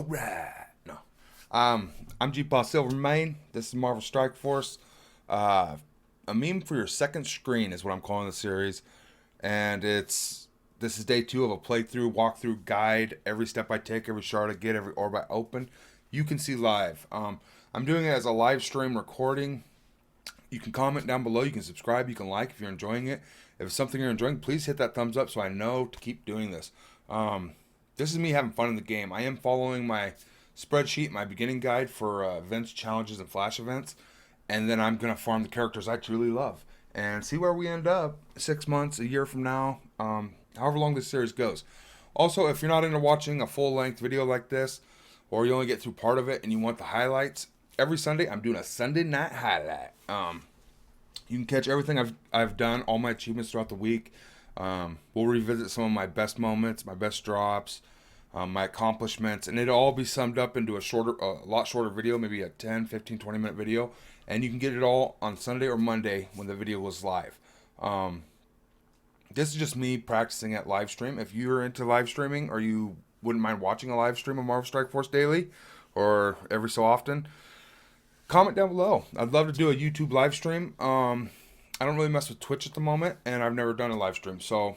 All right. No. I'm GpaSilverMane. This is Marvel Strike Force. Uh, a meme for your second screen is what I'm calling the series, and this is day 2 of a playthrough, walkthrough guide. Every step I take, every shard I get, every orb I open, you can see live. I'm doing it as a live stream recording. You can comment down below. You can subscribe. You can like if you're enjoying it. If it's something you're enjoying, please hit that thumbs up so I know to keep doing this. This is me having fun in the game. I am following my spreadsheet, my beginning guide for events, challenges, and flash events. And then I'm going to farm the characters I truly love and see where we end up 6 months, a year from now, however long this series goes. Also, if you're not into watching a full-length video like this, or you only get through part of it and you want the highlights, every Sunday I'm doing a Sunday night highlight. You can catch everything I've done, all my achievements throughout the week. We'll revisit some of my best moments, my best drops, my accomplishments, and it'll all be summed up into a lot shorter video, maybe a 10, 15, 20-minute video. And you can get it all on Sunday or Monday when the video was live. This is just me practicing at live stream. If you're into live streaming or you wouldn't mind watching a live stream of Marvel Strike Force daily or every so often, comment down below. I'd love to do a YouTube live stream. I don't really mess with Twitch at the moment, and I've never done a live stream, so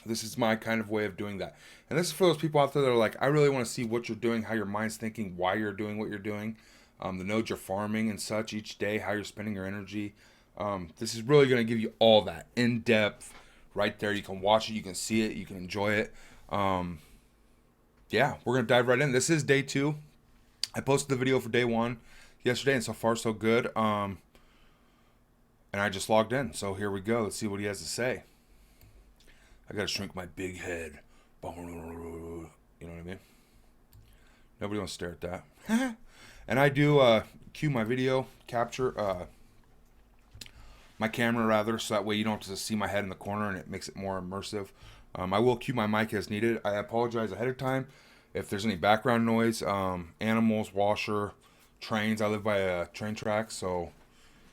this is my kind of way of doing that. And this is for those people out there that are like, I really want to see what you're doing, how your mind's thinking, why you're doing what you're doing, the nodes you're farming and such each day, how you're spending your energy. This is really going to give you all that in depth right there. You can watch it, you can see it, you can enjoy it. Yeah, we're going to dive right in. This is day 2. I posted the video for day 1 yesterday, and so far so good. And I just logged in, so here we go. Let's see what he has to say. I gotta shrink my big head. You know what I mean? Nobody wants to stare at that. And I do cue my video capture, my camera rather, so that way you don't have to see my head in the corner and it makes it more immersive. I will cue my mic as needed. I apologize ahead of time if there's any background noise. Animals, washer, trains. I live by a train track, so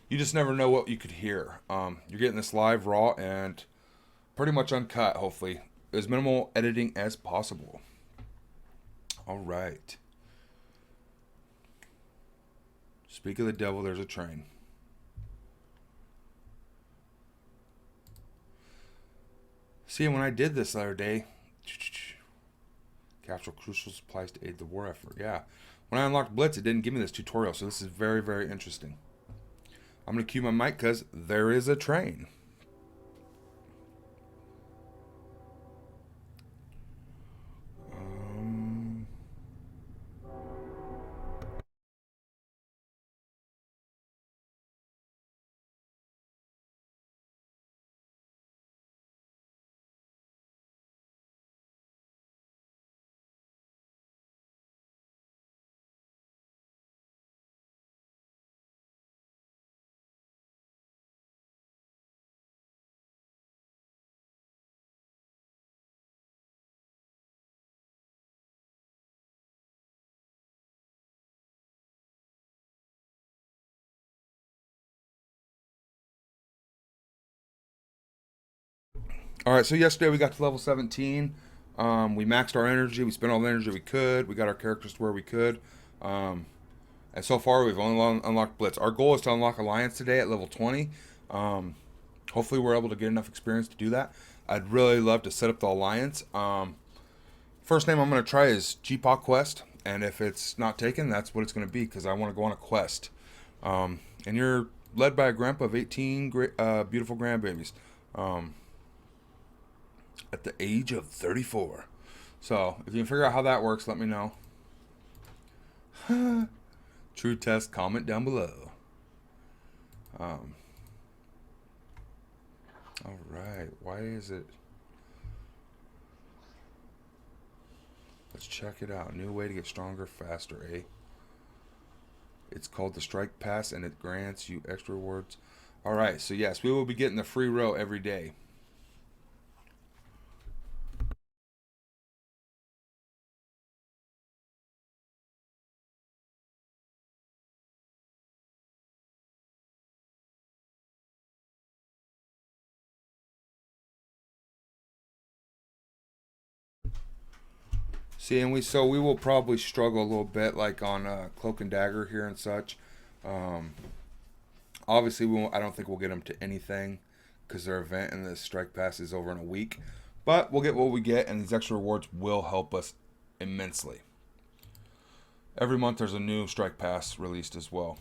you just never know what you could hear. You're getting this live, raw, and pretty much uncut, hopefully. As minimal editing as possible. All right. Speak of the devil, there's a train. See, when I did this the other day, capture crucial supplies to aid the war effort. Yeah. When I unlocked Blitz, it didn't give me this tutorial, so this is very, very interesting. I'm going to cue my mic because there is a train. All right, so yesterday we got to level 17. We maxed our energy. We spent all the energy we could. We got our characters to where we could. And so far, we've only unlocked Blitz. Our goal is to unlock Alliance today at level 20. Hopefully, we're able to get enough experience to do that. I'd really love to set up the Alliance. First name I'm going to try is GPA Quest. And if it's not taken, that's what it's going to be because I want to go on a quest. And you're led by a grandpa of 18 beautiful grandbabies. At the age of 34. So, if you can figure out how that works, let me know. True test, comment down below. Alright, why is it... Let's check it out. New way to get stronger faster, eh? It's called the Strike Pass, and it grants you extra rewards. Alright, so yes, we will be getting the free row every day. See, and we will probably struggle a little bit, like on Cloak and Dagger here and such. Um, Obviously, we won't, I don't think we'll get them to anything because their event and the strike pass is over in a week. But we'll get what we get, and these extra rewards will help us immensely. Every month there's a new strike pass released as well.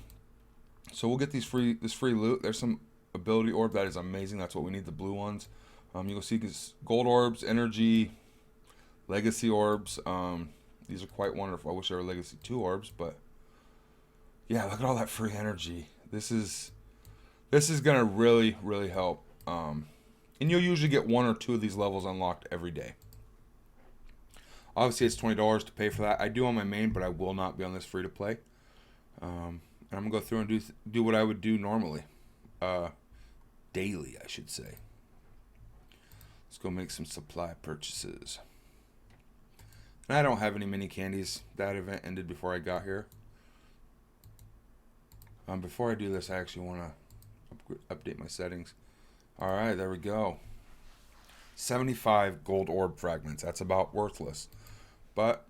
So we'll get this free loot. There's some ability orb that is amazing. That's what we need, the blue ones. You'll see gold orbs, energy, legacy orbs. These are quite wonderful. I wish they were legacy 2 orbs, but yeah, look at all that free energy. This is gonna really help. And you'll usually get 1 or 2 of these levels unlocked every day. Obviously, it's $20 to pay for that. I do on my main, but I will not be on this free to play. And I'm gonna go through and do what I would do normally, daily, I should say. Let's go make some supply purchases. And I don't have any mini candies. That event ended before I got here. Before I do this, I actually want to update my settings. Alright, there we go. 75 gold orb fragments. That's about worthless. But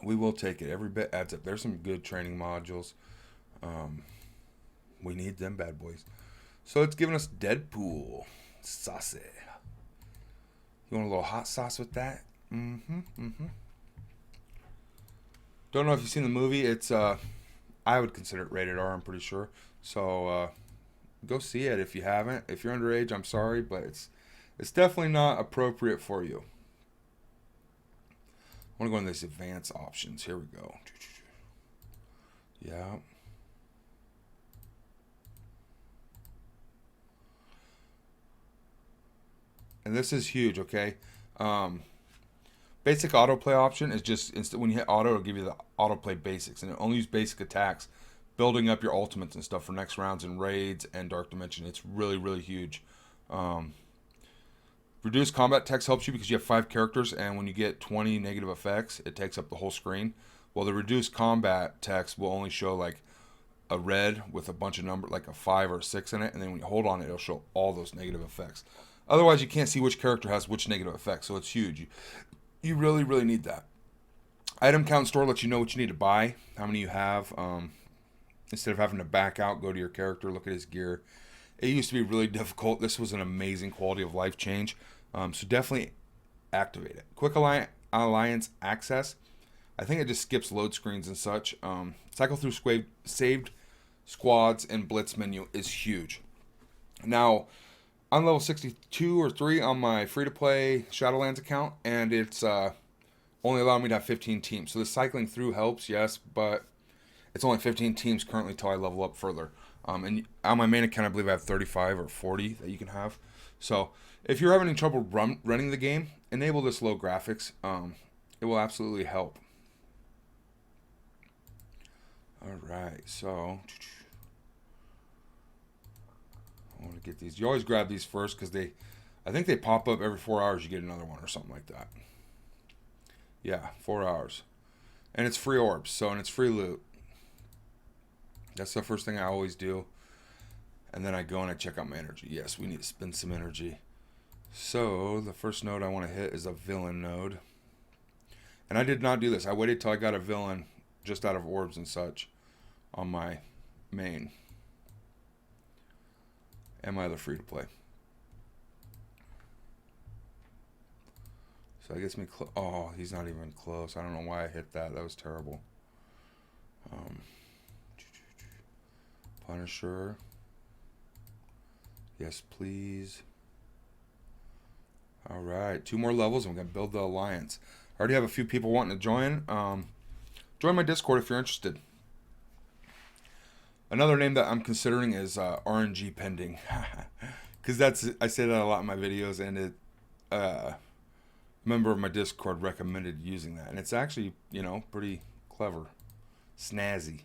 we will take it. Every bit adds up. There's some good training modules. We need them bad boys. So it's giving us Deadpool. Saucy. You want a little hot sauce with that? Don't know if you've seen the movie. It's I would consider it rated R, I'm pretty sure. So go see it if you haven't. If you're underage, I'm sorry, but it's definitely not appropriate for you. I want to go into these advanced options. Here we go. Yeah. And this is huge, okay? Basic autoplay option is just when you hit auto, it'll give you the autoplay basics, and it only use basic attacks, building up your ultimates and stuff for next rounds in raids and Dark Dimension. It's really huge. Reduced combat text helps you because you have 5 characters, and when you get 20 negative effects, it takes up the whole screen. Well, the reduced combat text will only show like a red with a bunch of numbers, like a 5 or a 6 in it, and then when you hold on it, it'll show all those negative effects. Otherwise, you can't see which character has which negative effect, so it's huge. You really need that. Item count store lets you know what you need to buy, how many you have. Instead of having to back out, go to your character, look at his gear. It used to be really difficult. This was an amazing quality of life change. So definitely activate it. Quick Alliance access. I think it just skips load screens and such. Cycle through saved squads and blitz menu is huge. Now, I'm level 62 or 3 on my free-to-play Shadowlands account, and it's only allowing me to have 15 teams. So the cycling through helps, yes, but it's only 15 teams currently till I level up further. And on my main account, I believe I have 35 or 40 that you can have. So if you're having any trouble running the game, enable this low graphics. It will absolutely help. Alright, so I want to get these. You always grab these first because I think they pop up every 4 hours. You get another one or something like that. Yeah, 4 hours, and it's free orbs. And it's free loot. That's the first thing I always do, and then I go and I check out my energy. Yes, we need to spend some energy. So the first node I want to hit is a villain node, and I did not do this. I waited till I got a villain just out of orbs and such on my main. And my other free to play. So I guess oh, he's not even close. I don't know why I hit that. That was terrible. Punisher. Yes, please. Alright, 2 more levels and we're going to build the alliance. I already have a few people wanting to join. Join my Discord if you're interested. Another name that I'm considering is RNG pending, because I say that a lot in my videos, and a member of my Discord recommended using that, and it's actually, pretty clever, snazzy.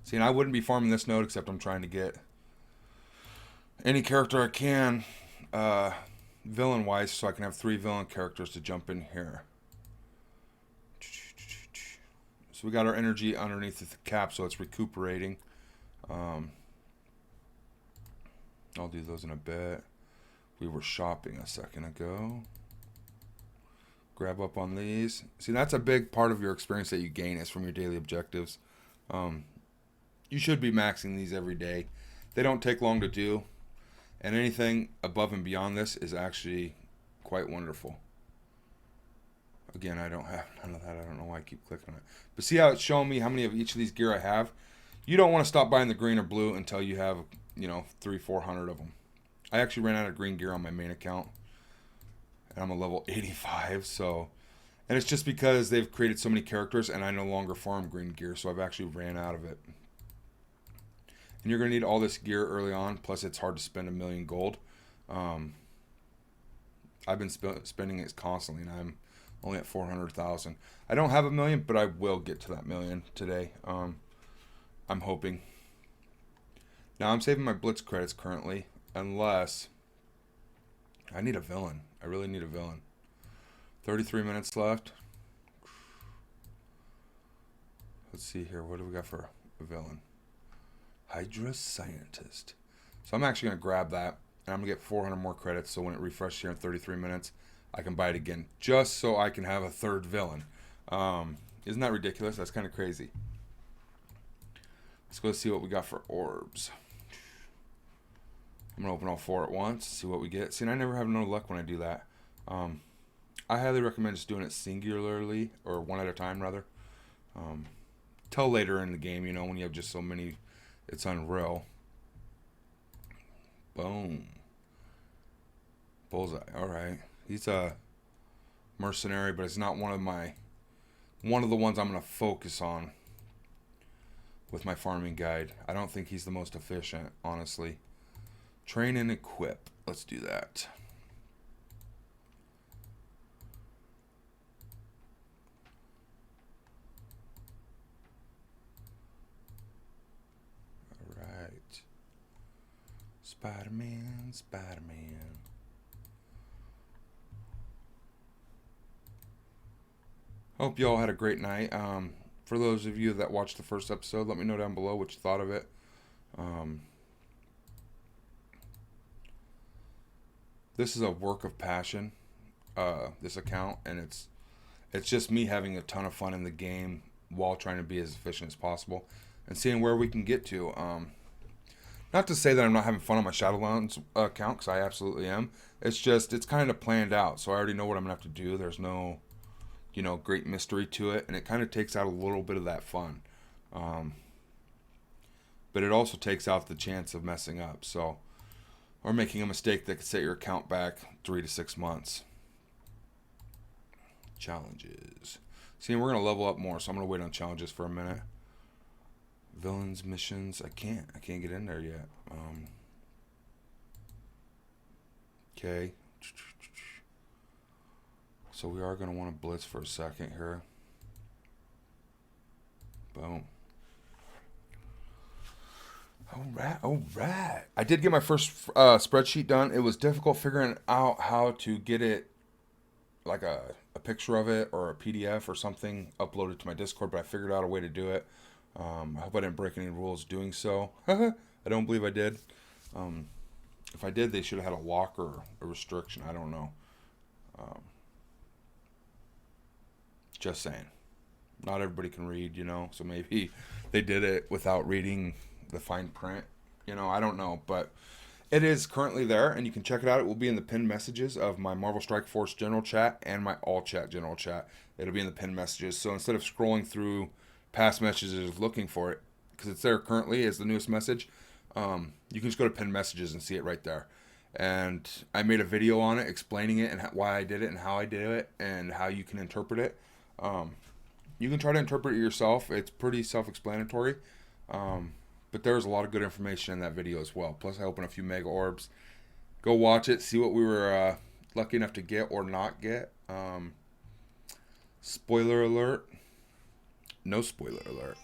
See, and I wouldn't be farming this node except I'm trying to get any character I can, villain-wise, so I can have 3 villain characters to jump in here. So we got our energy underneath the cap, so it's recuperating. I'll do those in a bit. We were shopping a second ago. grab up on these. See, that's a big part of your experience that you gain is from your daily objectives. Um, you should be maxing these every day. They don't take long to do, and anything above and beyond this is actually quite wonderful. Again, I don't have none of that. I don't know why I keep clicking on it. But see how it's showing me how many of each of these gear I have? You don't want to stop buying the green or blue until you have, 300-400 of them. I actually ran out of green gear on my main account, and I'm a level 85, so... And it's just because they've created so many characters, and I no longer farm green gear, so I've actually ran out of it. And you're going to need all this gear early on, plus it's hard to spend 1,000,000 gold. I've been spending it constantly, and I'm only at 400,000. I don't have 1,000,000, but I will get to that 1,000,000 today. I'm hoping. Now, I'm saving my Blitz credits currently, unless... I need a villain. I really need a villain. 33 minutes left. Let's see here. What do we got for a villain? Hydra Scientist. So I'm actually going to grab that, and I'm going to get 400 more credits, so when it refreshes here in 33 minutes, I can buy it again, just so I can have a third villain. Isn't that ridiculous? That's kind of crazy. Let's go see what we got for orbs. I'm going to open all 4 at once, see what we get. See, and I never have no luck when I do that. I highly recommend just doing it singularly, or one at a time, rather. Till later in the game, when you have just so many, it's unreal. Boom. Bullseye. Alright. He's a mercenary, but it's not one of the ones I'm going to focus on with my farming guide. I don't think he's the most efficient, honestly. Train and equip. Let's do that. Alright. Spider-Man, Spider-Man. Hope you all had a great night. For those of you that watched the first episode, let me know down below what you thought of it. This is a work of passion, this account, and it's just me having a ton of fun in the game while trying to be as efficient as possible and seeing where we can get to. Not to say that I'm not having fun on my Shadowlands account, because I absolutely am. It's just, it's kind of planned out, so I already know what I'm going to have to do. There's no, great mystery to it, and it kind of takes out a little bit of that fun. But it also takes out the chance of messing up, or making a mistake that could set your account back 3 to 6 months. Challenges. See, we're going to level up more, so I'm going to wait on challenges for a minute. Villains, missions. I can't get in there yet. Okay. So we are going to want to blitz for a second here. Boom. Alright. I did get my first spreadsheet done. It was difficult figuring out how to get it, like a picture of it or a PDF or something uploaded to my Discord, but I figured out a way to do it. I hope I didn't break any rules doing so. I don't believe I did. If I did, they should have had a lock or a restriction. I don't know. Just saying. Not everybody can read, so maybe they did it without reading the fine print. I don't know, but it is currently there, and you can check it out. It will be in the pinned messages of my Marvel Strike Force general chat and my all chat general chat. It'll be in the pinned messages. So instead of scrolling through past messages looking for it, because it's there currently as the newest message, you can just go to pinned messages and see it right there. And I made a video on it explaining it and why I did it and how I did it and how you can interpret it. You can try to interpret it yourself. It's pretty self-explanatory. But there's a lot of good information in that video as well. Plus, I opened a few mega orbs. Go watch it. See what we were lucky enough to get or not get. Spoiler alert. No spoiler alert.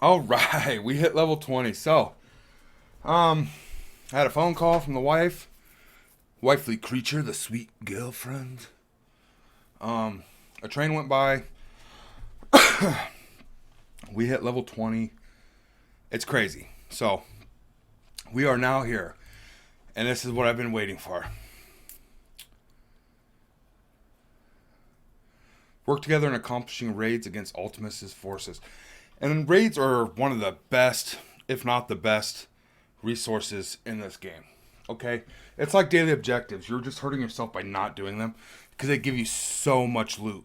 All right, we hit level 20. So, I had a phone call from the wife, wifely creature, the sweet girlfriend. A train went by. We hit level 20. It's crazy. So, we are now here, and this is what I've been waiting for. Work together in accomplishing raids against Ultimus's forces. And raids are one of the best, if not the best, resources in this game. Okay? It's like daily objectives. You're just hurting yourself by not doing them because they give you so much loot.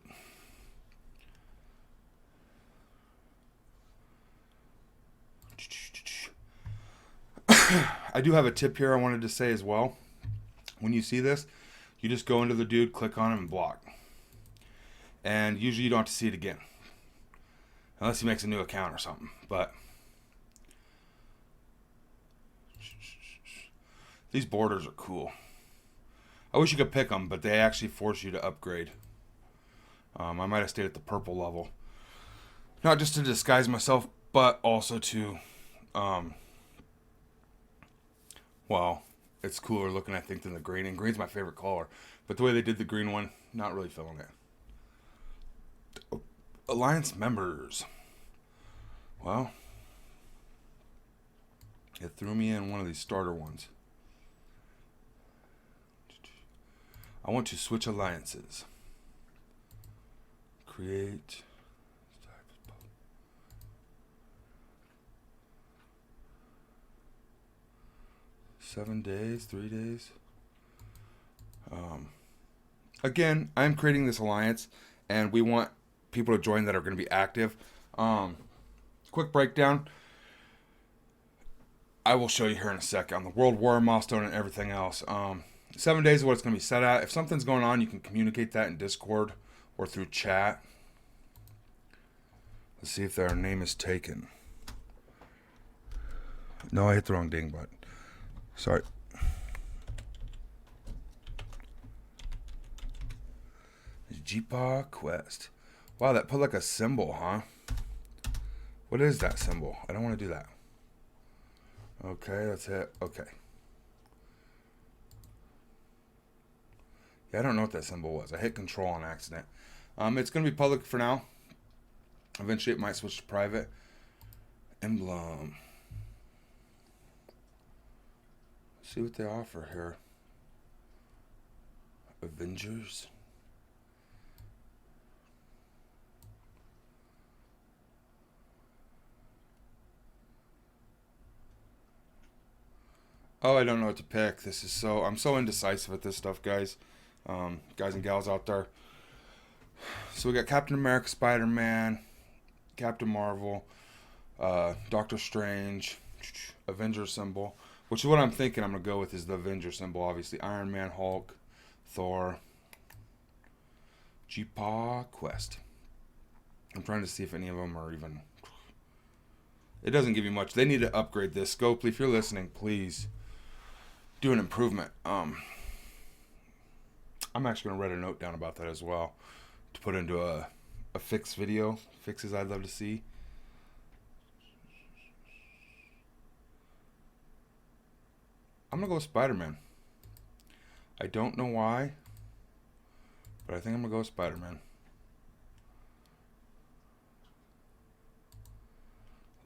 I do have a tip here I wanted to say as well. When you see this, you just go into the dude, click on him, and block. And usually you don't have to see it again. Unless he makes a new account or something. But these borders are cool. I wish you could pick them, but they actually force you to upgrade. I might have stayed at the purple level. Not just to disguise myself, but also to, well, it's cooler looking, I think, than the green. And green's my favorite color. But the way they did the green one, not really feeling it. Alliance members. Well, it threw me in one of these starter ones. I want to switch alliances. Create. 7 days, 3 days. Again, I'm creating this alliance, and we want people to join that are going to be active. Quick breakdown. I will show you here in a second on the World War milestone and everything else. 7 days is what it's going to be set at. If something's going on, you can communicate that in Discord or through chat. Let's see if their name is taken. No, I hit the wrong ding button. Sorry. GPA quest. Wow, that put like a symbol, huh? What is that symbol? I don't want to do that. Okay, that's it. Okay. Yeah, I don't know what that symbol was. I hit control on accident. It's going to be public for now. Eventually it might switch to private. Emblem. Let's see what they offer here. Avengers. Oh, I don't know what to pick. I'm so indecisive at this stuff, guys. Guys and gals out there. So we got Captain America, Spider-Man, Captain Marvel, Doctor Strange, Avenger symbol, which is what I'm thinking I'm going to go with is the Avenger symbol, obviously. Iron Man, Hulk, Thor, GPA quest. I'm trying to see if any of them are even... It doesn't give you much. They need to upgrade this. Scopely, if you're listening, please do an improvement. I'm actually going to write a note down about that as well to put into a fix video. Fixes I'd love to see. I'm going to go with Spider-Man. I don't know why, but I think I'm going to go with Spider-Man.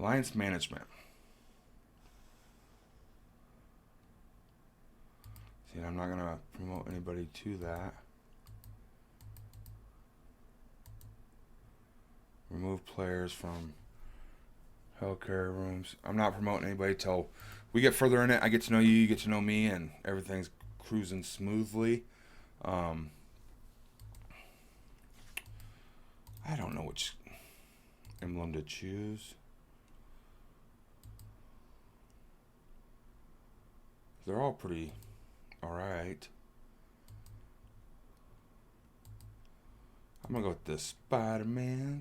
Alliance management. See, I'm not going to promote anybody to that. Remove players from healthcare rooms. I'm not promoting anybody till we get further in it. I get to know you, you get to know me, and everything's cruising smoothly. I don't know which emblem to choose. They're all pretty alright. I'm gonna go with this Spider-Man.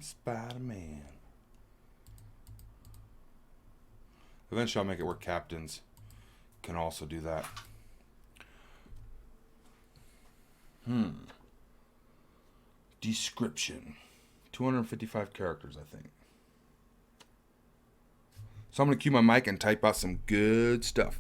Eventually I'll make it where captains can also do that. Description. 255 characters, I think. So I'm going to cue my mic and type out some good stuff.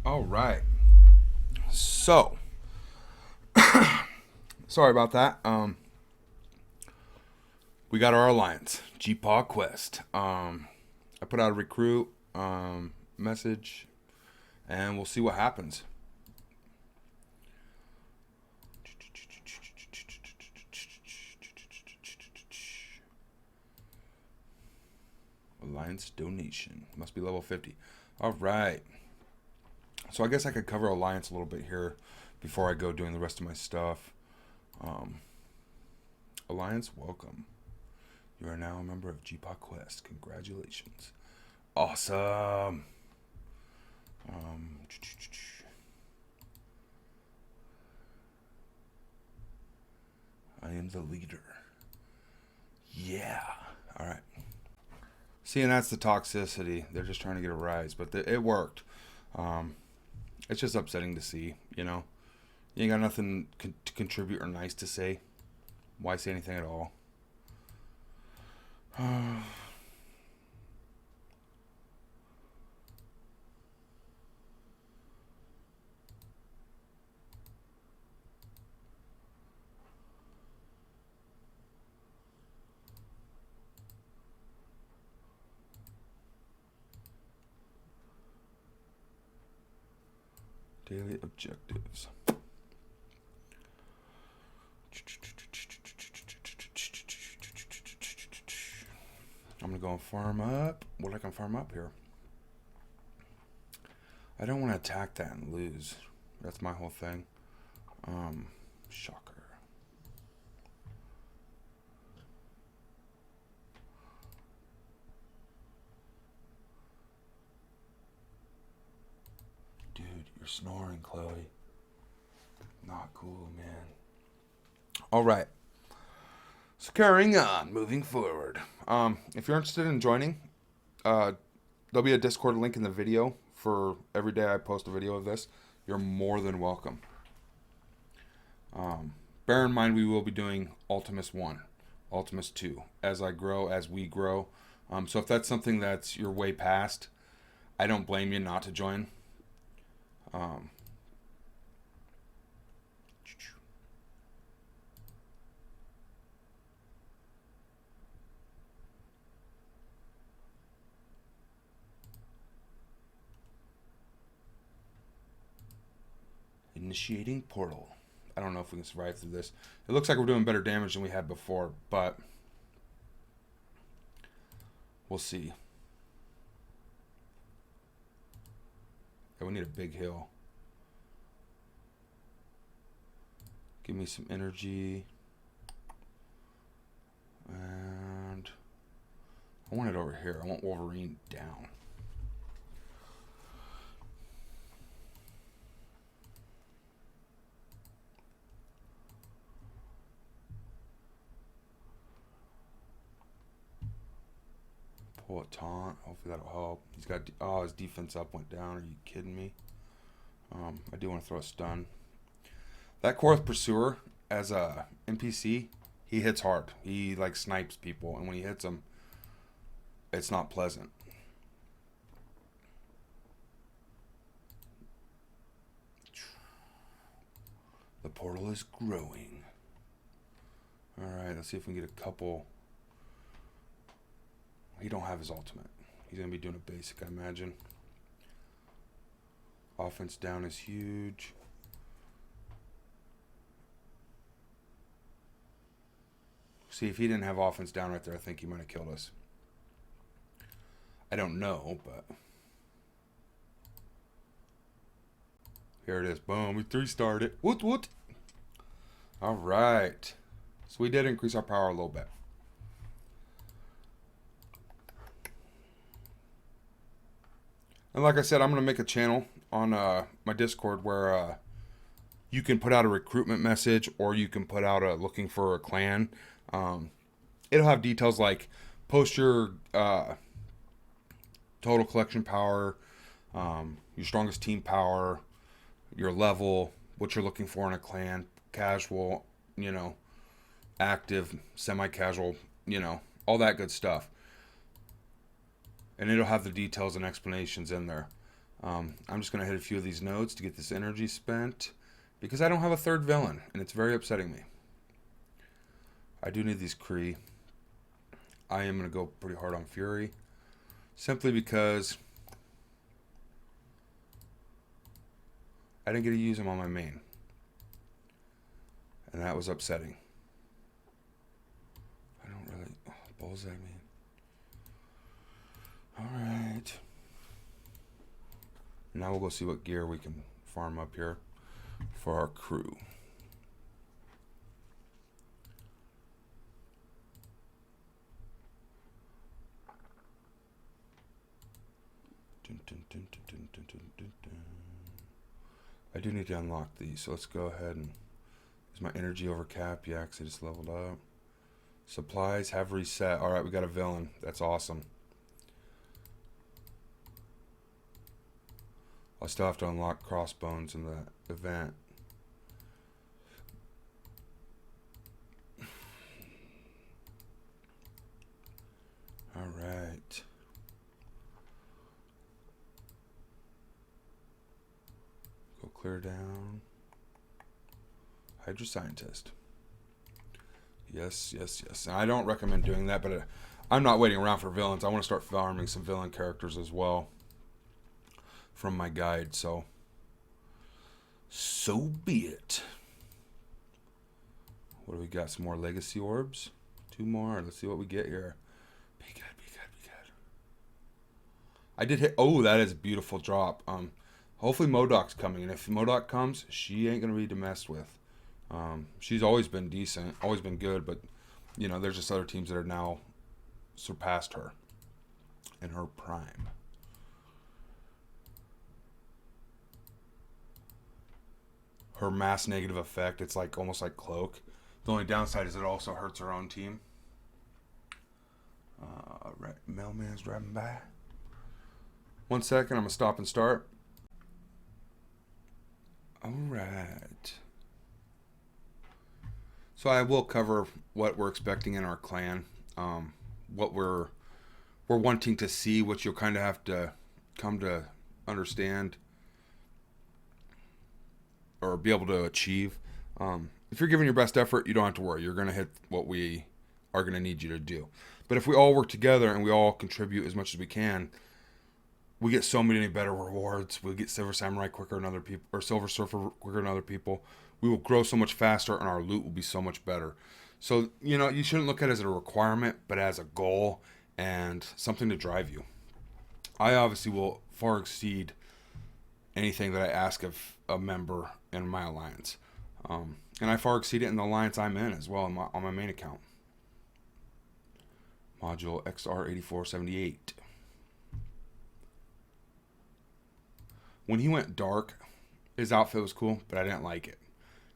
All right. So, sorry about that. We got our alliance, GPA Quest. I put out a recruit message, and we'll see what happens. Alliance donation must be level 50. All right. So I guess I could cover Alliance a little bit here before I go doing the rest of my stuff. Alliance, welcome. You are now a member of GPA Quest. Congratulations. Awesome. I am the leader. Yeah. All right. See, and that's the toxicity. They're just trying to get a rise, but it worked. It's just upsetting to see, you know. You ain't got nothing to contribute or nice to say. Why say anything at all? Daily objectives. I'm gonna go and farm up what I can farm up here. I don't want to attack that and lose. That's my whole thing. Shocker. Dude, you're snoring, Chloe. Not cool, man. All right. So carrying on, moving forward. If you're interested in joining, there'll be a Discord link in the video for every day I post a video of this. You're more than welcome. Bear in mind we will be doing Ultimus 1, Ultimus 2, as I grow, as we grow. So if that's something that's your way past, I don't blame you not to join. Initiating portal. I don't know if we can survive through this. It looks like we're doing better damage than we had before, but we'll see. Yeah, we need a big hill. Give me some energy. And I want it over here. I want Wolverine down. Pull a taunt. Hopefully that'll help. He's got... Oh, his defense up went down. Are you kidding me? I do want to throw a stun. That Korth Pursuer, as a NPC, he hits hard. He, like, snipes people. And when he hits them, it's not pleasant. The portal is growing. Alright, let's see if we can get a couple. He don't have his ultimate. He's going to be doing a basic, I imagine. Offense down is huge. See, if he didn't have offense down right there, I think he might have killed us. I don't know, but... Here it is. Boom. We 3-starred it. Woot woot. All right. So we did increase our power a little bit. And like I said, I'm going to make a channel on my Discord where you can put out a recruitment message or you can put out a looking for a clan. It'll have details like post your total collection power, your strongest team power, your level, what you're looking for in a clan, casual, you know, active, semi-casual, you know, all that good stuff. And it'll have the details and explanations in there. I'm just going to hit a few of these nodes to get this energy spent because I don't have a third villain, and it's very upsetting me. I do need these Kree. I am going to go pretty hard on Fury simply because I didn't get to use them on my main. And that was upsetting. I don't really... Oh, bullseye, man. Alright. Now we'll go see what gear we can farm up here for our crew. I do need to unlock these, so let's go ahead and... Is my energy over cap? Yeah, because I just leveled up. Supplies have reset. Alright, we got a villain. That's awesome. I'll still have to unlock crossbones in the event. Alright. Go clear down. Hydra Scientist. Yes, yes, yes. And I don't recommend doing that, but I'm not waiting around for villains. I want to start farming some villain characters as well from my guide, so be it. What do we got? Some more legacy orbs? 2 more. Let's see what we get here. Be good, be good, be good. I did hit... Oh, that is a beautiful drop. Hopefully MODOK's coming, and if MODOK comes, she ain't going to be messed with. She's always been decent, always been good, but, you know, there's just other teams that are now surpassed her in her prime. Her mass negative effect, it's like almost like Cloak. The only downside is it also hurts her own team. Right, mailman's driving by. 1 second, I'm gonna stop and start. All right. So I will cover what we're expecting in our clan, what we're wanting to see, what you'll kind of have to come to understand or be able to achieve. If you're giving your best effort, you don't have to worry. You're going to hit what we are going to need you to do. But if we all work together and we all contribute as much as we can, we get so many better rewards. We'll get Silver Samurai quicker than other people, or Silver Surfer quicker than other people. We will grow so much faster, and our loot will be so much better. So, you know, you shouldn't look at it as a requirement, but as a goal and something to drive you. I obviously will far exceed anything that I ask of a member in my alliance. And I far exceed it in the alliance I'm in as well on my main account. Module XR8478. When he went dark, his outfit was cool, but I didn't like it.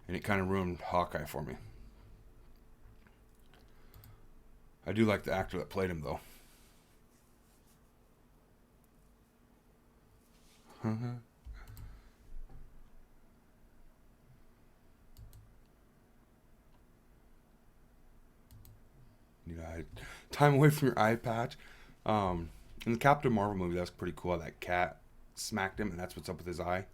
And it kind of ruined Hawkeye for me. I do like the actor that played him, though. Need time away from your eye patch. In the Captain Marvel movie, that's pretty cool. That cat smacked him, and that's what's up with his eye.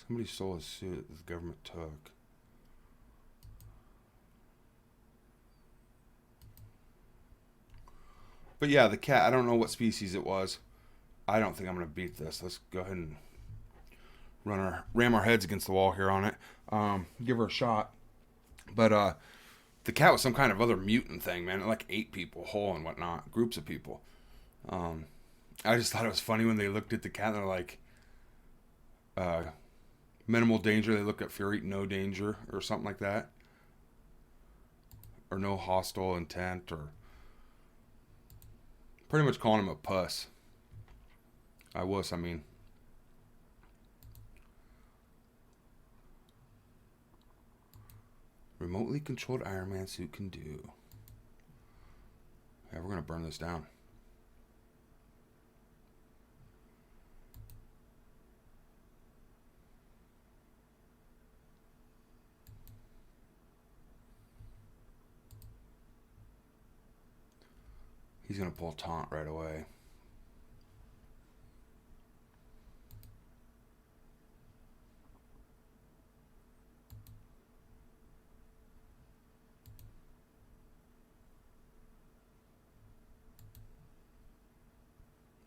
Somebody stole his suit that the government took. But yeah, the cat, I don't know what species it was. I don't think I'm going to beat this. Let's go ahead and ram our heads against the wall here on it. Give her a shot. But the cat was some kind of other mutant thing, man. It like ate people whole and whatnot. Groups of people. I just thought it was funny when they looked at the cat and they're like, minimal danger. They looked at Fury, no danger, or something like that. Or no hostile intent, or pretty much calling him a puss. I mean. Remotely controlled Iron Man suit can do. Yeah, we're going to burn this down. He's going to pull taunt right away.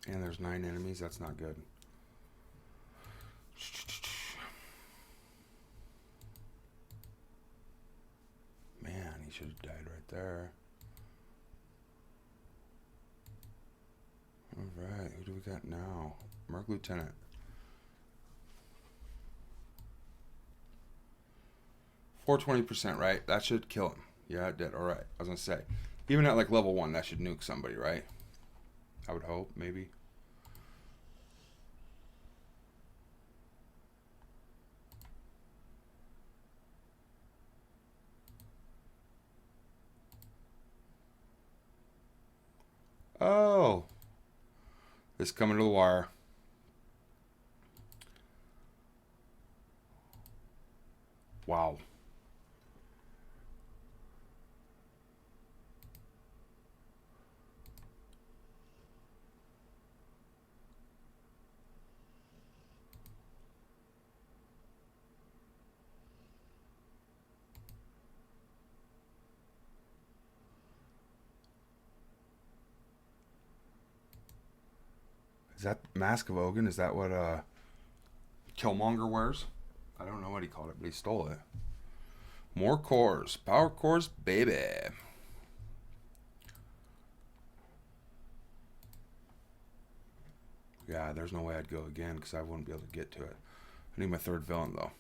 And there's 9 enemies. That's not good. Man, he should have died right there. Alright, who do we got now? Merc Lieutenant. 420%, right? That should kill him. Yeah, it did. Alright, I was going to say. Even at like level 1, that should nuke somebody, right? I would hope, maybe. Oh. This coming to the wire. Wow. Is that Mask of Ogun? Is that what Killmonger wears? I don't know what he called it, but he stole it. More cores. Power cores, baby. Yeah, there's no way I'd go again because I wouldn't be able to get to it. I need my 3rd villain, though.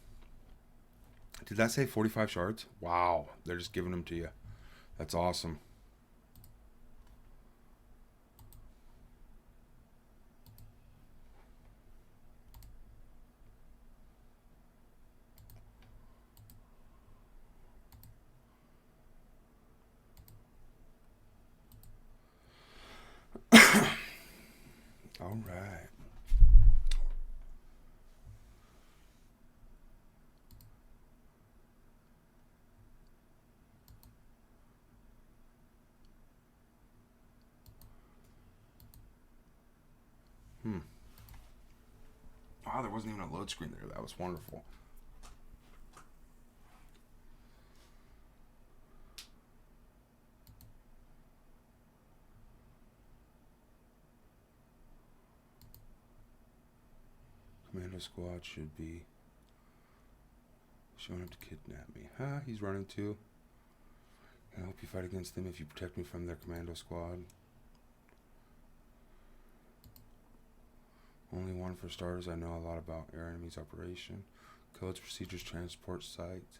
Did that say 45 shards? Wow. They're just giving them to you. That's awesome. All right. Wow, there wasn't even a load screen there. That was wonderful. Commando squad should be showing up to kidnap me. Huh? He's running too. Can I help you fight against them if you protect me from their commando squad? Only one for starters. I know a lot about your enemy's operation. Codes, procedures, transport sites.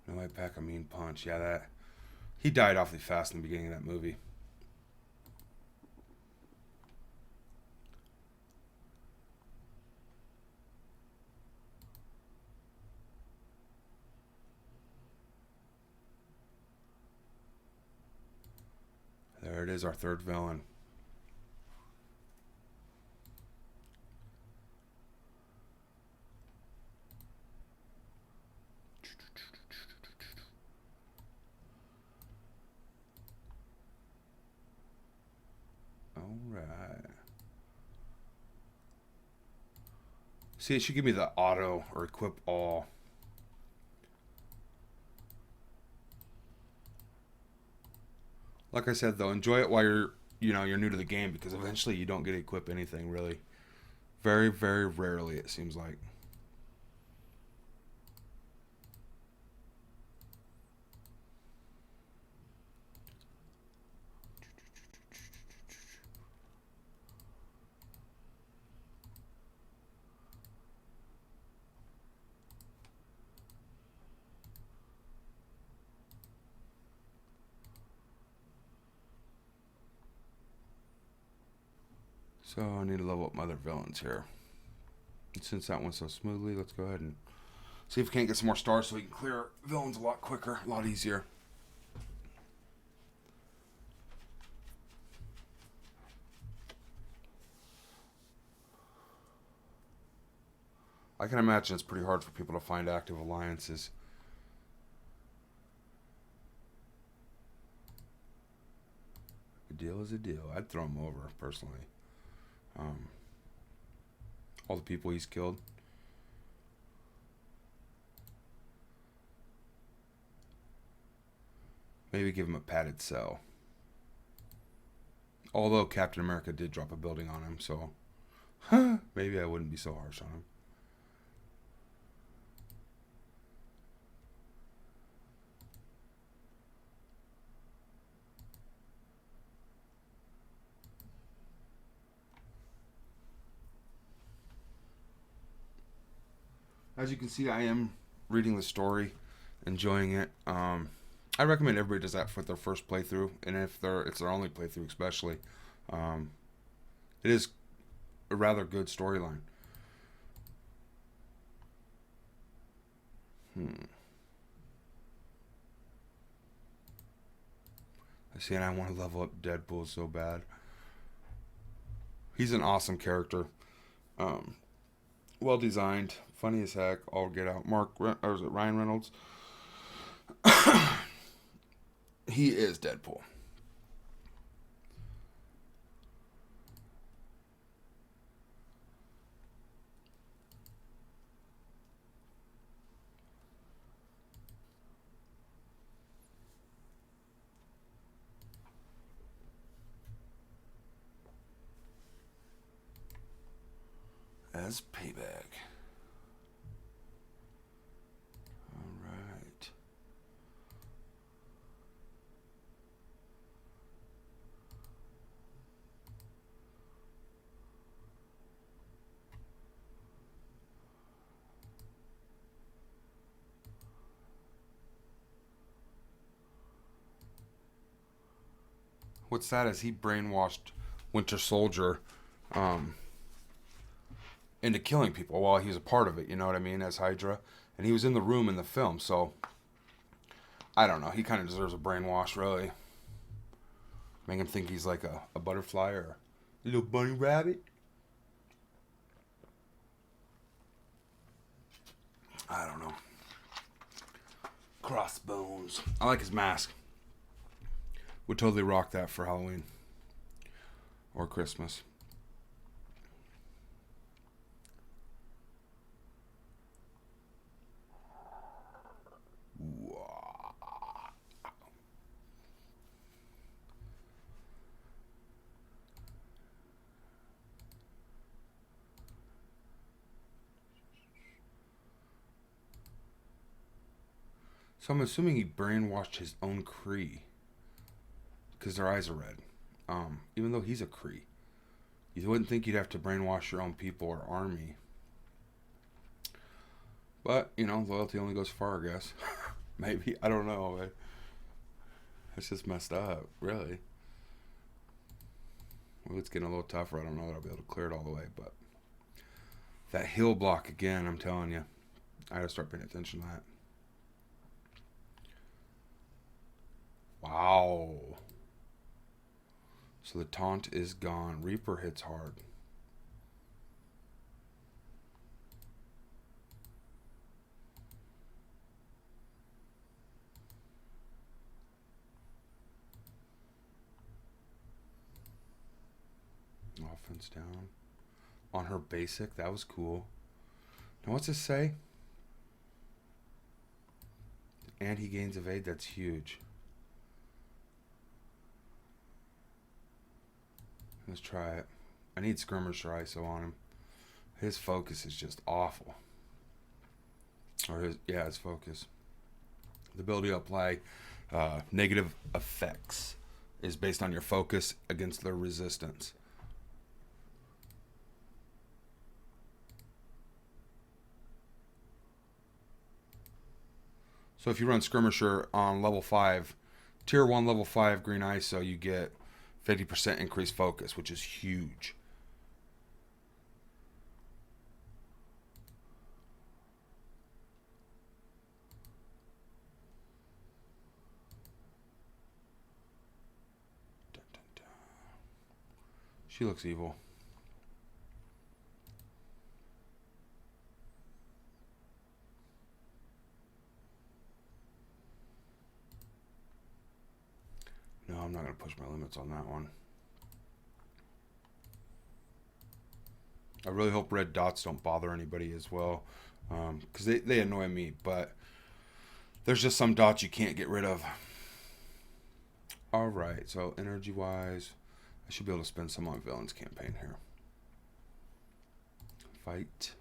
No, I pack a mean punch. Yeah, that he died awfully fast in the beginning of that movie. There it is, our third villain. Alright. See, it should give me the auto or equip all. Like I said, though, enjoy it while you're new to the game, because eventually you don't get to equip anything, really. Very, very rarely, it seems like. So I need to level up my other villains here. And since that went so smoothly, let's go ahead and see if we can't get some more stars so we can clear villains a lot quicker, a lot easier. I can imagine it's pretty hard for people to find active alliances. A deal is a deal. I'd throw him over, personally. All the people he's killed. Maybe give him a padded cell. Although Captain America did drop a building on him, so maybe I wouldn't be so harsh on him. As you can see, I am reading the story, enjoying it. I recommend everybody does that for their first playthrough, and if it's their only playthrough, especially. It is a rather good storyline. I see, and I want to level up Deadpool so bad. He's an awesome character. Well designed, funny as heck, all get out. Or is it Ryan Reynolds? He is Deadpool. As payback. Alright. What's sad is he brainwashed Winter Soldier into killing people while he was a part of it, you know what I mean, as Hydra. And he was in the room in the film, so I don't know. He kind of deserves a brainwash, really. Make him think he's like a butterfly or a little bunny rabbit. I don't know. Crossbones. I like his mask. Would totally rock that for Halloween. Or Christmas. So I'm assuming he brainwashed his own Kree. Because their eyes are red. Even though he's a Kree. You wouldn't think you'd have to brainwash your own people or army. But, loyalty only goes far, I guess. Maybe. I don't know. But it's just messed up, really. Well, it's getting a little tougher. I don't know that I'll be able to clear it all the way, but that hill block again, I'm telling you. I gotta start paying attention to that. Wow. So the taunt is gone. Reaper hits hard. Offense down. On her basic. That was cool. Now what's this say? And he gains evade. That's huge. Let's try it. I need Skirmisher ISO on him. His focus is just awful. Or his focus. The ability to apply negative effects is based on your focus against their resistance. So if you run Skirmisher on level 5, tier 1 level 5 green ISO, you get 50% increased focus, which is huge. Dun, dun, dun. She looks evil. No, I'm not going to push my limits on that one. I really hope red dots don't bother anybody as well, because they annoy me, but there's just some dots you can't get rid of. Alright, so energy-wise, I should be able to spend some on Villains campaign here. Fight.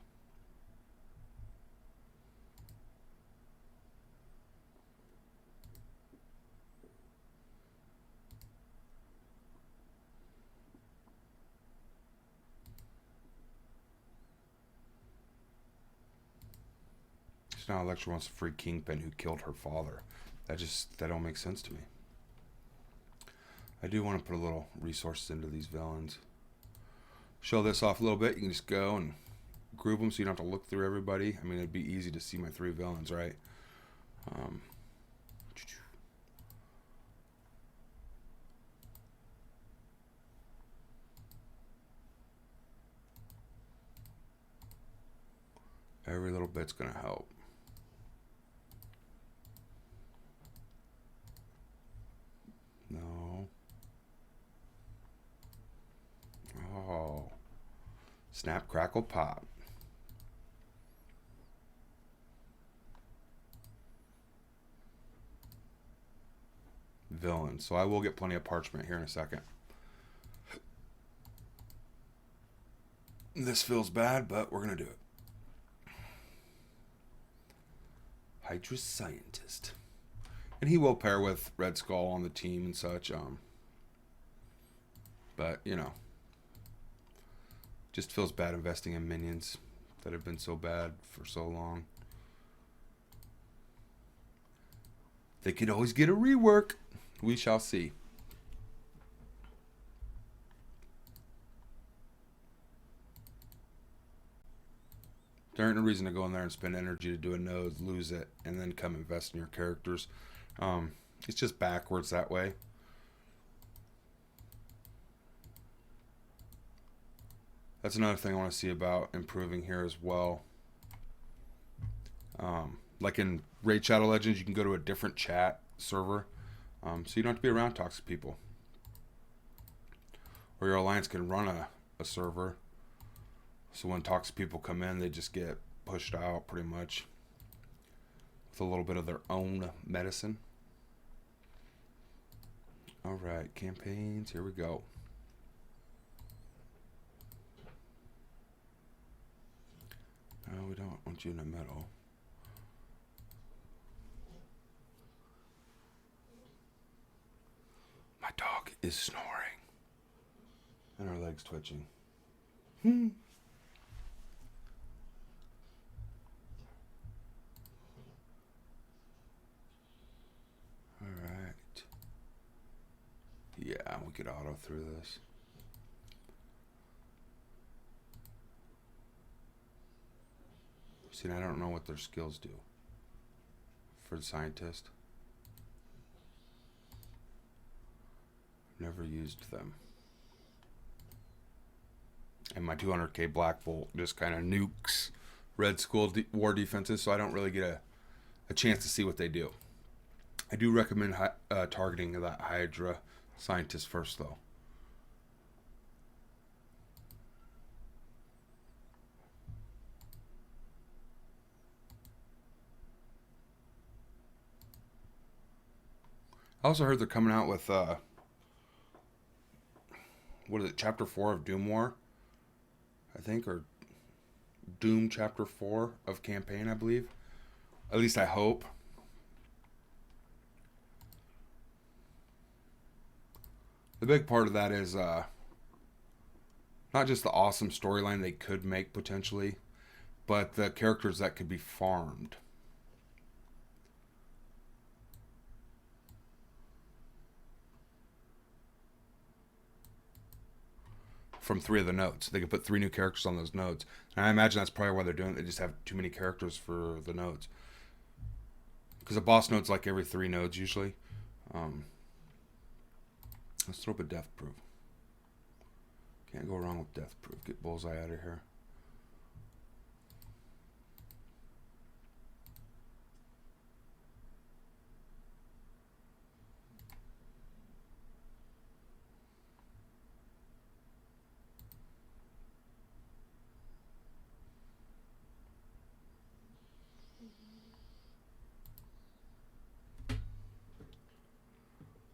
So now Elektra wants to free Kingpin who killed her father. That don't make sense to me. I do want to put a little resources into these villains. Show this off a little bit. You can just go and group them so you don't have to look through everybody. I mean, it'd be easy to see my 3 villains, right? Every little bit's going to help. No. Oh. Snap, crackle, pop. Villain. So I will get plenty of parchment here in a second. This feels bad, but we're going to do it. Hydra Scientist. And he will pair with Red Skull on the team and such. But, you know. Just feels bad investing in minions that have been so bad for so long. They could always get a rework. We shall see. There ain't no reason to go in there and spend energy to do a node, lose it, and then come invest in your characters. It's just backwards that way. That's another thing I want to see about improving here as well. Like in Raid Shadow Legends, you can go to a different chat server. So you don't have to be around toxic people. Or your alliance can run a server. So when toxic people come in, they just get pushed out pretty much. With a little bit of their own medicine. Alright, campaigns, here we go. No, we don't want you in the middle. My dog is snoring. And her legs twitching. it auto through this. See, I don't know what their skills do for the scientist. Never used them. And my 200k Black Bolt just kind of nukes Red Skull war defenses, so I don't really get a chance to see what they do. I do recommend targeting that Hydra scientist first, though. I also heard they're coming out with, what is it, Chapter 4 of Doom War, I think, or Doom Chapter 4 of Campaign, I believe. At least I hope. The big part of that is not just the awesome storyline they could make potentially, but the characters that could be farmed. From 3 of the nodes. They could put 3 new characters on those nodes. And I imagine that's probably why they're doing it. They just have too many characters for the nodes. Because a boss node's like every 3 nodes usually. Let's throw up a death proof. Can't go wrong with death proof. Get Bullseye out of here.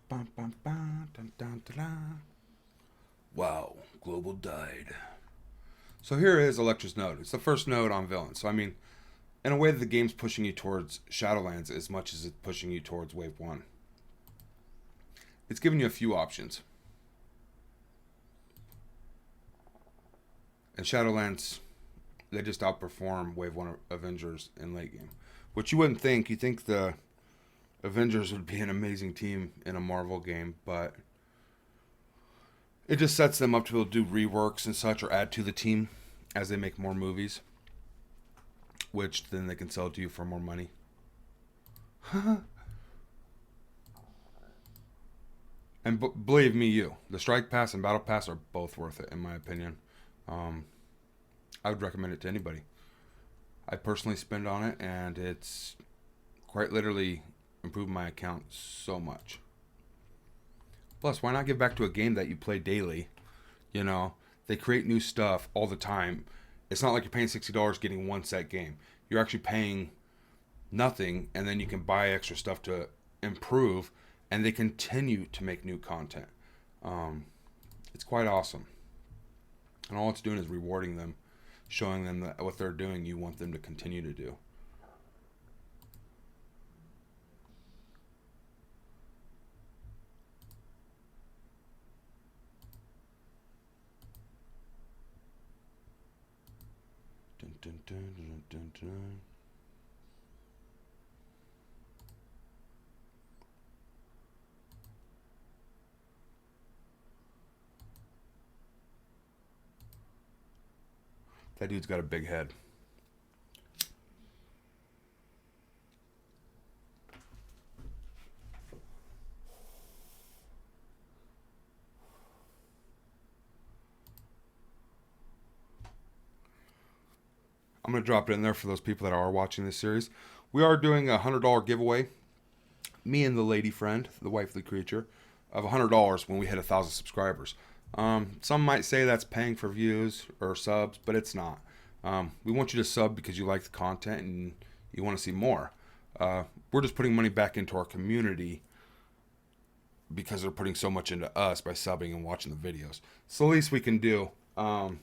Bum, bum, bum, dun, dun, dun, dun. Wow, Global died. So here is Elektra's node. It's the first node on villain. So I mean, in a way, the game's pushing you towards Shadowlands as much as it's pushing you towards Wave 1. It's giving you a few options. And Shadowlands, they just outperform Wave 1 Avengers in late game. Which you wouldn't think. You'd think the Avengers would be an amazing team in a Marvel game, but it just sets them up to be able to do reworks and such or add to the team as they make more movies, which then they can sell to you for more money. And believe me, the Strike Pass and Battle Pass are both worth it, in my opinion. I would recommend it to anybody. I personally spend on it, and it's quite literally improved my account so much. Plus, why not give back to a game that you play daily? You know, they create new stuff all the time. It's not like you're paying $60 getting one set game. You're actually paying nothing, and then you can buy extra stuff to improve, and they continue to make new content. It's quite awesome. And all it's doing is rewarding them, showing them that what they're doing, you want them to continue to do. Dun, dun, dun, dun, dun, dun. That dude's got a big head. I'm going to drop it in there for those people that are watching this series. We are doing a $100 giveaway. Me and the lady friend, the wifely creature, of $100 when we hit 1,000 subscribers. Some might say that's paying for views or subs, but it's not. We want you to sub because you like the content and you want to see more. We're just putting money back into our community because they're putting so much into us by subbing and watching the videos. So the least we can do. And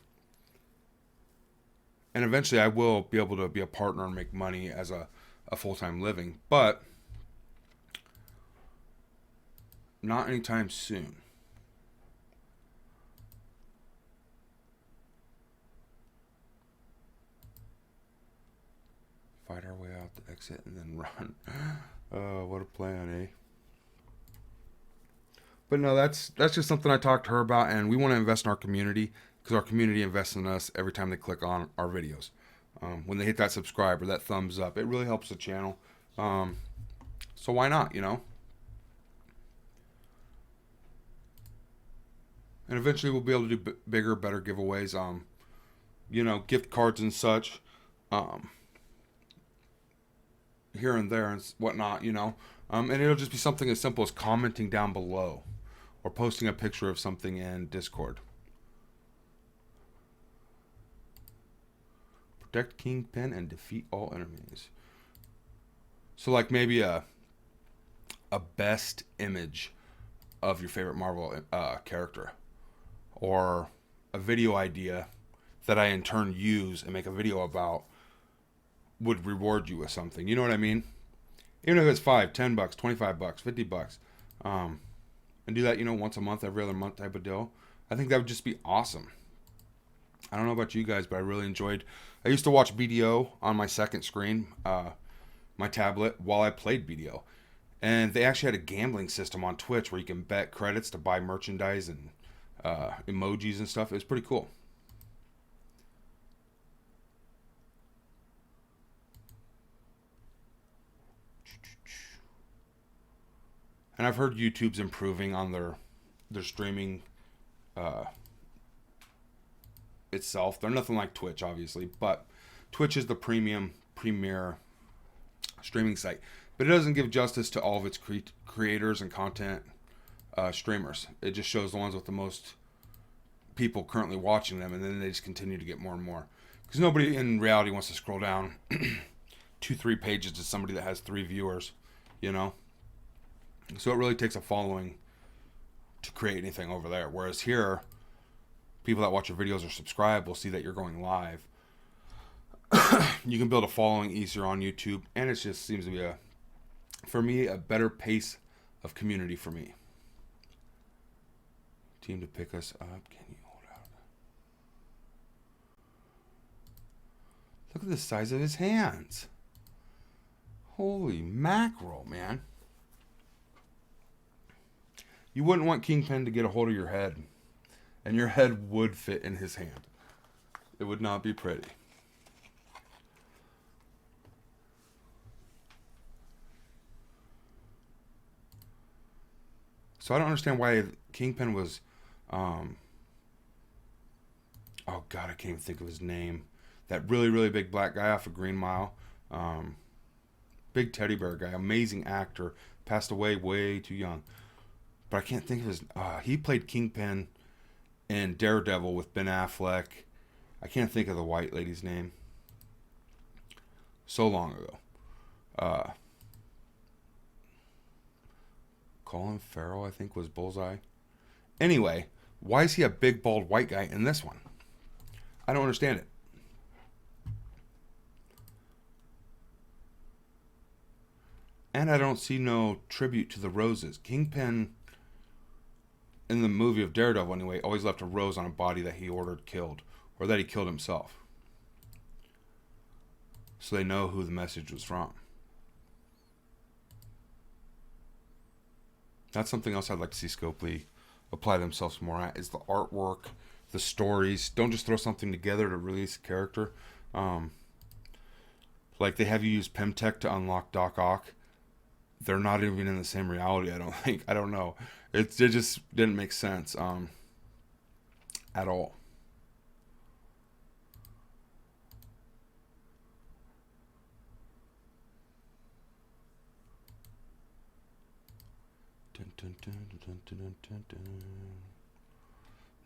eventually I will be able to be a partner and make money as a full-time living. But not anytime soon. Fight our way out the exit and then run. What a plan, eh? But no, that's just something I talked to her about, and we want to invest in our community because our community invests in us every time they click on our videos. When they hit that subscribe or that thumbs up, it really helps the channel. Um, so why not, you know? And eventually we'll be able to do bigger, better giveaways. You know, gift cards and such, um, here and there and whatnot. You know, and it'll just be something as simple as commenting down below or posting a picture of something in Discord. Protect Kingpin and defeat all enemies. So like maybe a best image of your favorite Marvel character, or a video idea that I in turn use and make a video about would reward you with something. You know what I mean? Even if it's $5, $10, $25, $50, and do that, you know, once a month, every other month type of deal. I think that would just be awesome. I don't know about you guys, but I really enjoyed. I used to watch BDO on my second screen, my tablet, while I played BDO, and they actually had a gambling system on Twitch where you can bet credits to buy merchandise and emojis and stuff. It was pretty cool. And I've heard YouTube's improving on their streaming itself. They're nothing like Twitch, obviously, but Twitch is the premier streaming site. But it doesn't give justice to all of its creators and content streamers. It just shows the ones with the most people currently watching them, and then they just continue to get more and more. Because nobody in reality wants to scroll down 2-3 pages to somebody that has 3 viewers, you know? So it really takes a following to create anything over there. Whereas here, people that watch your videos or subscribe will see that you're going live. You can build a following easier on YouTube, and it just seems to be for me, a better pace of community for me. Team to pick us up. Can you hold out? Look at the size of his hands. Holy mackerel, man. You wouldn't want Kingpin to get a hold of your head, and your head would fit in his hand. It would not be pretty. So I don't understand why Kingpin was, oh God, I can't even think of his name. That really, really big black guy off of Green Mile. Big teddy bear guy, amazing actor, passed away way too young. But I can't think of his, he played Kingpin in Daredevil with Ben Affleck. I can't think of the white lady's name. So long ago. Colin Farrell, I think, was Bullseye. Anyway, why is he a big, bald, white guy in this one? I don't understand it. And I don't see no tribute to the roses. Kingpin, in the movie of Daredevil anyway, always left a rose on a body that he ordered killed, or that he killed himself. So they know who the message was from. That's something else I'd like to see Scopely apply themselves more at, is the artwork, the stories. Don't just throw something together to release a character. Like they have you use Pemtech to unlock Doc Ock. They're not even in the same reality, I don't think. I don't know. It just didn't make sense at all. Dun, dun, dun, dun, dun, dun, dun, dun.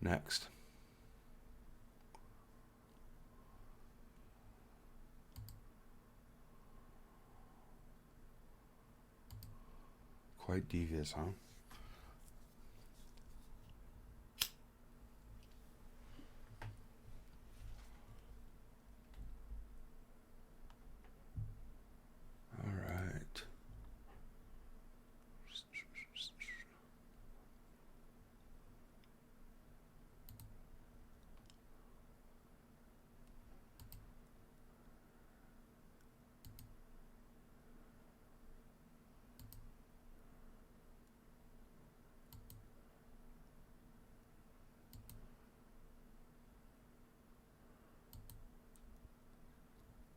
Next. Quite devious, huh? All right.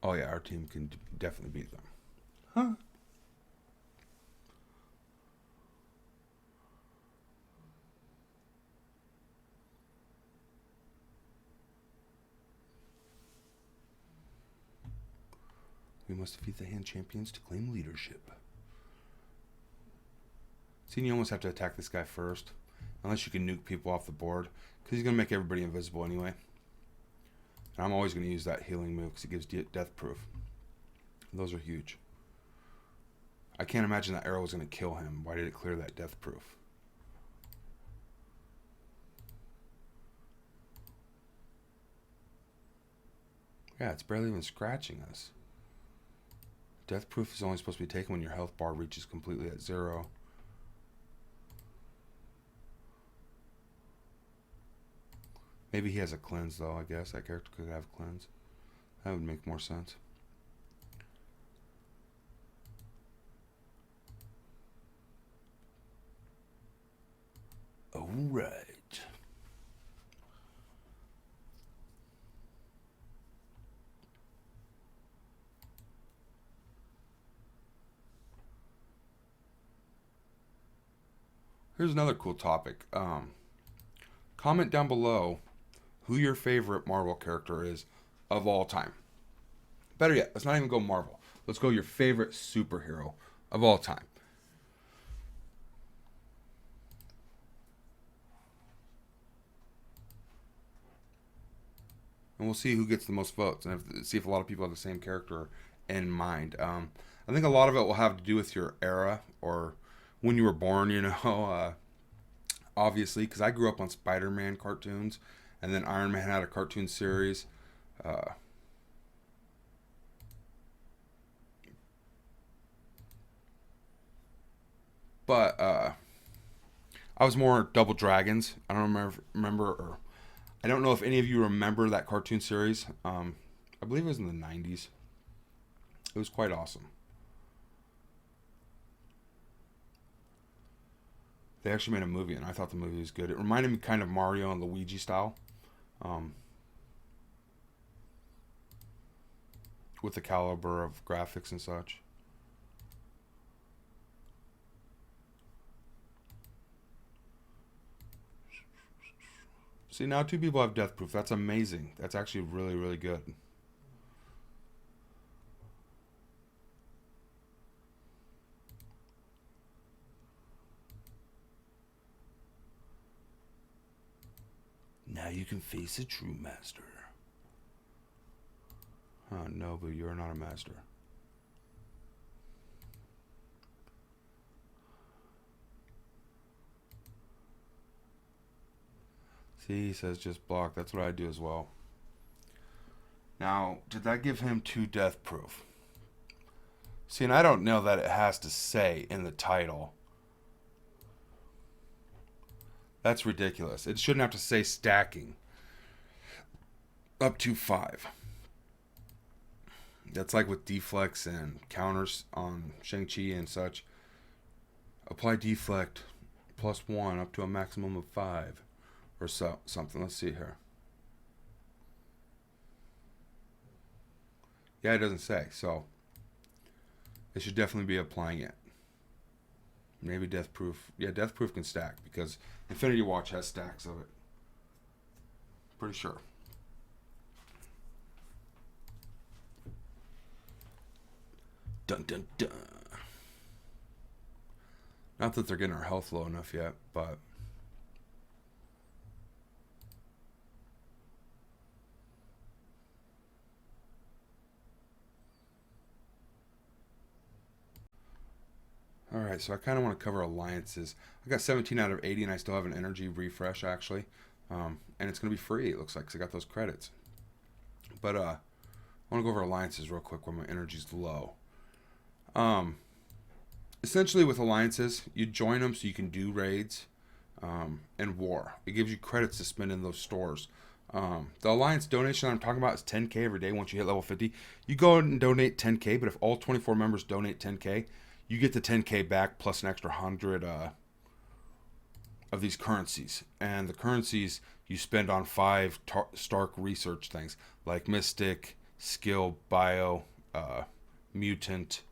Oh yeah, our team can definitely beat them. Huh? We must defeat the hand champions to claim leadership. See, you almost have to attack this guy first. Unless you can nuke people off the board. Because he's going to make everybody invisible anyway. And I'm always going to use that healing move because it gives death proof. Those are huge. I can't imagine that arrow was going to kill him. Why did it clear that death proof? Yeah, it's barely even scratching us. Death proof is only supposed to be taken when your health bar reaches completely at 0. Maybe he has a cleanse though, I guess. That character could have cleanse. That would make more sense. Alright. Here's another cool topic. Comment down below who your favorite Marvel character is of all time. Better yet, let's not even go Marvel. Let's go your favorite superhero of all time. And we'll see who gets the most votes, and see if a lot of people have the same character in mind. I think a lot of it will have to do with your era or when you were born, you know. Obviously, because I grew up on Spider-Man cartoons, and then Iron Man had a cartoon series. But I was more Double Dragons. I don't remember, or I don't know if any of you remember that cartoon series. I believe it was in the 90s. It was quite awesome. They actually made a movie, and I thought the movie was good. It reminded me kind of Mario and Luigi style, with the caliber of graphics and such. See, now 2 people have death proof. That's amazing. That's actually really, really good. Now you can face a true master. Oh, no, but you're not a master. See, he says just block. That's what I do as well. Now, did that give him 2 death proof? See, and I don't know that it has to say in the title. That's ridiculous. It shouldn't have to say stacking. Up to 5. That's like with deflects and counters on Shang-Chi and such. Apply deflect +1 up to a maximum of 5. Or something. Let's see here. Yeah, it doesn't say. So, they should definitely be applying it. Maybe death proof. Yeah, death proof can stack because Infinity Watch has stacks of it. Pretty sure. Dun dun dun. Not that they're getting our health low enough yet, but alright, so I kind of want to cover alliances. I got 17 out of 80 and I still have an energy refresh actually. And it's going to be free, it looks like, because I got those credits. But I want to go over alliances real quick when my energy's low. Essentially with alliances, you join them so you can do raids and war. It gives you credits to spend in those stores. The alliance donation I'm talking about is 10k every day once you hit level 50. You go and donate 10k, but if all 24 members donate 10k, you get the 10k back plus an extra 100 of these currencies. And the currencies you spend on 5 Stark research things like Mystic, skill, bio, mutant,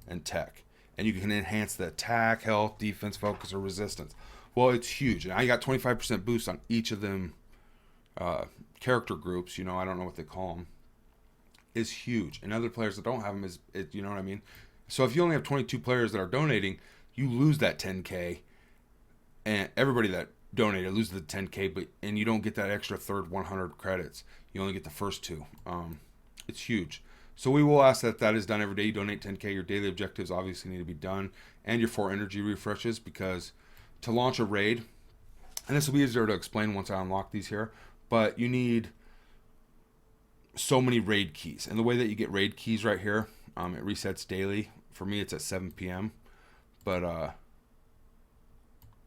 and tech. And you can enhance the attack, health, defense, focus, or resistance. Well, it's huge. And I got 25% boost on each of them character groups. You know, I don't know what they call them. Is huge. And other players that don't have them you know what I mean? So if you only have 22 players that are donating, you lose that 10K. And everybody that donated loses the 10K, and you don't get that extra third 100 credits. You only get the first two. It's huge. So we will ask that is done every day. You donate 10K. Your daily objectives obviously need to be done, and your 4 energy refreshes, because to launch a raid, and this will be easier to explain once I unlock these here, but you need so many raid keys. And the way that you get raid keys right here, it resets daily. For me, it's at 7 p.m. But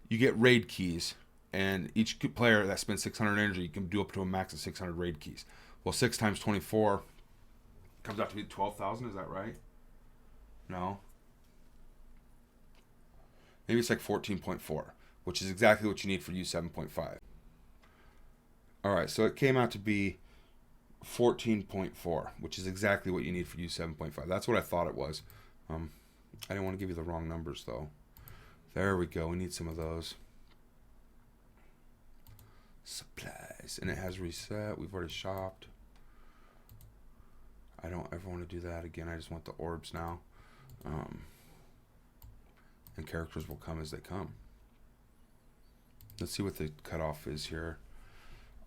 you get raid keys, and each player that spends 600 energy can do up to a max of 600 raid keys. Well, 6 times 24 comes out to be 12,000. Is that right? No. Maybe it's like 14.4, which is exactly what you need for U7.5. All right, so it came out to be 14.4, which is exactly what you need for U7.5. That's what I thought it was. I didn't want to give you the wrong numbers, though. There we go. We need some of those. Supplies. And it has reset. We've already shopped. I don't ever want to do that again. I just want the orbs now. And characters will come as they come. Let's see what the cutoff is here.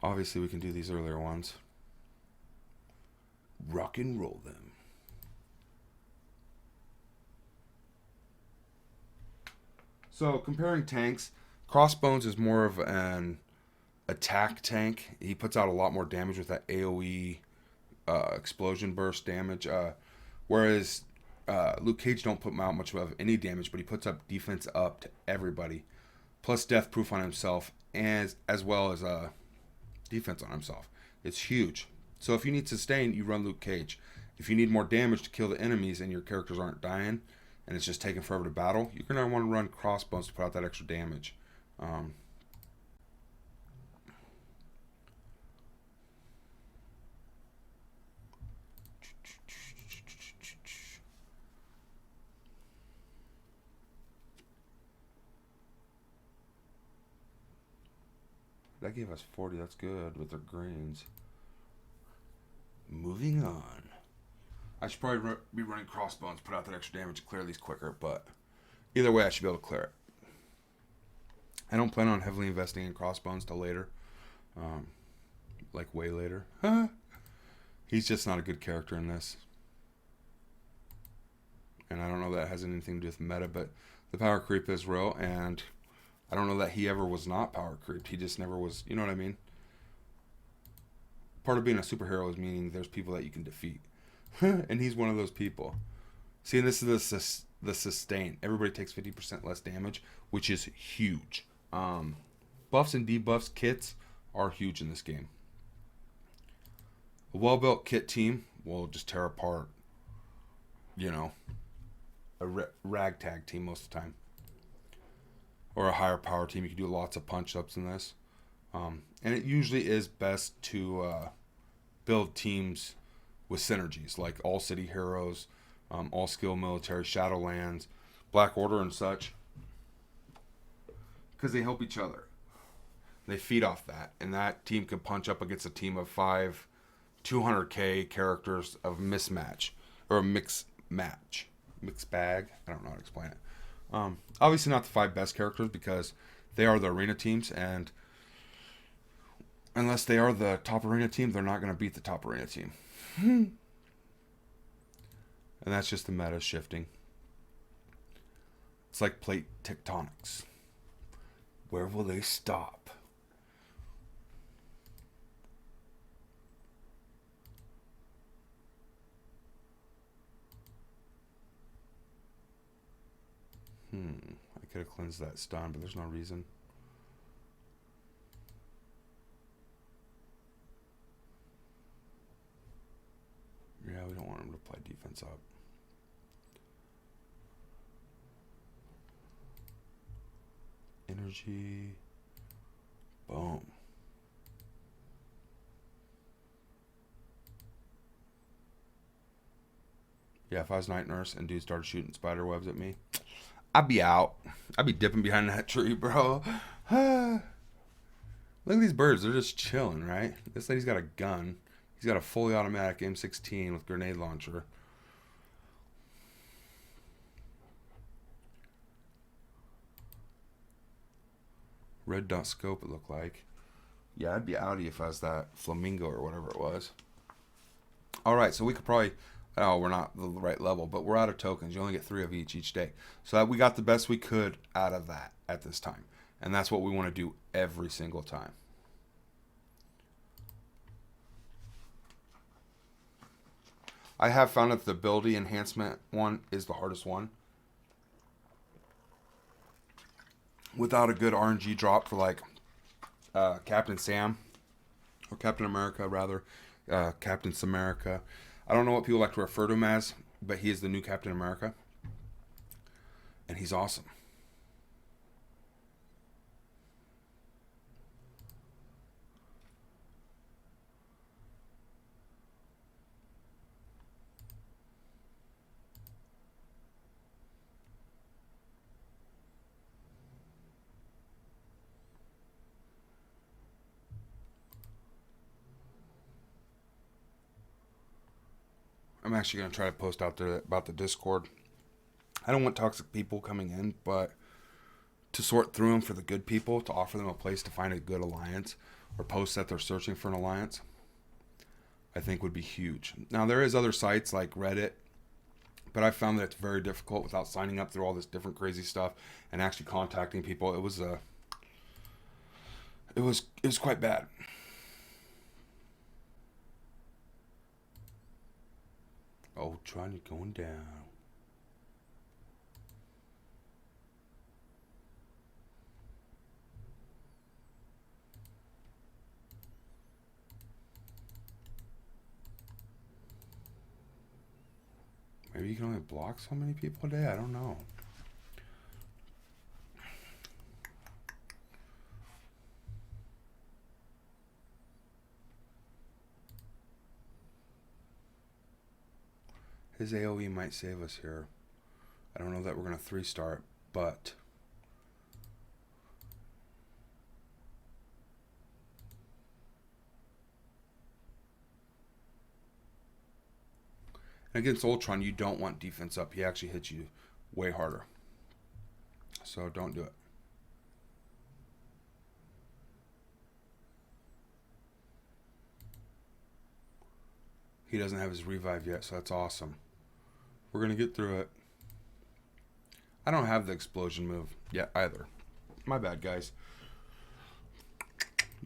Obviously, we can do these earlier ones. Rock and roll them. So, comparing tanks, Crossbones is more of an attack tank. He puts out a lot more damage with that AoE explosion burst damage. Whereas Luke Cage don't put out much of any damage, but he puts up defense up to everybody. Plus death proof on himself, as well as defense on himself. It's huge. So if you need sustain, you run Luke Cage. If you need more damage to kill the enemies and your characters aren't dying, and it's just taking forever to battle, you're going to want to run Crossbones to put out that extra damage. That gave us 40. That's good with their greens. Moving on. I should probably be running Crossbones, put out that extra damage to clear these quicker, but either way, I should be able to clear it. I don't plan on heavily investing in Crossbones till later. Like way later. He's just not a good character in this. And I don't know that has anything to do with meta, but the power creep is real, and I don't know that he ever was not power creeped. He just never was, you know what I mean? Part of being a superhero is meaning there's people that you can defeat. And he's one of those people. See, and this is the sustain. Everybody takes 50% less damage, which is huge. Buffs and debuffs kits are huge in this game. A well-built kit team will just tear apart, you know, a ragtag team most of the time. Or a higher power team. You can do lots of punch-ups in this. And it usually is best to build teams with synergies, like All City Heroes, All Skill Military, Shadowlands, Black Order, and such. Because they help each other. They feed off that. And that team can punch up against a team of 5 200k characters of mismatch. Or a mixed match. Mixed bag. I don't know how to explain it. Obviously not the 5 best characters, because they are the arena teams, and unless they are the top arena team, they're not going to beat the top arena team. And that's just the meta shifting. It's like plate tectonics. Where will they stop? I could have cleansed that stun, but there's no reason. Yeah, we don't want him to play defense up. Energy. Boom. Yeah, if I was night nurse and dude started shooting spider webs at me, I'd be out. I'd be dipping behind that tree, bro. Look at these birds. They're just chilling, right? This lady's got a gun. He's got a fully automatic M16 with grenade launcher. Red dot scope, it looked like. Yeah, I'd be outie if I was that flamingo or whatever it was. Alright, so we could probably... Oh, we're not the right level, but we're out of tokens. You only get 3 of each day. So that we got the best we could out of that at this time. And that's what we want to do every single time. I have found that the ability enhancement one is the hardest one. Without a good RNG drop for like Captain Sam, or Captain America rather, Captain Samerica. I don't know what people like to refer to him as, but he is the new Captain America. And he's awesome. I'm actually going to try to post out there about the Discord. I don't want toxic people coming in, but to sort through them for the good people, to offer them a place to find a good alliance, or post that they're searching for an alliance, I think would be huge. Now, there is other sites like Reddit, but I found that it's very difficult without signing up through all this different crazy stuff and actually contacting people. It was quite bad. Oh, trying to going down. Maybe you can only block so many people a day? I don't know. His AoE might save us here. I don't know that we're going to 3-star it, but... And against Ultron, you don't want defense up. He actually hits you way harder. So don't do it. He doesn't have his revive yet, so that's awesome. We're going to get through it. I don't have the explosion move yet either. My bad, guys.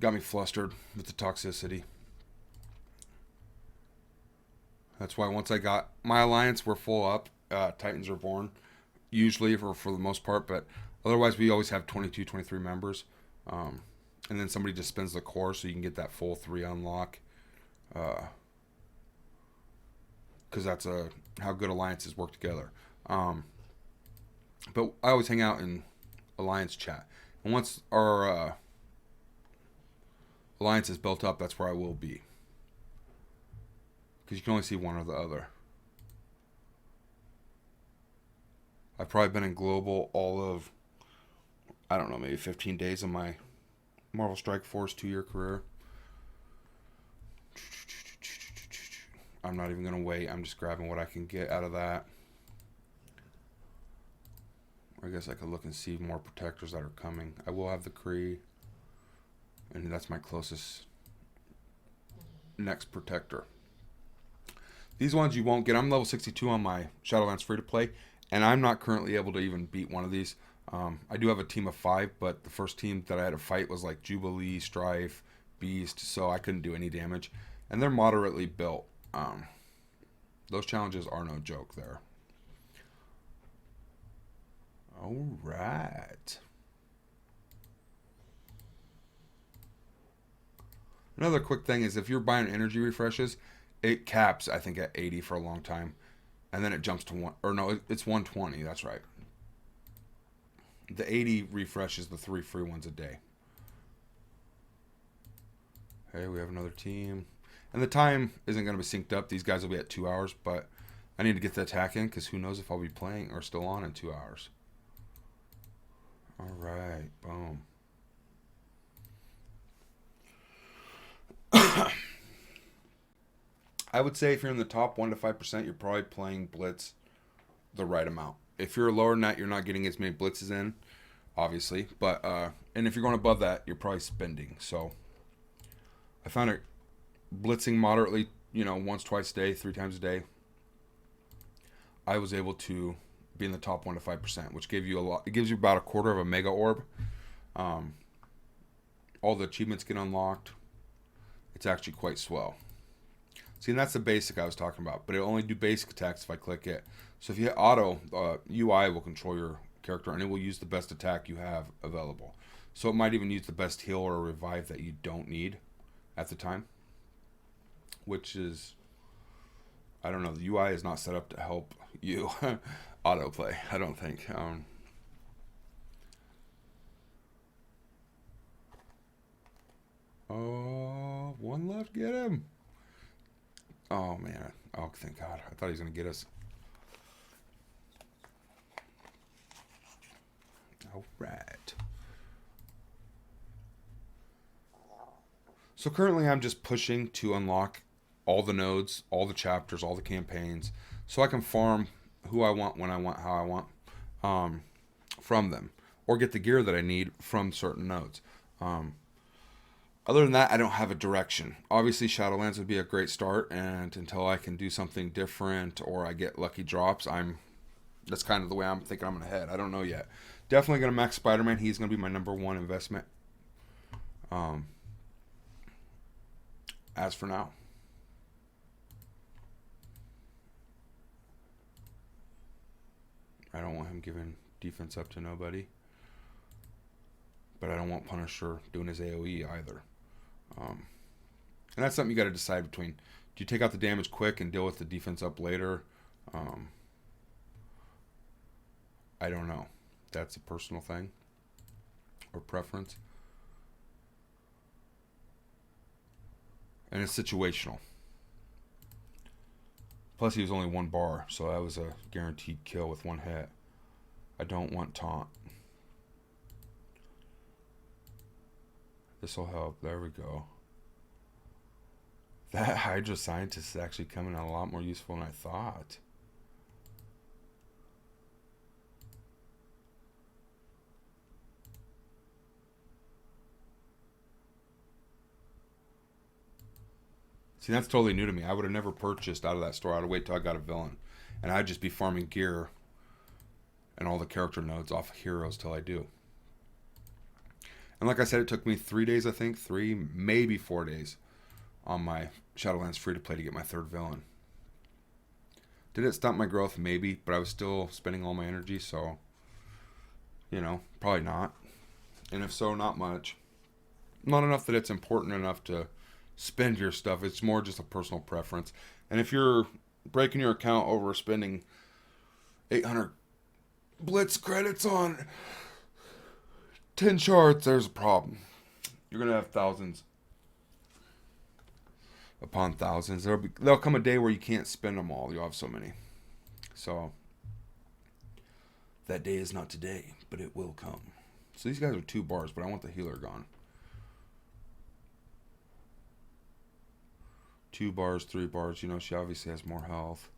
Got me flustered with the toxicity. That's why once I got my alliance, we're full up. Titans are born, usually for the most part, but otherwise we always have 22, 23 members. And then somebody just spends the core so you can get that full 3 unlock. Because that's how good alliances work together. But I always hang out in alliance chat. And once our alliance is built up, that's where I will be. Because you can only see one or the other. I've probably been in global all of, I don't know, maybe 15 days of my Marvel Strike Force 2-year career. I'm not even going to wait. I'm just grabbing what I can get out of that. I guess I could look and see more protectors that are coming. I will have the Kree. And that's my closest next protector. These ones you won't get. I'm level 62 on my Shadowlands free-to-play. And I'm not currently able to even beat one of these. I do have a team of 5. But the first team that I had to fight was like Jubilee, Strife, Beast. So I couldn't do any damage. And they're moderately built. Those challenges are no joke there. All right. Another quick thing is if you're buying energy refreshes, it caps, I think, at 80 for a long time. And then it jumps to 1, or no, it's 120, that's right. The 80 refreshes the 3 free ones a day. Okay, we have another team. And the time isn't going to be synced up. These guys will be at 2 hours, but I need to get the attack in because who knows if I'll be playing or still on in 2 hours. All right, boom. I would say if you're in the top 1 to 5%, you're probably playing Blitz the right amount. If you're lower than that, you're not getting as many blitzes in, obviously. But and if you're going above that, you're probably spending. So I found it blitzing moderately, once, twice a day, 3 times a day. I was able to be in the top 1 to 5%, which gave you a lot. It gives you about a quarter of a mega orb. All the achievements get unlocked. It's actually quite swell. See, and that's the basic I was talking about, but it'll only do basic attacks if I click it. So if you hit auto, UI will control your character, and it will use the best attack you have available. So it might even use the best heal or revive that you don't need at the time, which is, I don't know, the UI is not set up to help you autoplay, I don't think. Oh, one left, get him. Oh, man. Oh, thank God. I thought he was going to get us. All right. So currently I'm just pushing to unlock all the nodes, all the chapters, all the campaigns, so I can farm who I want, when I want, how I want, from them, or get the gear that I need from certain nodes. Other than that, I don't have a direction. Obviously, Shadowlands would be a great start, and until I can do something different or I get lucky drops, that's kind of the way I'm thinking I'm going to head. I don't know yet. Definitely going to max Spider-Man. He's going to be my number 1 investment. As for now. I don't want him giving defense up to nobody. But I don't want Punisher doing his AoE either. And that's something you got to decide between. Do you take out the damage quick and deal with the defense up later? I don't know. That's a personal thing or preference. And it's situational. Plus, he was only 1 bar, so that was a guaranteed kill with 1 hit. I don't want taunt. This will help. There we go. That Hydra Scientist is actually coming out a lot more useful than I thought. See, that's totally new to me. I would have never purchased out of that store. I would wait till I got a villain. And I'd just be farming gear and all the character nodes off of heroes till I do. And like I said, it took me 3 days, I think. 3, maybe 4 days on my Shadowlands free-to-play to get my 3rd villain. Did it stop my growth? Maybe. But I was still spending all my energy, so, probably not. And if so, not much. Not enough that it's important enough to spend your stuff. It's more just a personal preference. And if you're breaking your account over spending 800 Blitz credits on 10 charts, there's a problem. You're going to have thousands upon thousands. There'll come a day where you can't spend them all. You'll have so many. So, that day is not today, but it will come. So these guys are 2 bars, but I want the healer gone. 2 bars, 3 bars. She obviously has more health.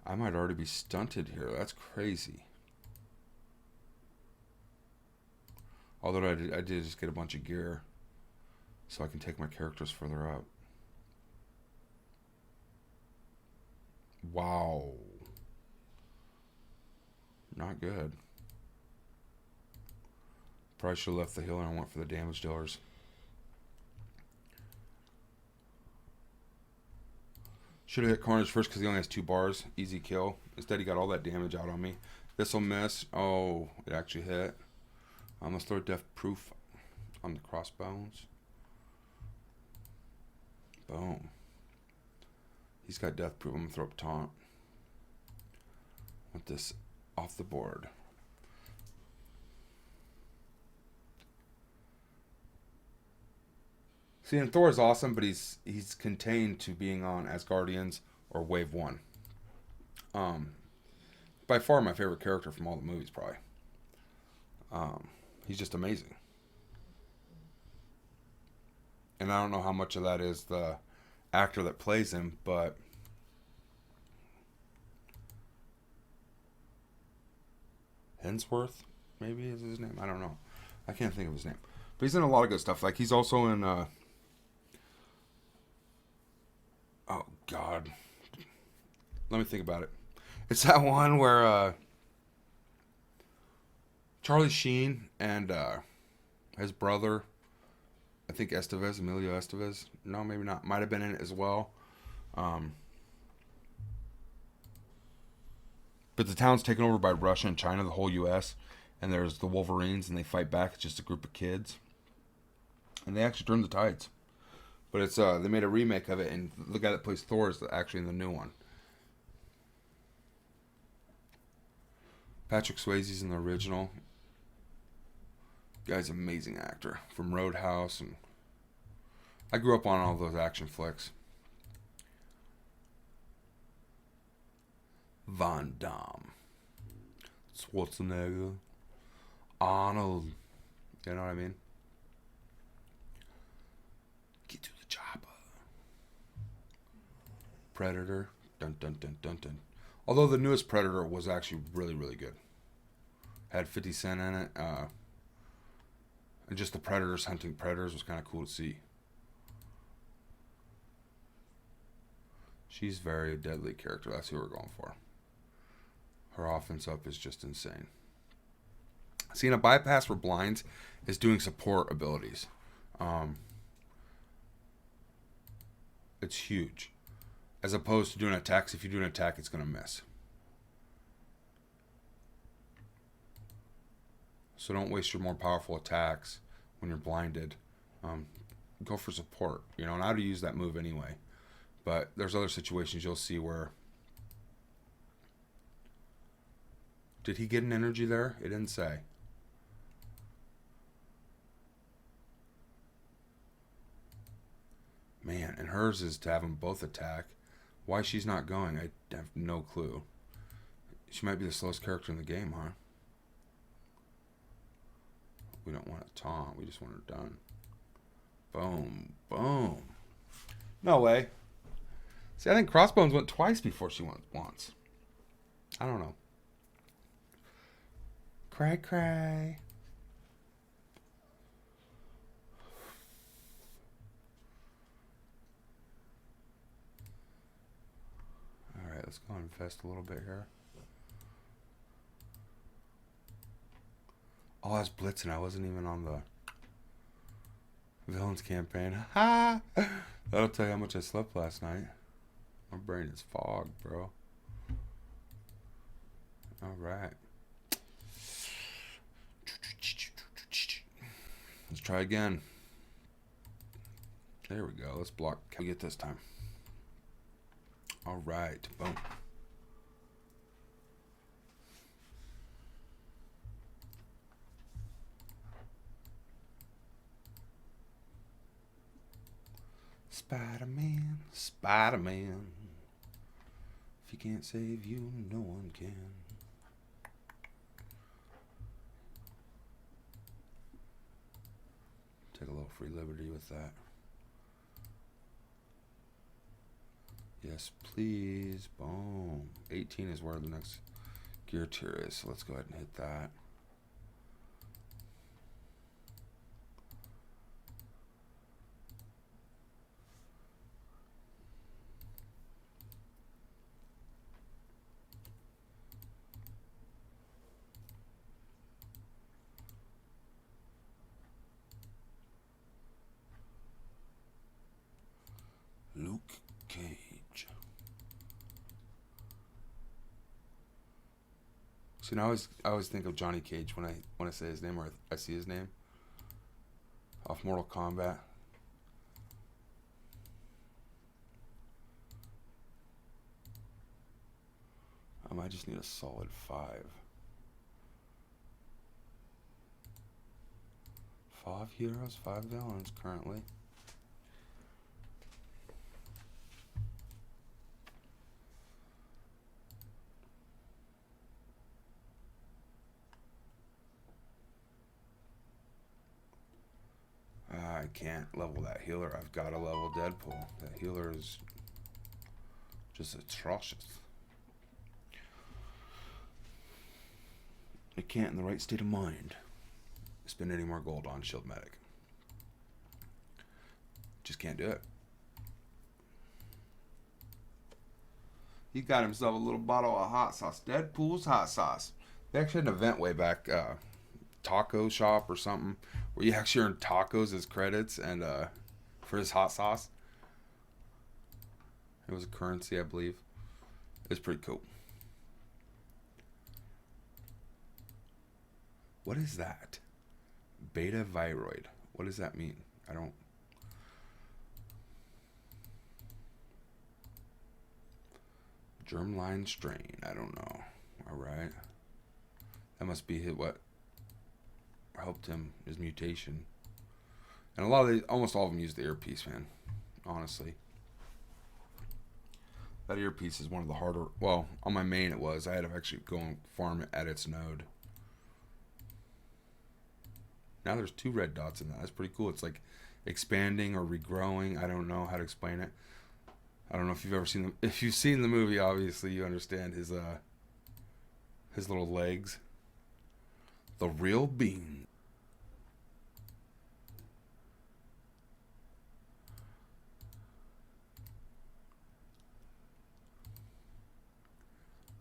I might already be stunted here. That's crazy. Although I did just get a bunch of gear, so I can take my characters further out. Wow. Not good. Probably should have left the healer and went for the damage dealers. Should have hit Carnage first because he only has 2 bars. Easy kill. Instead, he got all that damage out on me. This will miss. Oh, it actually hit. Let's throw death proof on the crossbones. Boom. He's got death proof. I'm going to throw up taunt. Want this off the board. See, and Thor is awesome, but he's contained to being on Asgardians or Wave 1. Um, by far my favorite character from all the movies, probably. He's just amazing. And I don't know how much of that is the actor that plays him, but Hensworth, maybe is his name. I don't know. I can't think of his name. But he's in a lot of good stuff. Like he's also in oh God. Let me think about it. It's that one where Charlie Sheen and his brother, I think Emilio Estevez. No, maybe not. Might have been in it as well. But the town's taken over by Russia and China, the whole U.S. And there's the Wolverines, and they fight back. It's just a group of kids, and they actually turn the tides. But it's they made a remake of it, and the guy that plays Thor is actually in the new one. Patrick Swayze's in the original. Guy's an amazing actor from Roadhouse, and I grew up on all those action flicks. Van Damme, Schwarzenegger, Arnold. You know what I mean? Get to the chopper. Predator. Dun dun dun dun dun. Although the newest Predator was actually really, really good. Had 50 Cent in it. And just the Predators hunting Predators was kind of cool to see. She's very deadly character. That's who we're going for. Her offense up is just insane. Seeing a bypass for blinds is doing support abilities. It's huge. As opposed to doing attacks. If you do an attack, it's going to miss. So don't waste your more powerful attacks when you're blinded. Go for support. You know, and I would use that move anyway. But there's other situations you'll see where... Did he get an energy there? It didn't say. Man, and hers is to have them both attack. Why she's not going, I have no clue. She might be the slowest character in the game, huh? We don't want a taunt. We just want her done. Boom. Boom. No way. See, I think Crossbones went twice before she went once. I don't know. Cray cray. Alright, let's go invest a little bit here. Oh, I was blitzing. I wasn't even on the villains campaign. Ha! That'll tell you how much I slept last night. My brain is fogged, bro. Alright. Let's try again. There we go. Let's block. Can we get this time? Alright. Boom. Spider-Man, Spider-Man. If you can't save you, no one can. Take a little free liberty with that. Yes, please. Boom. 18 is where the next gear tier is, so let's go ahead and hit that. Luke Cage. See, now I always think of Johnny Cage when I say his name or I see his name off Mortal Kombat. I might just need a solid 5. 5 heroes, 5 villains currently. can't level that healer. I've got to level Deadpool. That healer is just atrocious. I can't, in the right state of mind, spend any more gold on Shield Medic. Just can't do it. He got himself a little bottle of hot sauce. Deadpool's hot sauce. They actually had an event way back, taco shop or something, where you actually earn tacos as credits and for his hot sauce. It was a currency, I believe. It's pretty cool. What is that? Beta viroid. What does that mean? I don't. Germline strain. I don't know. All right. That must be what helped him, his mutation. And a lot of these, almost all of them use the earpiece, man. Honestly. That earpiece is one of the harder. Well, on my main it was. I had to actually go and farm it at its node. Now there's 2 red dots in that. That's pretty cool. It's like expanding or regrowing. I don't know how to explain it. I don't know if you've ever seen them. If you've seen the movie, obviously you understand his little legs. The real bean.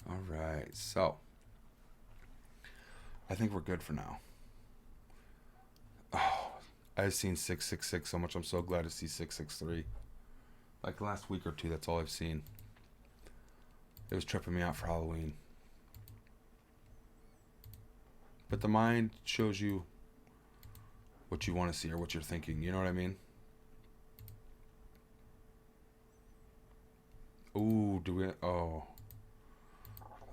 All right, so I think we're good for now. Oh, I've seen 666 so much. I'm so glad to see 663. Like the last week or two, that's all I've seen. It was tripping me out for Halloween. But the mind shows you what you want to see or what you're thinking. You know what I mean? Ooh, do we... Oh.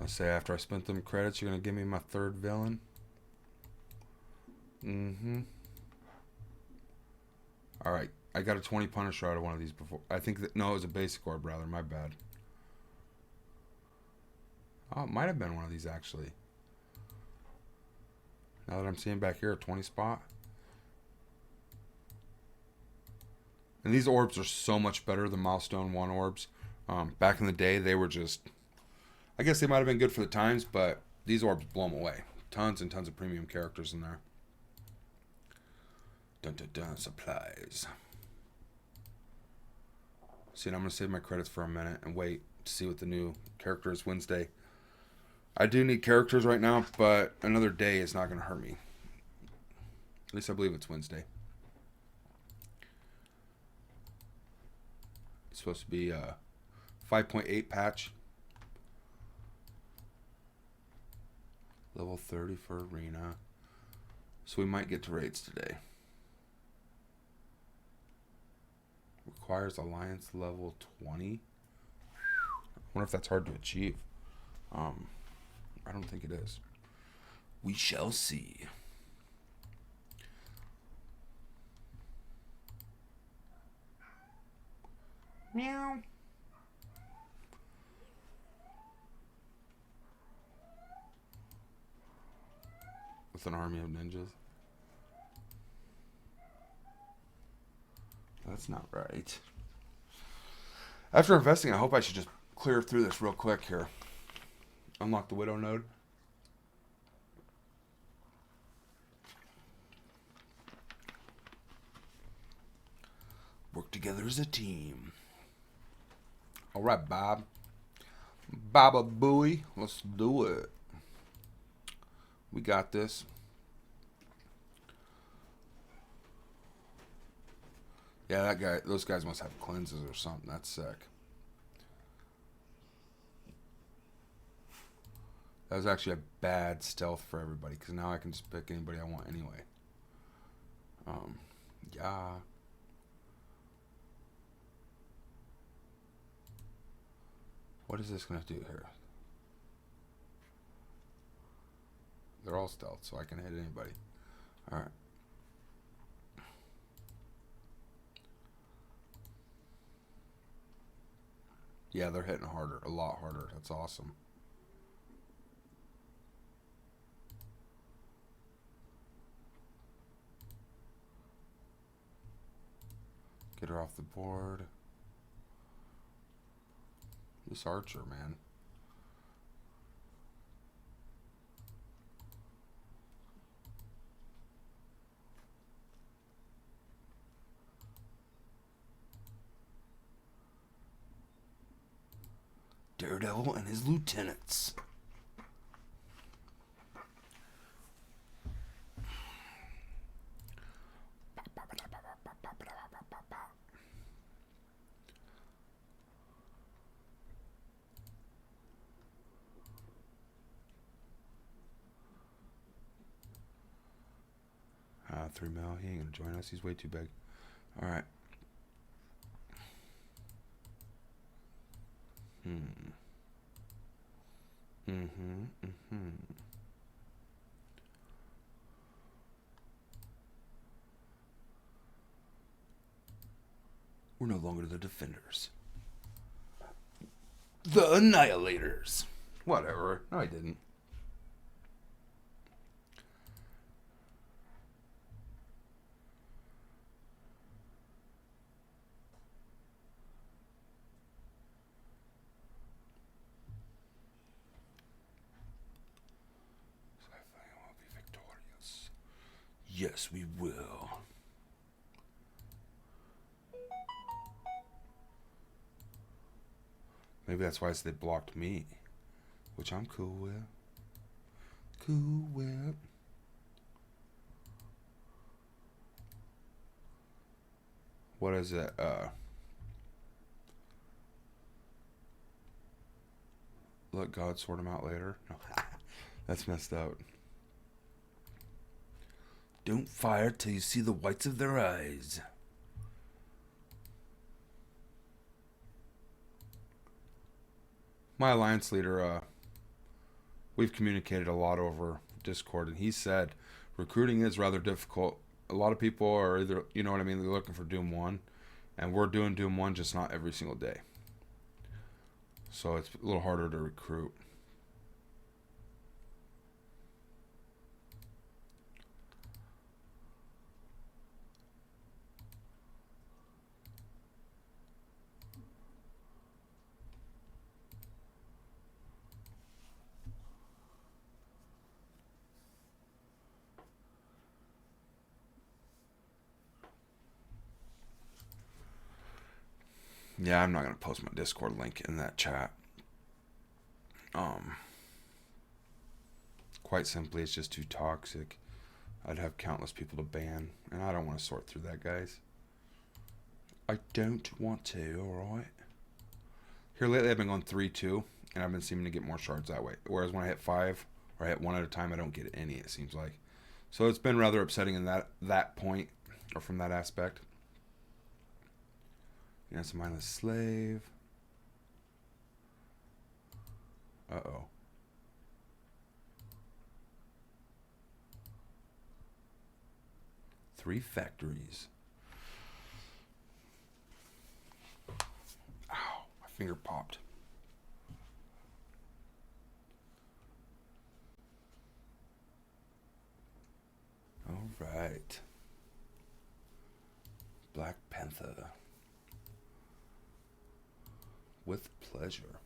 Let's say after I spent them credits, you're going to give me my 3rd villain? Mm-hmm. Alright. I got a 20 Punisher out of one of these before. I think that... No, it was a basic orb, rather. My bad. Oh, it might have been one of these, actually. Now that I'm seeing back here, a 20 spot. And these orbs are so much better than Milestone 1 orbs. Back in the day, they were just... I guess they might have been good for the times, but these orbs blow them away. Tons and tons of premium characters in there. Dun dun dun, supplies. See, I'm going to save my credits for a minute and wait to see what the new character is Wednesday. I do need characters right now, but another day is not going to hurt me. At least I believe it's Wednesday. It's supposed to be a 5.8 patch. Level 30 for Arena. So we might get to raids today. Requires Alliance level 20. I wonder if that's hard to achieve. I don't think it is. We shall see. Meow. With an army of ninjas. That's not right. After investing, I hope I should just clear through this real quick here. Unlock the Widow node. Work together as a team. Alright, Bob. Baba Booey. Let's do it. We got this. Yeah, that guy, those guys must have cleanses or something. That's sick. That was actually a bad stealth for everybody, because now I can just pick anybody I want anyway. Yeah. What is this going to do here? They're all stealth, so I can hit anybody. Alright. Yeah, they're hitting harder. A lot harder. That's awesome. Get her off the board. This archer, man. Daredevil and his lieutenants. $3 million. He ain't gonna join us. He's way too big. All right. We're no longer the defenders. The annihilators. Whatever. No, I didn't. Yes, we will. Maybe that's why they blocked me, which I'm cool with. Cool with. What is it? Let God sort them out later. No, that's messed up. Don't fire till you see the whites of their eyes. My alliance leader, we've communicated a lot over Discord, and he said recruiting is rather difficult. A lot of people are either, you know what I mean, they're looking for Doom 1, and we're doing Doom 1, just not every single day. So it's a little harder to recruit. Yeah, I'm not going to post my Discord link in that chat. Quite simply, it's just too toxic. I'd have countless people to ban, and I don't want to sort through that, guys. I don't want to, alright? Here lately, I've been going 3-2, and I've been seeming to get more shards that way. Whereas when I hit 5, or I hit 1 at a time, I don't get any, it seems like. So it's been rather upsetting in that point, or from that aspect. You know, it's a mindless slave. Uh-oh. Three factories. Ow, my finger popped. All right. Black Panther. With pleasure.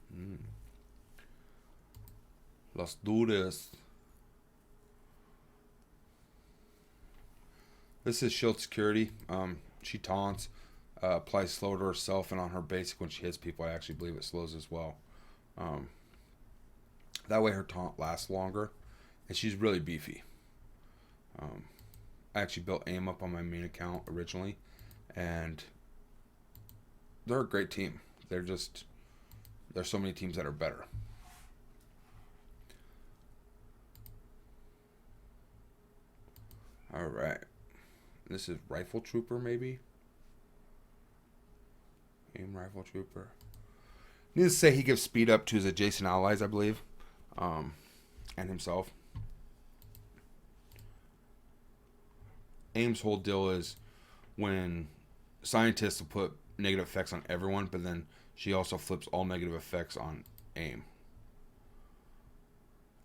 Let's do this. This is shield security. She taunts, applies slow to herself, and on her basic when she hits people, I actually believe it slows as well. That way her taunt lasts longer, and she's really beefy. I actually built AIM up on my main account originally, and they're a great team. There's so many teams that are better. All right. This is Rifle Trooper, maybe? AIM Rifle Trooper. Needless to say, he gives speed up to his adjacent allies, I believe. And himself. AIM's whole deal is when scientists will put negative effects on everyone, but then she also flips all negative effects on AIM.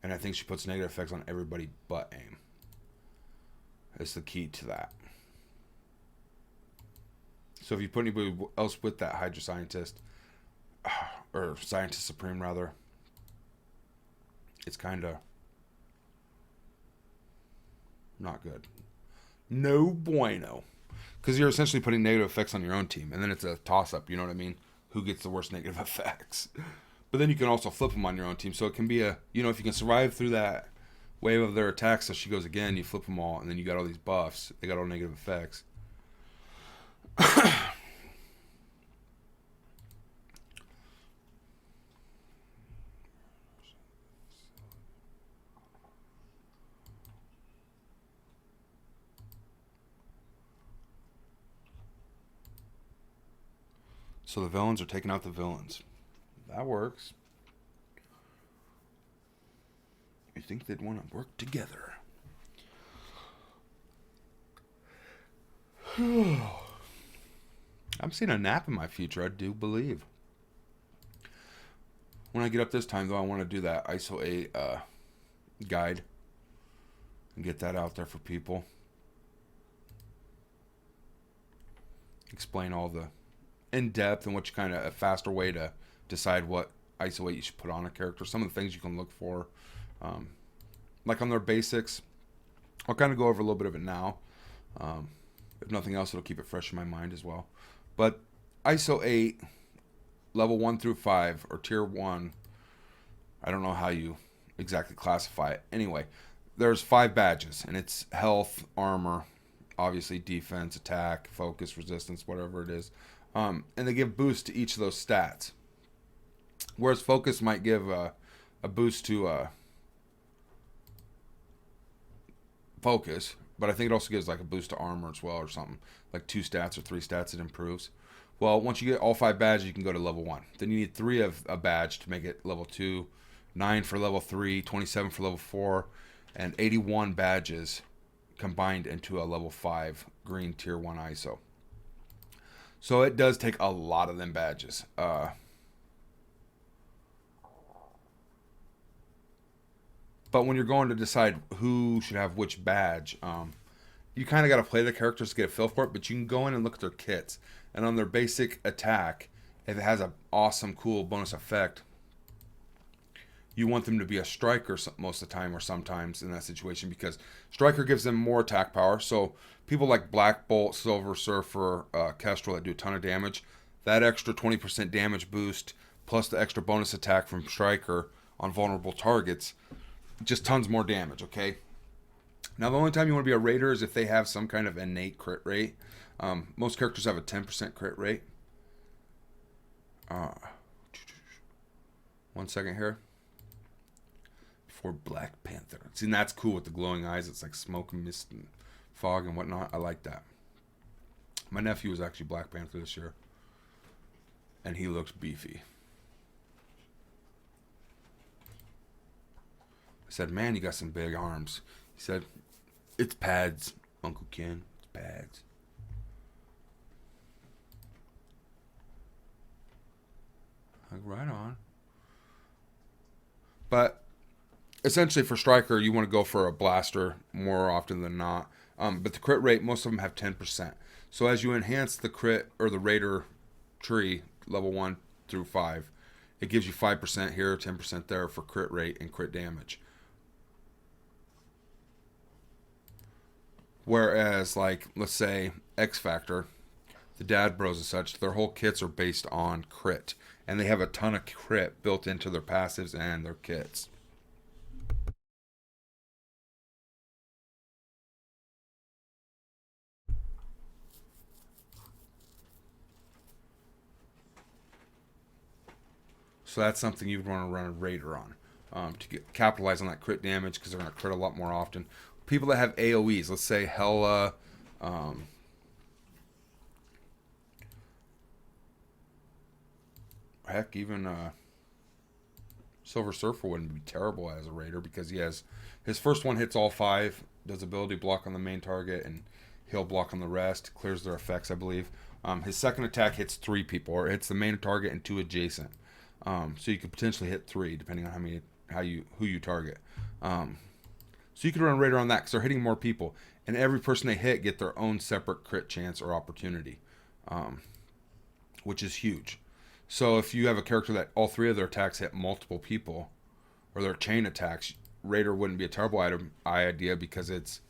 And I think she puts negative effects on everybody but AIM. That's the key to that. So if you put anybody else with that Hydra scientist, or scientist supreme rather, it's kind of not good. No bueno. Because you're essentially putting negative effects on your own team, and then it's a toss-up, you know what I mean? Who gets the worst negative effects? But then you can also flip them on your own team, so it can be a, you know, if you can survive through that wave of their attacks, so she goes again, you flip them all, and then you got all these buffs. They got all negative effects. So the villains are taking out the villains. That works. You think they'd want to work together. I'm seeing a nap in my future, I do believe. When I get up this time, though, I want to do that ISO 8 guide and get that out there for people. Explain all the in-depth and what you kind of, a faster way to decide what ISO 8 you should put on a character. Some of the things you can look for. Like on their basics. I'll kind of go over a little bit of it now. If nothing else, it'll keep it fresh in my mind as well. But ISO 8, level 1 through 5, or tier 1, I don't know how you exactly classify it. Anyway, there's 5 badges, and it's health, armor, obviously defense, attack, focus, resistance, whatever it is. And they give boosts to each of those stats. Whereas focus might give a boost to focus, but I think it also gives like a boost to armor as well, or something like 2 stats or 3 stats it improves. Well, once you get all 5 badges, you can go to level 1. Then you need 3 of a badge to make it level 2, 9 for level 3, 27 for level 4, and 81 badges combined into a level 5 green tier 1 ISO. So it does take a lot of them badges. But when you're going to decide who should have which badge, you kind of got to play the characters to get a feel for it, but you can go in and look at their kits. And on their basic attack, if it has an awesome, cool bonus effect, you want them to be a striker most of the time or sometimes in that situation, because striker gives them more attack power. So people like Black Bolt, Silver Surfer, Kestrel that do a ton of damage, that extra 20% damage boost plus the extra bonus attack from striker on vulnerable targets, just tons more damage, okay? Now the only time you want to be a raider is if they have some kind of innate crit rate. Most characters have a 10% crit rate. 1 second here. For Black Panther. See, and that's cool with the glowing eyes. It's like smoke and mist and fog and whatnot. I like that. My nephew was actually Black Panther this year, and he looked beefy. I said, man, you got some big arms. He said, it's pads, Uncle Ken. It's pads. Like, right on. But essentially for striker, you want to go for a blaster more often than not. But the crit rate, most of them have 10%. So as you enhance the crit or the raider tree, level 1 through 5, it gives you 5% here, 10% there for crit rate and crit damage. Whereas, like, let's say X Factor, the Dad Bros and such, their whole kits are based on crit. And they have a ton of crit built into their passives and their kits. So that's something you'd want to run a raider on to capitalize on that crit damage, because they're going to crit a lot more often. People that have AoEs, let's say Hela, heck, even Silver Surfer wouldn't be terrible as a raider, because he has his first one hits all 5, does ability block on the main target, and he'll block on the rest, clears their effects, I believe. His second attack hits 3 people, or hits the main target and 2 adjacent. So you could potentially hit 3 depending on who you target. So you could run Raider on that because they're hitting more people, and every person they hit get their own separate crit chance or opportunity. which is huge. So if you have a character that all three of their attacks hit multiple people, or their chain attacks, Raider wouldn't be a terrible idea because it's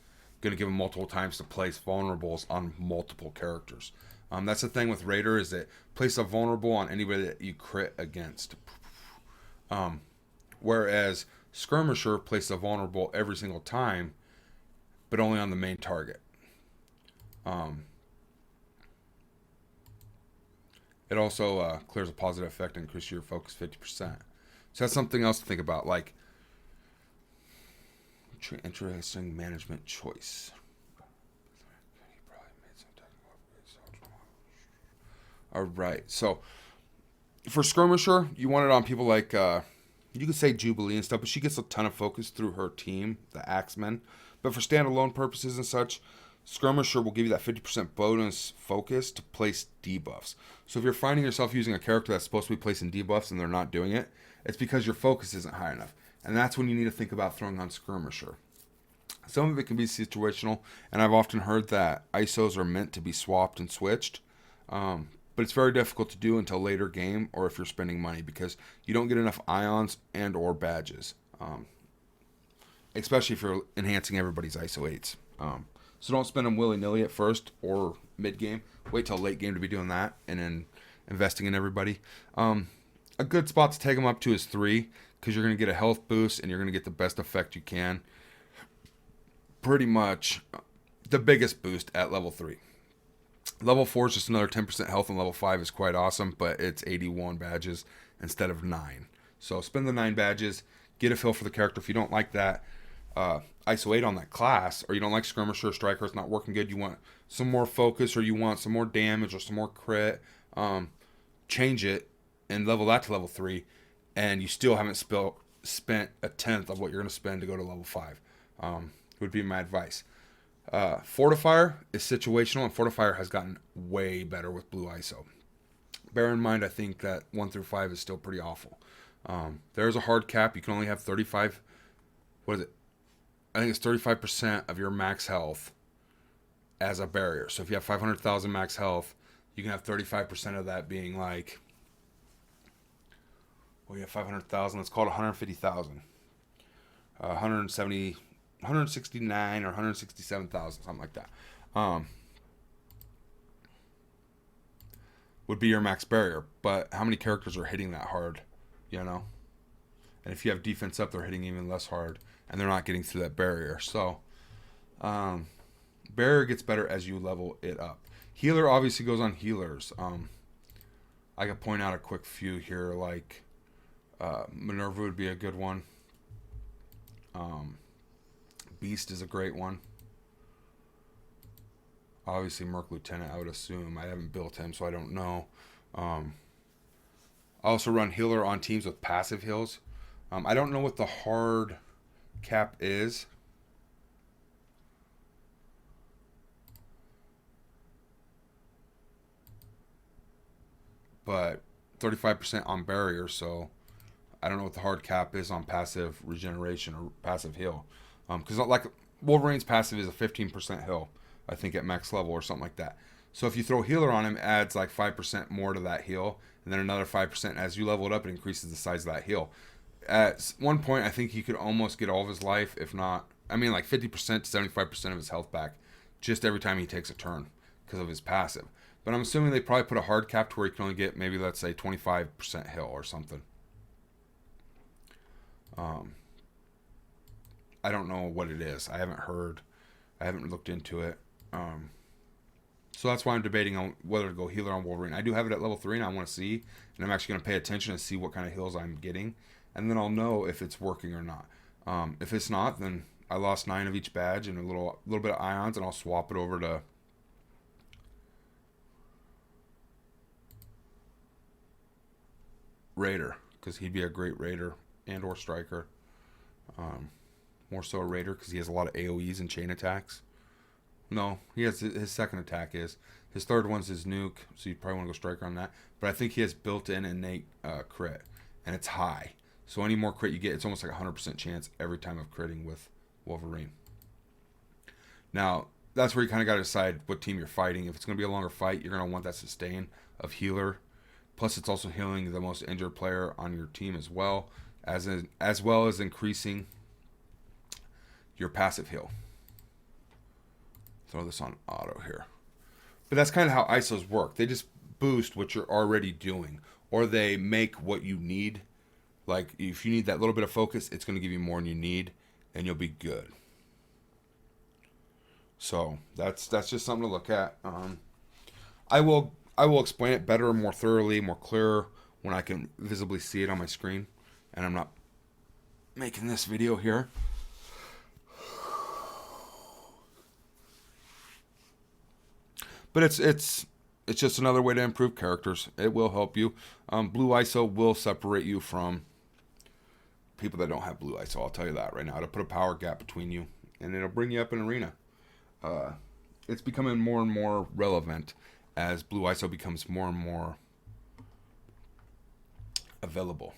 going to give them multiple times to place vulnerables on multiple characters. That's the thing with Raider, is that place a vulnerable on anybody that you crit against. Whereas Skirmisher places a vulnerable every single time, but only on the main target. It also clears a positive effect and increases your focus 50%. So that's something else to think about. Like, interesting management choice. All right. So for Skirmisher, you want it on people like, you could say Jubilee and stuff, but she gets a ton of focus through her team, the Axemen. But for standalone purposes and such, Skirmisher will give you that 50% bonus focus to place debuffs. So if you're finding yourself using a character that's supposed to be placing debuffs and they're not doing it, it's because your focus isn't high enough. And that's when you need to think about throwing on Skirmisher. Some of it can be situational, and I've often heard that ISOs are meant to be swapped and switched. But it's very difficult to do until later game, or if you're spending money, because you don't get enough ions and or badges. Especially if you're enhancing everybody's ISO 8s. So don't spend them willy-nilly at first or mid-game. Wait till late game to be doing that, and then investing in everybody. A good spot to take them up to is 3, because you're going to get a health boost, and you're going to get the best effect you can. Pretty much the biggest boost at level 3. Level 4 is just another 10% health, and level 5 is quite awesome, but it's 81 badges instead of 9. So spend the 9 badges, get a feel for the character. If you don't like that ISO 8 on that class, or you don't like Skirmisher or Striker, it's not working good, you want some more focus, or you want some more damage, or some more crit, change it and level that to level 3, and you still haven't spent a tenth of what you're going to spend to go to level 5. Would be my advice. Fortifier is situational, and Fortifier has gotten way better with blue ISO. Bear in mind, I think that 1 through 5 is still pretty awful. There's a hard cap. You can only have 35. What is it? I think it's 35% of your max health as a barrier. So if you have 500,000 max health, you can have 35% of that being like, well, you have 500,000. Let's call it 150,000. 169 or 167,000, something like that, would be your max barrier. But how many characters are hitting that hard, you know? And if you have defense up, they're hitting even less hard, and they're not getting through that barrier. So barrier gets better as you level it up. Healer obviously goes on healers. I could point out a quick few here, like Minerva would be a good one. Beast is a great one. Obviously, Merc Lieutenant, I would assume. I haven't built him, so I don't know. I also run healer on teams with passive heals. I don't know what the hard cap is. But 35% on barrier, so I don't know what the hard cap is on passive regeneration or passive heal. Because like Wolverine's passive is a 15% heal, I think, at max level or something like that. So if you throw healer on him, it adds like 5% more to that heal, and then another 5% as you level it up, it increases the size of that heal. At one point, I think he could almost get all of his life, if not, I mean, like 50% to 75% of his health back, just every time he takes a turn because of his passive. But I'm assuming they probably put a hard cap to where you can only get maybe, let's say, 25% heal or something. I don't know what it is. I haven't heard. I haven't looked into it. So that's why I'm debating on whether to go healer on Wolverine. I do have it at level 3, and I want to see. And I'm actually going to pay attention and see what kind of heals I'm getting. And then I'll know if it's working or not. If it's not, then I lost 9 of each badge and a little bit of ions, and I'll swap it over to Raider, because he'd be a great Raider and or Striker. More so a Raider because he has a lot of AoEs and chain attacks. No, he has his second attack is. His third one's his nuke, so you probably want to go Striker on that. But I think he has built-in innate crit, and it's high. So any more crit you get, it's almost like a 100% chance every time of critting with Wolverine. Now, that's where you kind of got to decide what team you're fighting. If it's going to be a longer fight, you're going to want that sustain of healer. Plus, it's also healing the most injured player on your team as well as increasing your passive heal. Throw this on auto here. But that's kind of how ISOs work. They just boost what you're already doing, or they make what you need. Like, if you need that little bit of focus, it's going to give you more than you need, and you'll be good. So that's just something to look at. I will explain it better, more thoroughly, more clear when I can visibly see it on my screen, and I'm not making this video here. But it's just another way to improve characters. It will help you. Blue ISO will separate you from people that don't have blue ISO. I'll tell you that right now. It'll put a power gap between you, and it'll bring you up in arena. It's becoming more and more relevant as blue ISO becomes more and more available.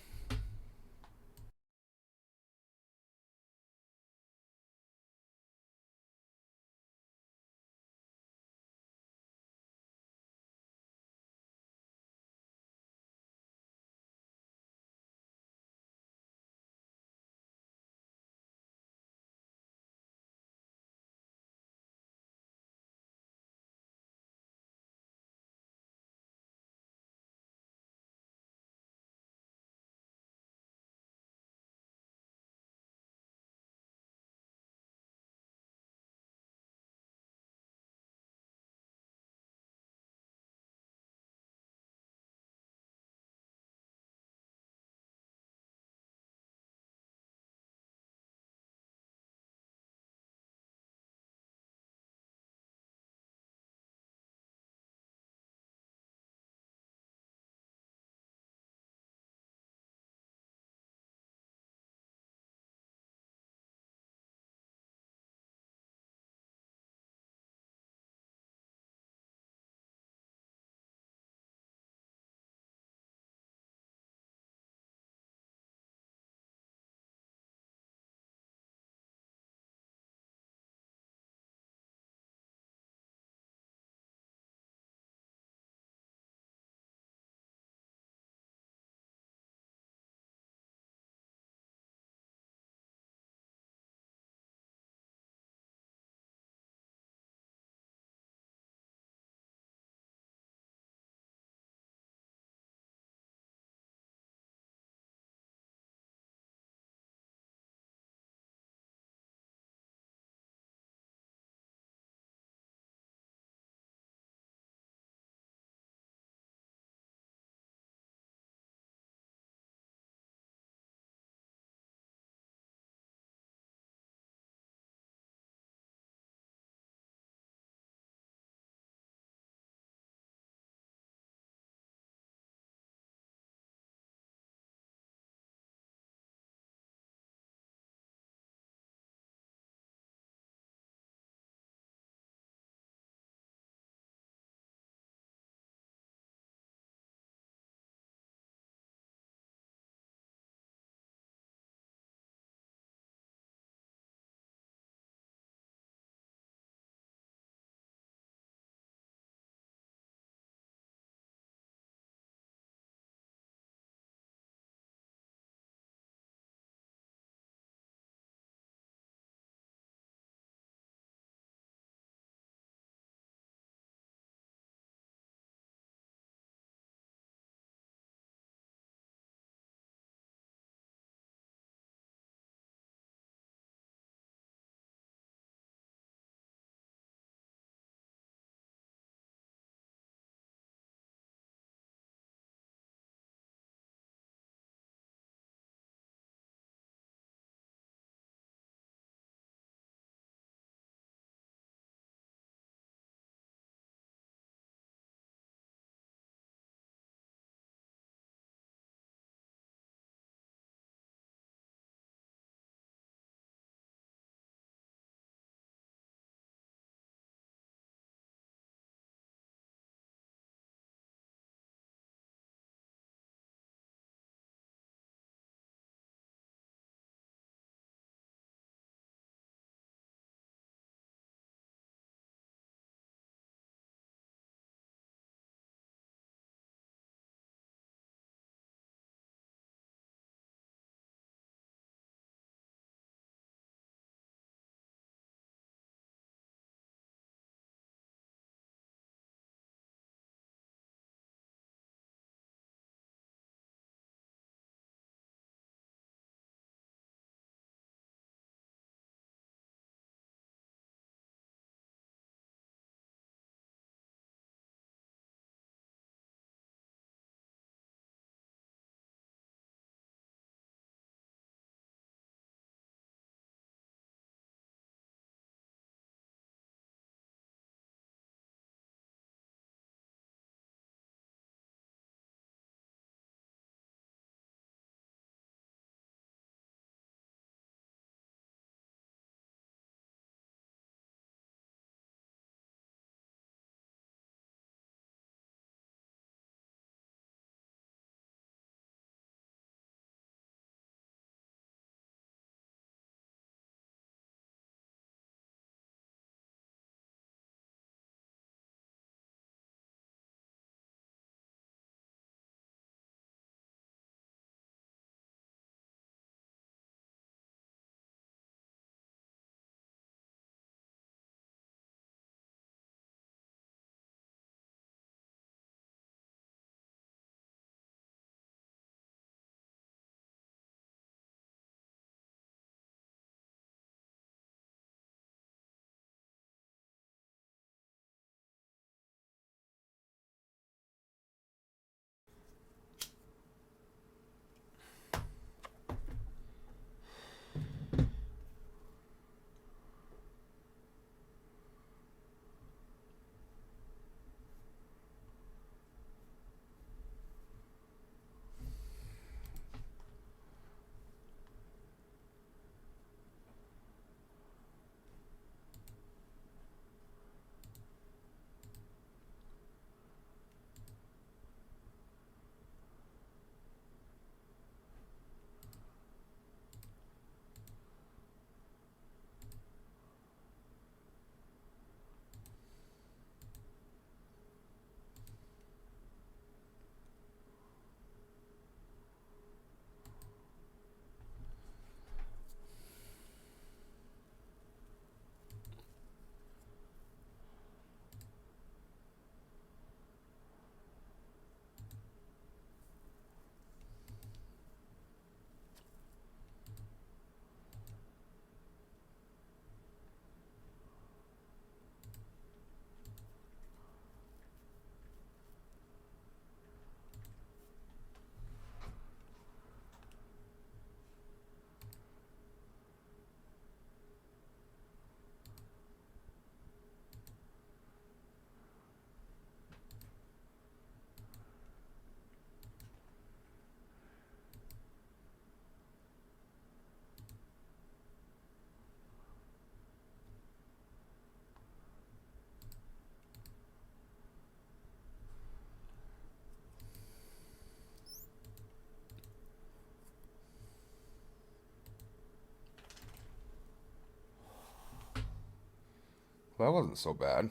Well, that wasn't so bad.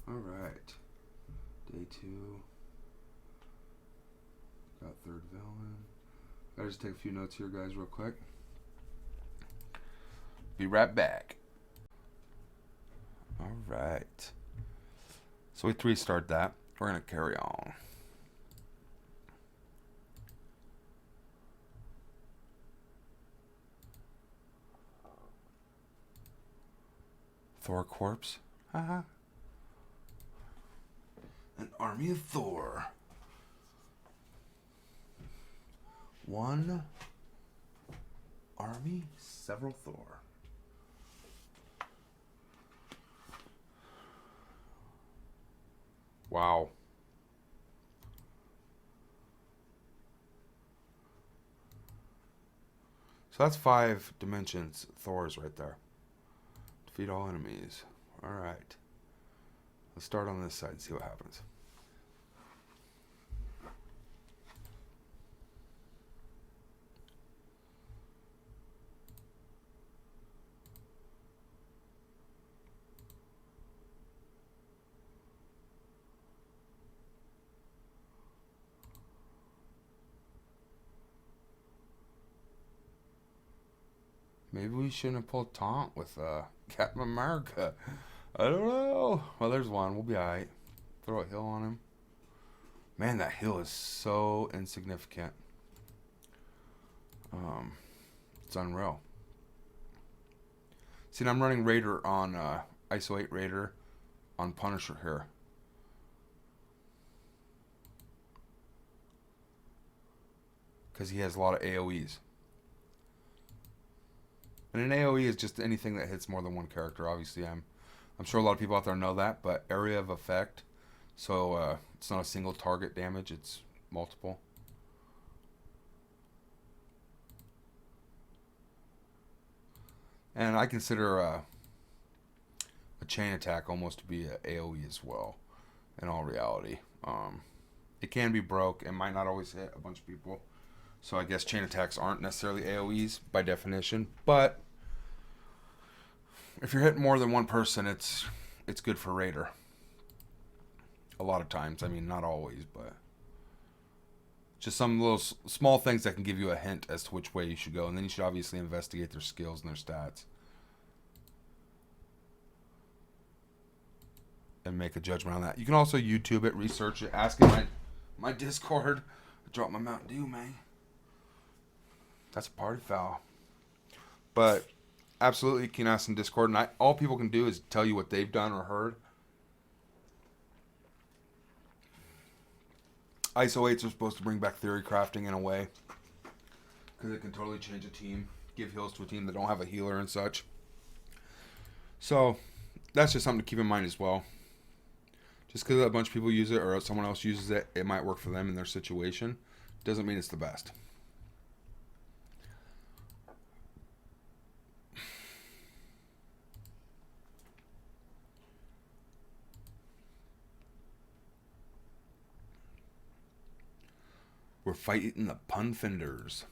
All right. Day 2. Got third villain. Gotta just take a few notes here, guys, real quick. Be right back. All right. So we 3-starred that. We're gonna carry on. Thor corpse. Haha. An army of Thor. One army, several Thor. Wow. So that's 5 dimensions Thors right there. Defeat all enemies. Alright. Let's start on this side and see what happens. Maybe we shouldn't have pulled taunt with Captain America. I don't know. Well, there's one. We'll be alright. Throw a heal on him. Man, that heal is so insignificant. It's unreal. See, I'm running Raider on ISO 8 Raider on Punisher here. Because he has a lot of AoEs. And an AoE is just anything that hits more than one character. Obviously, I'm sure a lot of people out there know that, but area of effect. So it's not a single target damage, it's multiple. And I consider a chain attack almost to be an AoE as well, in all reality. It can be broke and might not always hit a bunch of people. So I guess chain attacks aren't necessarily AoEs by definition, but if you're hitting more than one person, it's good for Raider. A lot of times, I mean, not always, but just some little small things that can give you a hint as to which way you should go, and then you should obviously investigate their skills and their stats and make a judgment on that. You can also YouTube it, research it, ask in my Discord. Drop my Mountain Dew, man. That's a party foul. But absolutely, you can ask in Discord, and all people can do is tell you what they've done or heard. ISO 8s are supposed to bring back theory crafting in a way, because it can totally change a team, give heals to a team that don't have a healer and such. So that's just something to keep in mind as well. Just because a bunch of people use it or someone else uses it, it might work for them in their situation. Doesn't mean it's the best. We're fighting the pun fenders.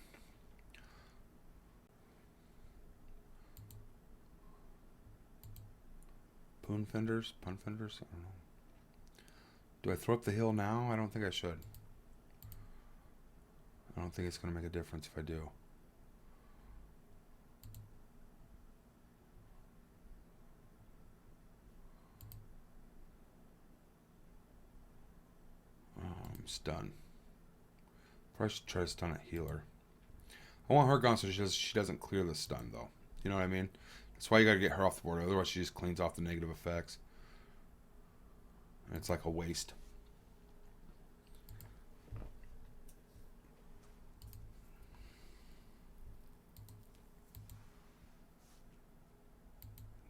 Pun fenders? Pun fenders? I don't know. Do I throw up the hill now? I don't think I should. I don't think it's going to make a difference if I do. Stun. Probably should try to stun a healer. I want her gone so she doesn't clear the stun, though. You know what I mean? That's why you gotta get her off the board. Otherwise, she just cleans off the negative effects. And it's like a waste.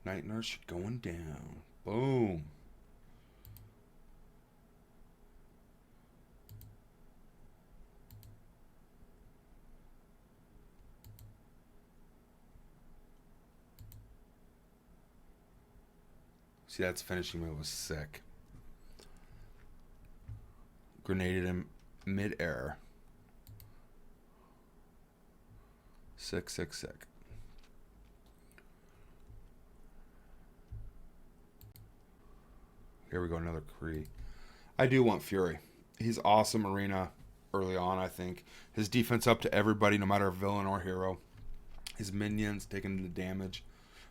Night Nurse going down. Boom. See, that's finishing move was sick. Grenaded him mid-air. Sick, sick, sick. Here we go, another Kree. I do want Fury. He's awesome arena early on, I think. His defense up to everybody, no matter villain or hero. His minions taking the damage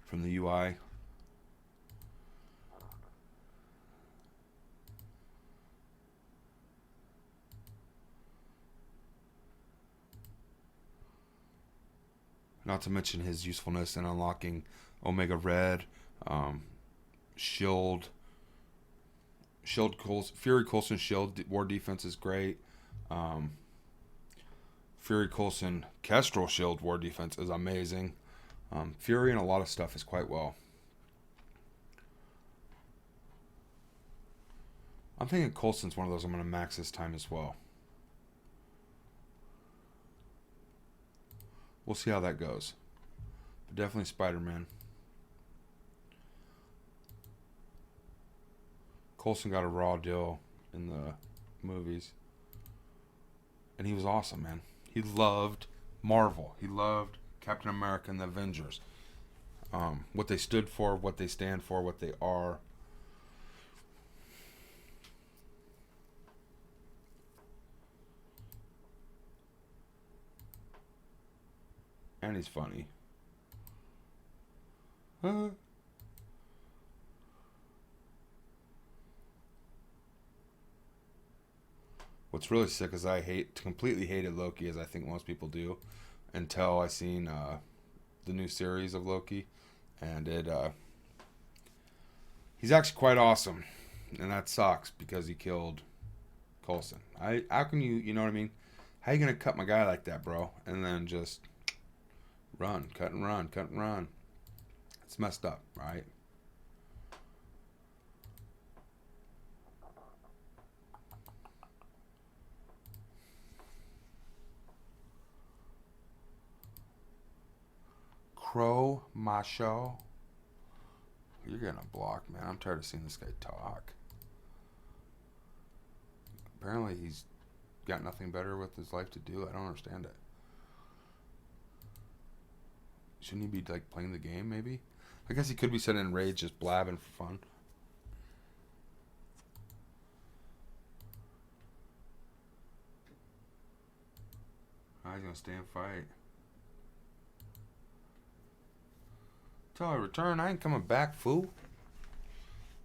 from the UI. Not to mention his usefulness in unlocking Omega Red, Shield, Fury Coulson Shield War Defense is great. Fury Coulson Kestrel Shield War Defense is amazing. Fury and a lot of stuff is quite well. I'm thinking Coulson's one of those I'm going to max this time as well. We'll see how that goes. But definitely Spider-Man. Coulson got a raw deal in the movies. And he was awesome, man. He loved Marvel. He loved Captain America and the Avengers. What they stood for, what they stand for, what they are. And he's funny. What's really sick is I completely hated Loki, as I think most people do, until I seen the new series of Loki, and he's actually quite awesome, and that sucks because he killed Coulson. How can you know what I mean? How you gonna cut my guy like that, bro? And then just run, cut and run, cut and run. It's messed up, right? Crow Macho. You're getting a block, man. I'm tired of seeing this guy talk. Apparently he's got nothing better with his life to do. I don't understand it. Shouldn't he be like playing the game, maybe? I guess he could be sitting in rage, just blabbing for fun. He's gonna stay and fight. Till I return, I ain't coming back, fool.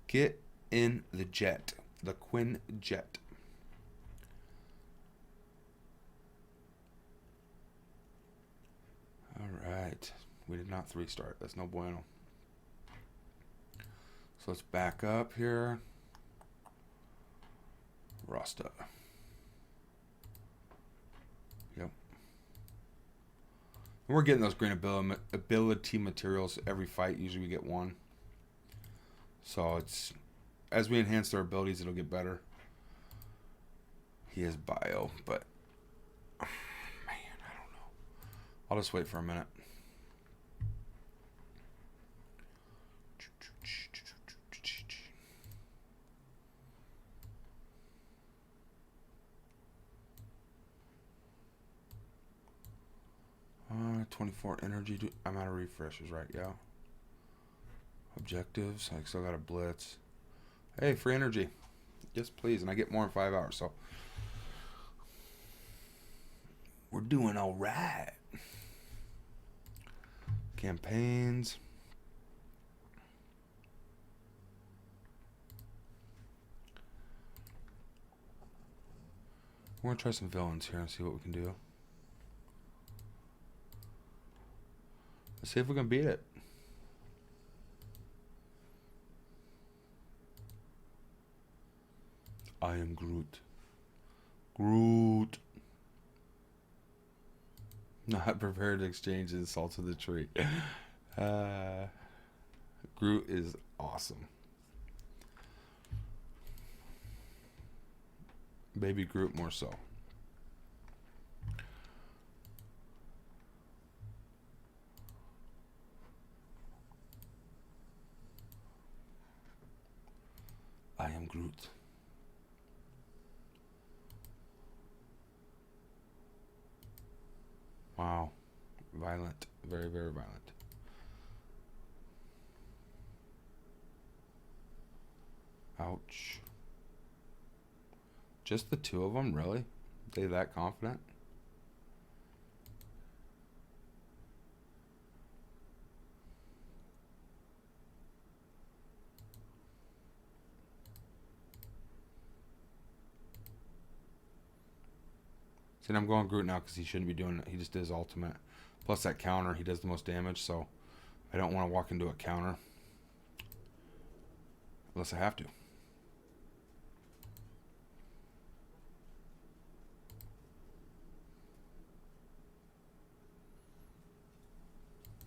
Get in the jet. The Quinn jet. Alright. We did not 3-start. That's no bueno. So let's back up here. Rasta. Yep. And we're getting those green ability materials every fight. Usually we get one. So it's, as we enhance their abilities, it'll get better. He has bio, but man, I don't know. I'll just wait for a minute. Uh, 24 energy. I'm out of refreshers, right? Yeah. Objectives. I still got a blitz. Hey, free energy. Yes, please. And I get more in 5 hours. So we're doing all right. Campaigns. We're going to try some villains here and see what we can do. Let's see if we can beat it. I am Groot. Groot. Not prepared to exchange insults with the tree. Groot is awesome. Baby Groot more so. I am Groot. Wow. Violent. Very, very violent. Ouch. Just the two of them, really? They that confident? See, I'm going Groot now because he shouldn't be doing it. He just did his ultimate. Plus that counter, he does the most damage, so I don't want to walk into a counter. Unless I have to.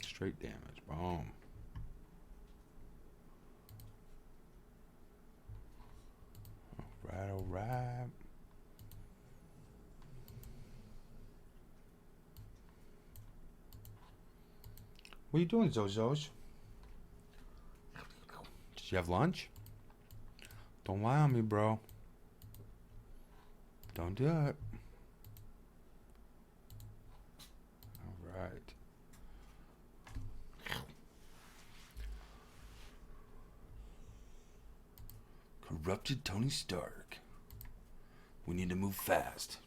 Straight damage. Boom. Alright, alright. What are you doing, Zozos? Did you have lunch? Don't lie on me, bro. Don't do it. Alright. Corrupted Tony Stark. We need to move fast.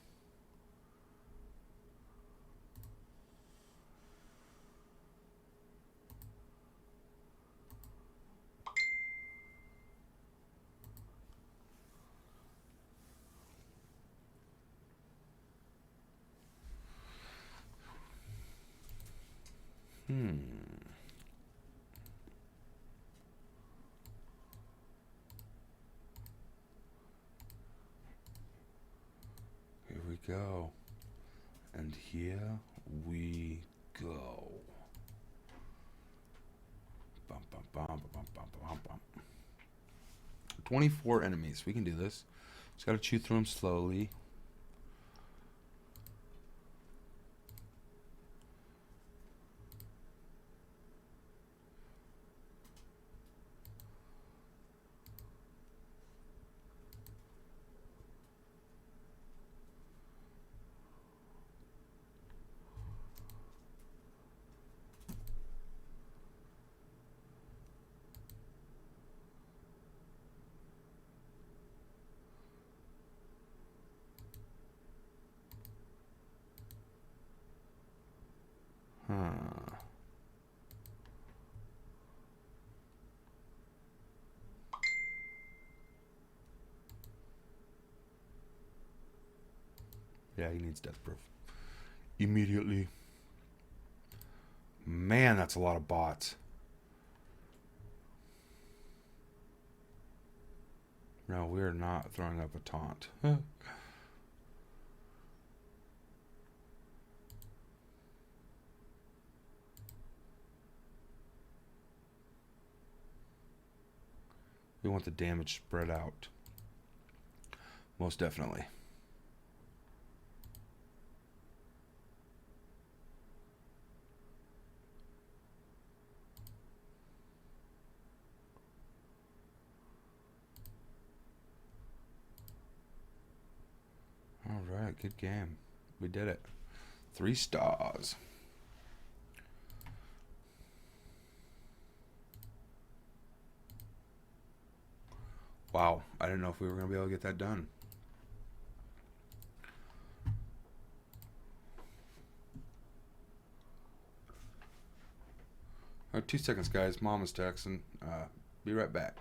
Here we go. And here we go. Bum, bum, bum, bum, bum, bum, bum. 24 enemies. We can do this. Just gotta chew through them slowly. Yeah, he needs death proof. Immediately. Man, that's a lot of bots. No, we're not throwing up a taunt. We want the damage spread out. Most definitely. Alright, good game. We did it. 3 stars. Wow, I didn't know if we were going to be able to get that done. Alright, 2 seconds, guys. Mom is texting. Be right back.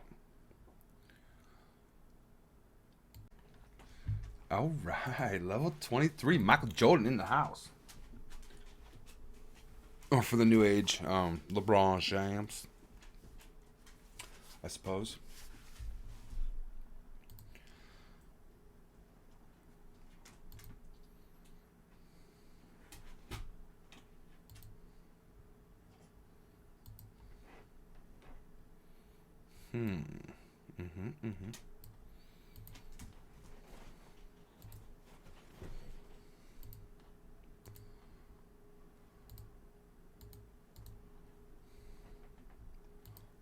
Alright, level 23. Michael Jordan in the house. Or for the new age, LeBron James, I suppose.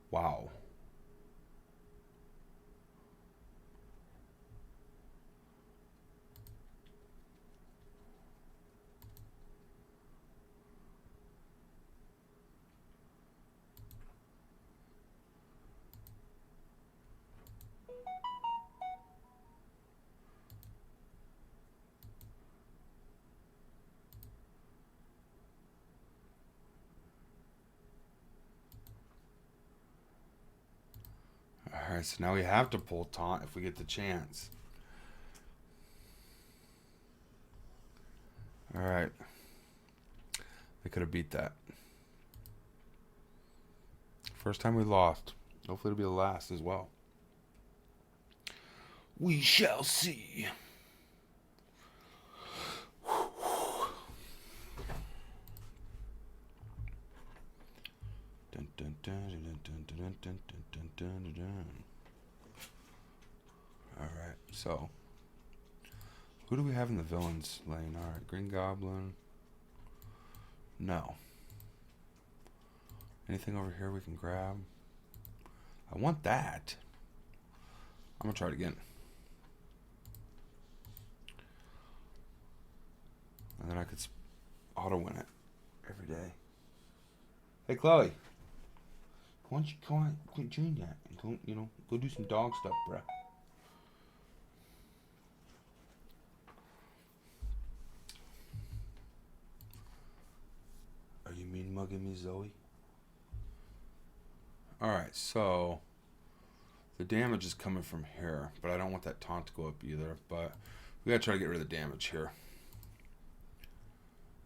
Wow. Alright, so now we have to pull taunt if we get the chance. Alright. They could have beat that. First time we lost. Hopefully it'll be the last as well. We shall see. Dun, dun, dun, dun, dun, dun, dun, dun, dun, dun, dun. Alright, so who do we have in the villains lane? Alright, Green Goblin. No. Anything over here we can grab? I want that. I'm gonna try it again. And then I could auto win it every day. Hey Chloe, why don't you quit doing that and go, go do some dog stuff, bruh. Are you mean mugging me, Zoe? Alright, so the damage is coming from here, but I don't want that taunt to go up either, but we gotta try to get rid of the damage here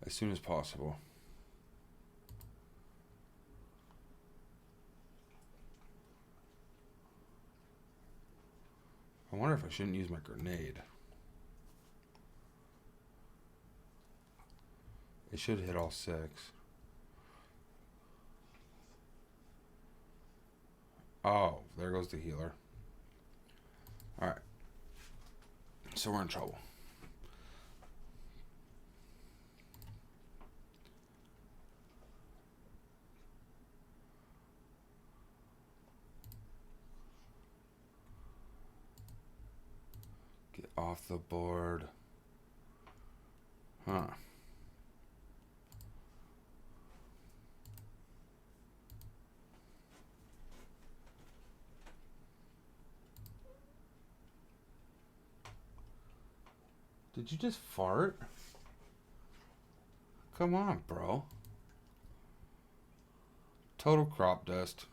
as soon as possible. I wonder if I shouldn't use my grenade. It should hit all 6. Oh, there goes the healer. Alright. So we're in trouble. Get off the board. Huh. Did you just fart? Come on, bro. Total crop dust.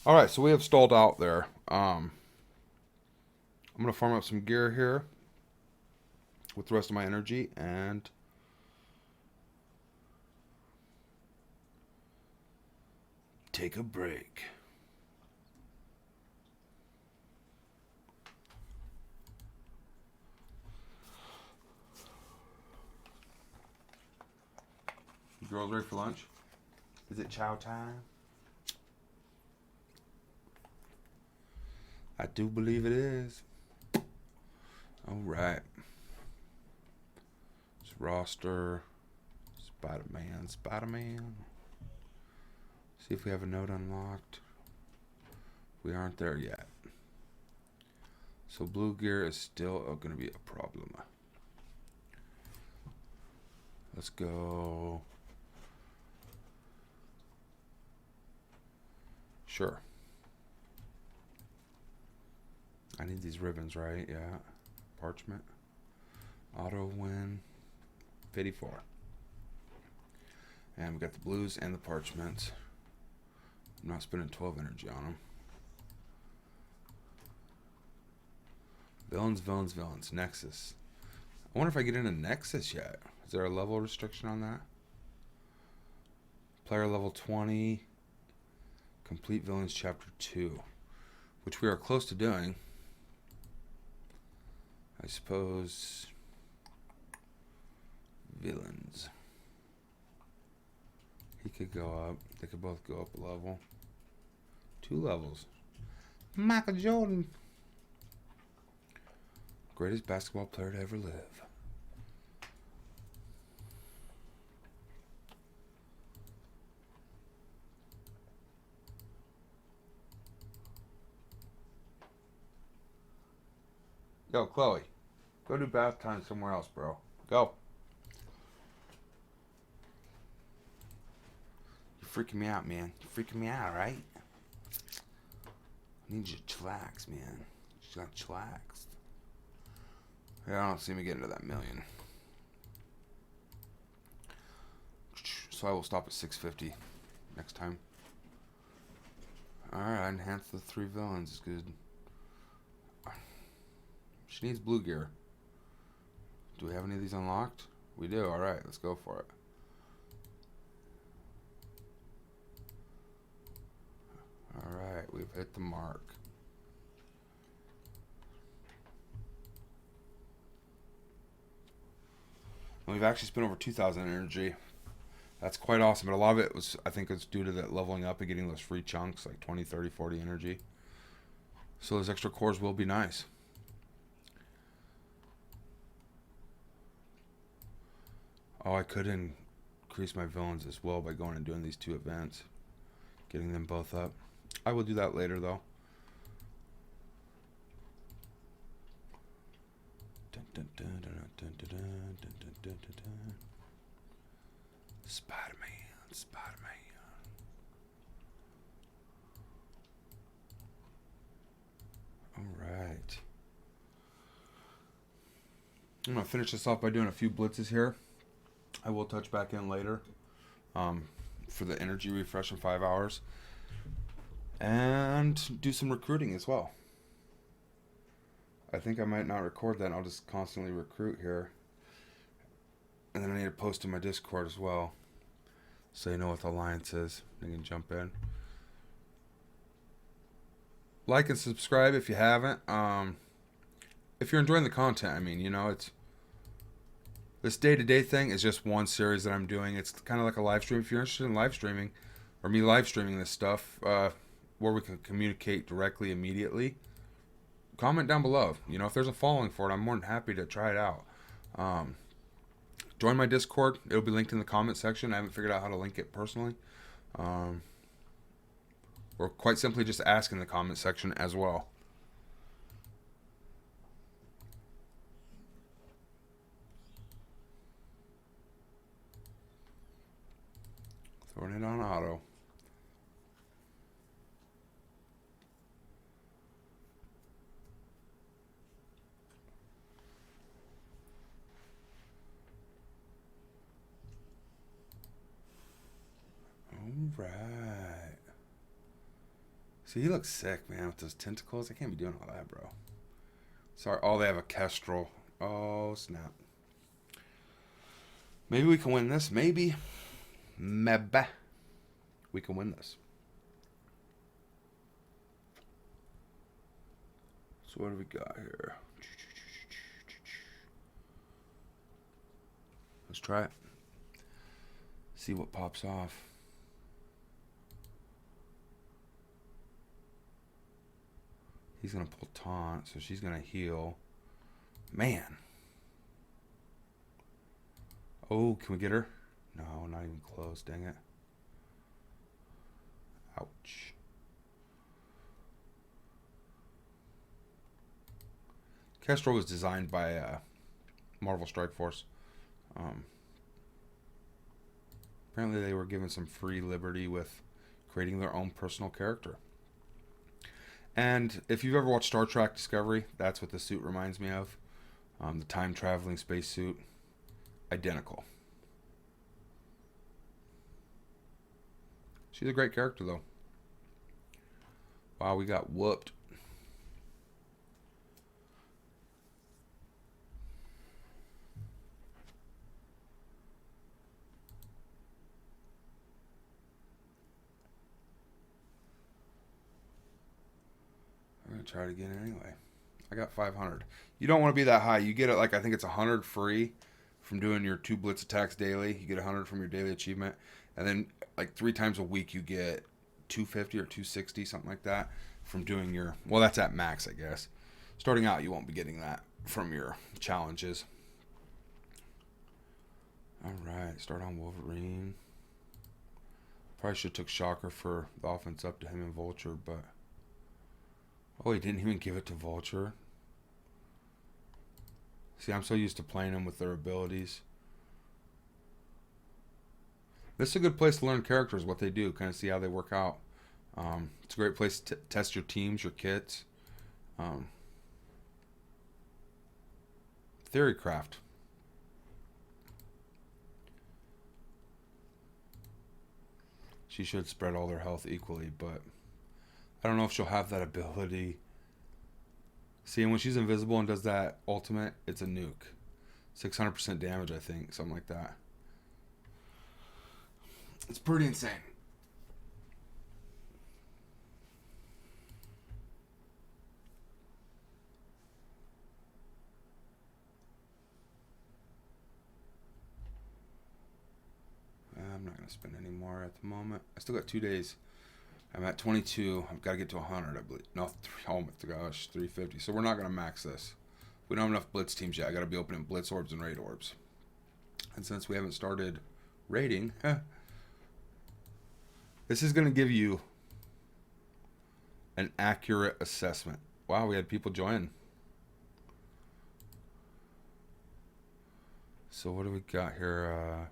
Alright, so we have stalled out there. I'm going to farm up some gear here with the rest of my energy and take a break. You girls ready for lunch? Is it chow time? I do believe it is. Alright. It's roster. Spider-Man. See if we have a note unlocked. We aren't there yet. So blue gear is still going to be a problem. Let's go. Sure. I need these ribbons, right? Yeah. Parchment. Auto win. 54. And we got the blues and the parchments. I'm not spending 12 energy on them. Villains, villains, villains. Nexus. I wonder if I get into Nexus yet. Is there a level restriction on that? Player level 20. Complete Villains Chapter 2. Which we are close to doing. I suppose villains. He could go up. They could both go up a level. 2 levels. Michael Jordan. Greatest basketball player to ever live. Yo, Chloe, go do bath time somewhere else, bro. Go. You're freaking me out, man. You're freaking me out, right? I need you to chillax, man. You got chillaxed. Yeah, I don't see me getting to that million. So I will stop at 650 next time. Alright, enhance the 3 villains is good. She needs blue gear. Do we have any of these unlocked? We do. Alright, let's go for it. Alright, we've hit the mark. And we've actually spent over 2,000 energy. That's quite awesome, but a lot of it was, I think it's due to that leveling up and getting those free chunks, like 20, 30, 40 energy. So those extra cores will be nice. Oh, I could increase my villains as well by going and doing these 2 events. Getting them both up. I will do that later, though. Spider-Man, Spider-Man. Alright. I'm going to finish this off by doing a few blitzes here. I will touch back in later for the energy refresh in 5 hours. And do some recruiting as well. I think I might not record that. I'll just constantly recruit here. And then I need to post in my Discord as well, so you know what the alliance is. You can jump in. Like and subscribe if you haven't. If you're enjoying the content, I mean, you know, it's this day-to-day thing is just one series that I'm doing. It's kind of like a live stream. If you're interested in live streaming, or me live streaming this stuff, where we can communicate directly immediately, comment down below. You know, if there's a following for it, I'm more than happy to try it out. Join my Discord. It'll be linked in the comment section. I haven't figured out how to link it personally. Or quite simply just ask in the comment section as well. Throwing it on auto. Alright. See, he looks sick, man, with those tentacles. I can't be doing all that, bro. Sorry. Oh, they have a Kestrel. Oh, snap. Maybe we can win this. Maybe. Maybe. We can win this. So what do we got here? Let's try it. See what pops off. He's going to pull taunt, so she's going to heal. Man. Oh, can we get her? No, not even close, dang it. Ouch. Kestrel was designed by Marvel Strike Force. Apparently they were given some free liberty with creating their own personal character. And if you've ever watched Star Trek Discovery, that's what the suit reminds me of. The time-traveling space suit. Identical. She's a great character, though. Wow, we got whooped. I'm going to try it again anyway. I got 500. You don't want to be that high. You get it, like, I think it's 100 free from doing your 2 blitz attacks daily. You get 100 from your daily achievement. And then, like, 3 times a week you get 250 or 260, something like that, from doing your... Well, that's at max, I guess. Starting out, you won't be getting that from your challenges. Alright, start on Wolverine. Probably should have took Shocker for the offense up to him and Vulture, but... Oh, he didn't even give it to Vulture. See, I'm so used to playing them with their abilities. This is a good place to learn characters, what they do, kind of see how they work out. It's a great place to test your teams, your kits. Um, Theorycraft. She should spread all their health equally, but I don't know if she'll have that ability. See, and when she's invisible and does that ultimate, it's a nuke. 600% damage, I think, something like that. It's pretty insane. I'm not going to spend any more at the moment. I still got 2 days. I'm at 22. I've got to get to 100, I believe. No, oh my gosh, 350. So we're not going to max this. We don't have enough Blitz teams yet. I got to be opening Blitz orbs and Raid orbs. And since we haven't started raiding, this is going to give you an accurate assessment. Wow, we had people join. So what do we got here?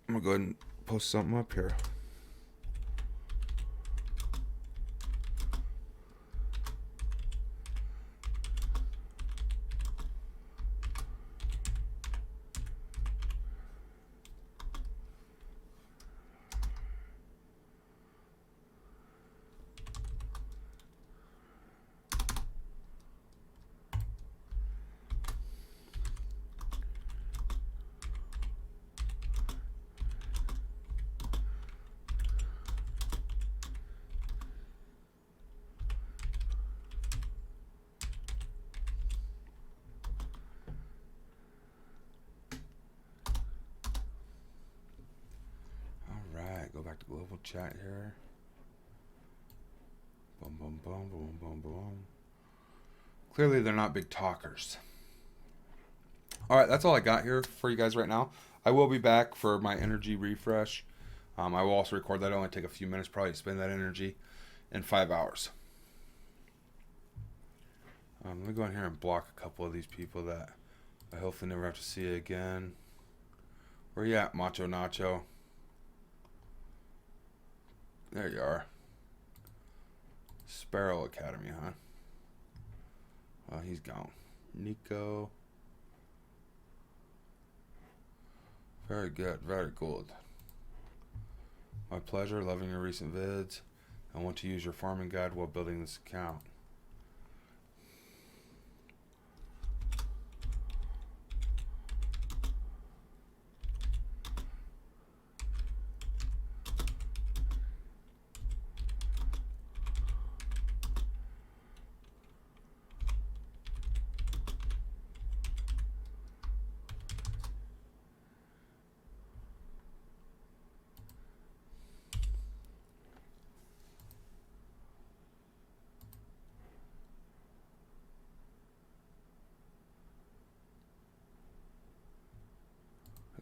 I'm going to go ahead and post something up here. Go back to global chat here. Boom, boom, boom, boom, boom, boom. Clearly, they're not big talkers. All right, that's all I got here for you guys right now. I will be back for my energy refresh. I will also record that. It'll only take a few minutes probably to spend that energy in 5 hours. Let me go in here and block a couple of these people that I hopefully never have to see again. Where you at, Macho Nacho? There you are. Sparrow Academy, huh? Oh, he's gone. Nico. Very good. Very good. My pleasure. Loving your recent vids. I want to use your farming guide while building this account.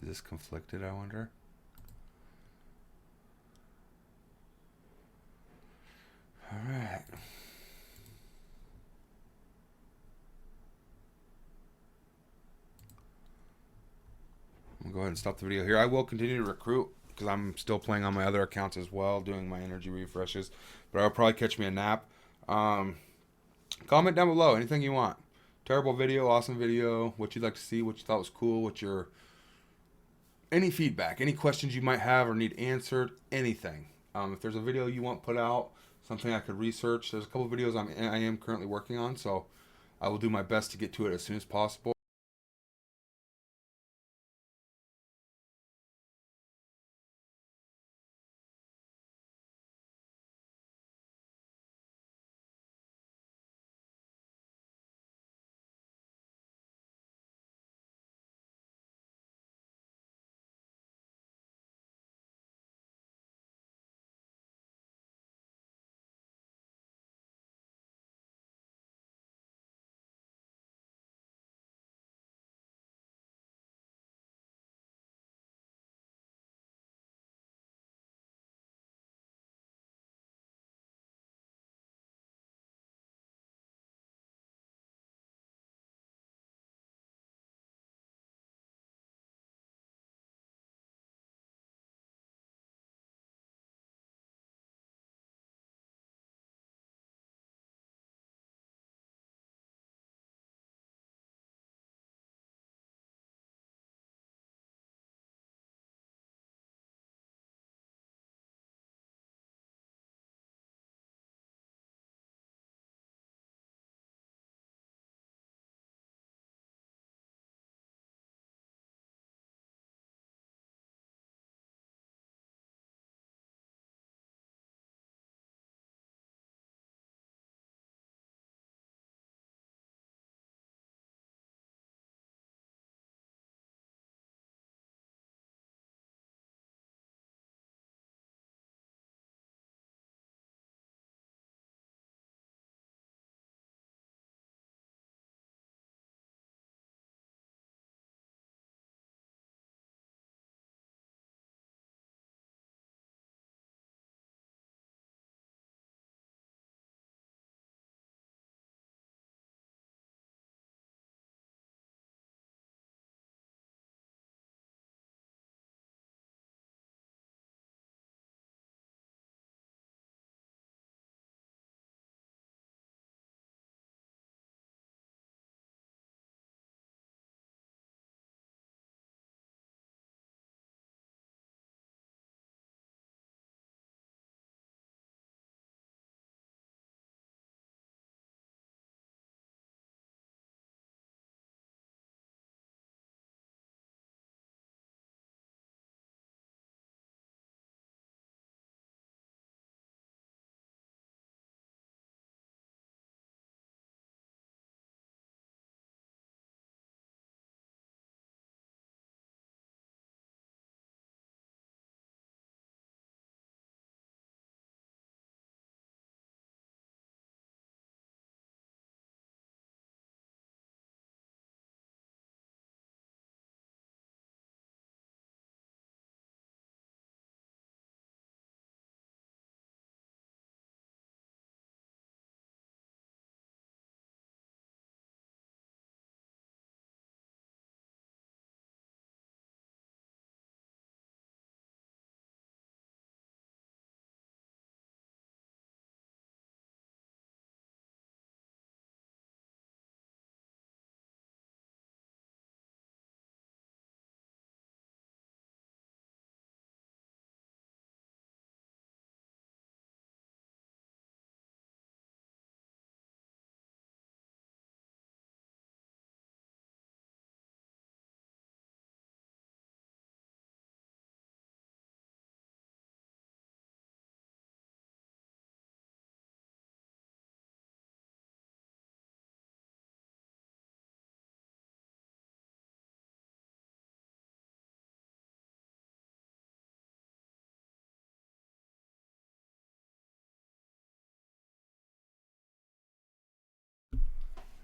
Is this conflicted, I wonder? Alright. I'm going to go ahead and stop the video here. I will continue to recruit because I'm still playing on my other accounts as well, doing my energy refreshes. But I'll probably catch me a nap. Comment down below anything you want. Terrible video, awesome video, what you'd like to see, what you thought was cool, what your... Any feedback, any questions you might have or need answered, anything. If there's a video you want put out, something I could research, there's a couple of videos I am currently working on, so I will do my best to get to it as soon as possible.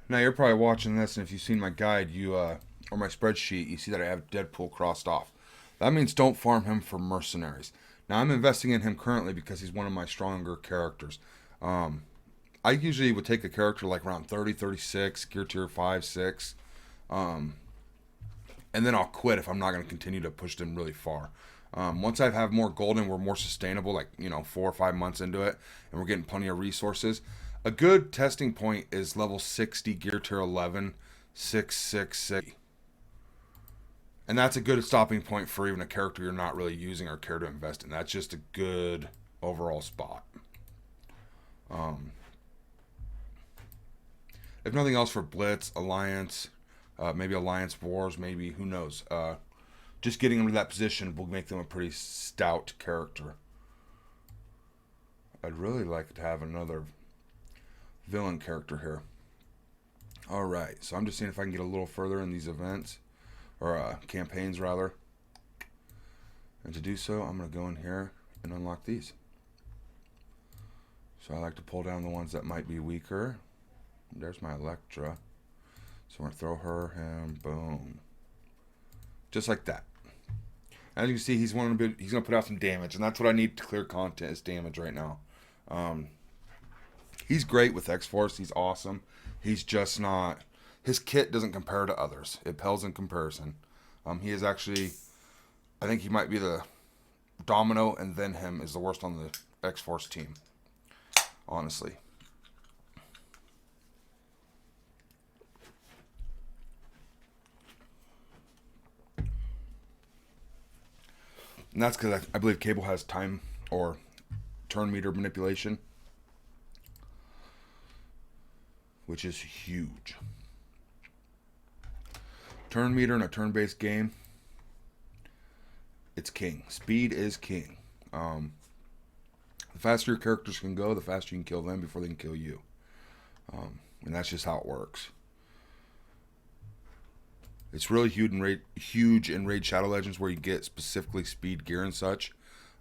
Now you're probably watching this, and if you've seen my guide, or my spreadsheet, you see that I have Deadpool crossed off. That means don't farm him for mercenaries. Now I'm investing in him currently because he's one of my stronger characters. I usually would take a character like around 30, 36, gear tier 5, 6. And then I'll quit if I'm not going to continue to push them really far. Once I have more gold and we're more sustainable, like 4 or 5 months into it, and we're getting plenty of resources, a good testing point is level 60, gear tier 11, 666. And that's a good stopping point for even a character you're not really using or care to invest in. That's just a good overall spot. If nothing else, for Blitz, Alliance, maybe Alliance Wars, maybe, who knows. Just getting them to that position will make them a pretty stout character. I'd really like to have another villain character here. Alright, so I'm just seeing if I can get a little further in these events, or campaigns rather. And to do so, I'm going to go in here and unlock these. So I like to pull down the ones that might be weaker. There's my Electra. So we're going to throw her, him, boom. Just like that. As you can see, he's going to put out some damage, and that's what I need to clear content is damage right now. He's great with X-Force. He's awesome. He's just not... His kit doesn't compare to others. It pales in comparison. He is actually... I think he might be the... Domino, and then him is the worst on the X-Force team. Honestly. And that's because I believe Cable has time or turn meter manipulation, which is huge. Turn meter in a turn-based game, it's king. Speed is king. The faster your characters can go, the faster you can kill them before they can kill you. And that's just how it works. It's really huge in Raid Shadow Legends where you get specifically speed gear and such.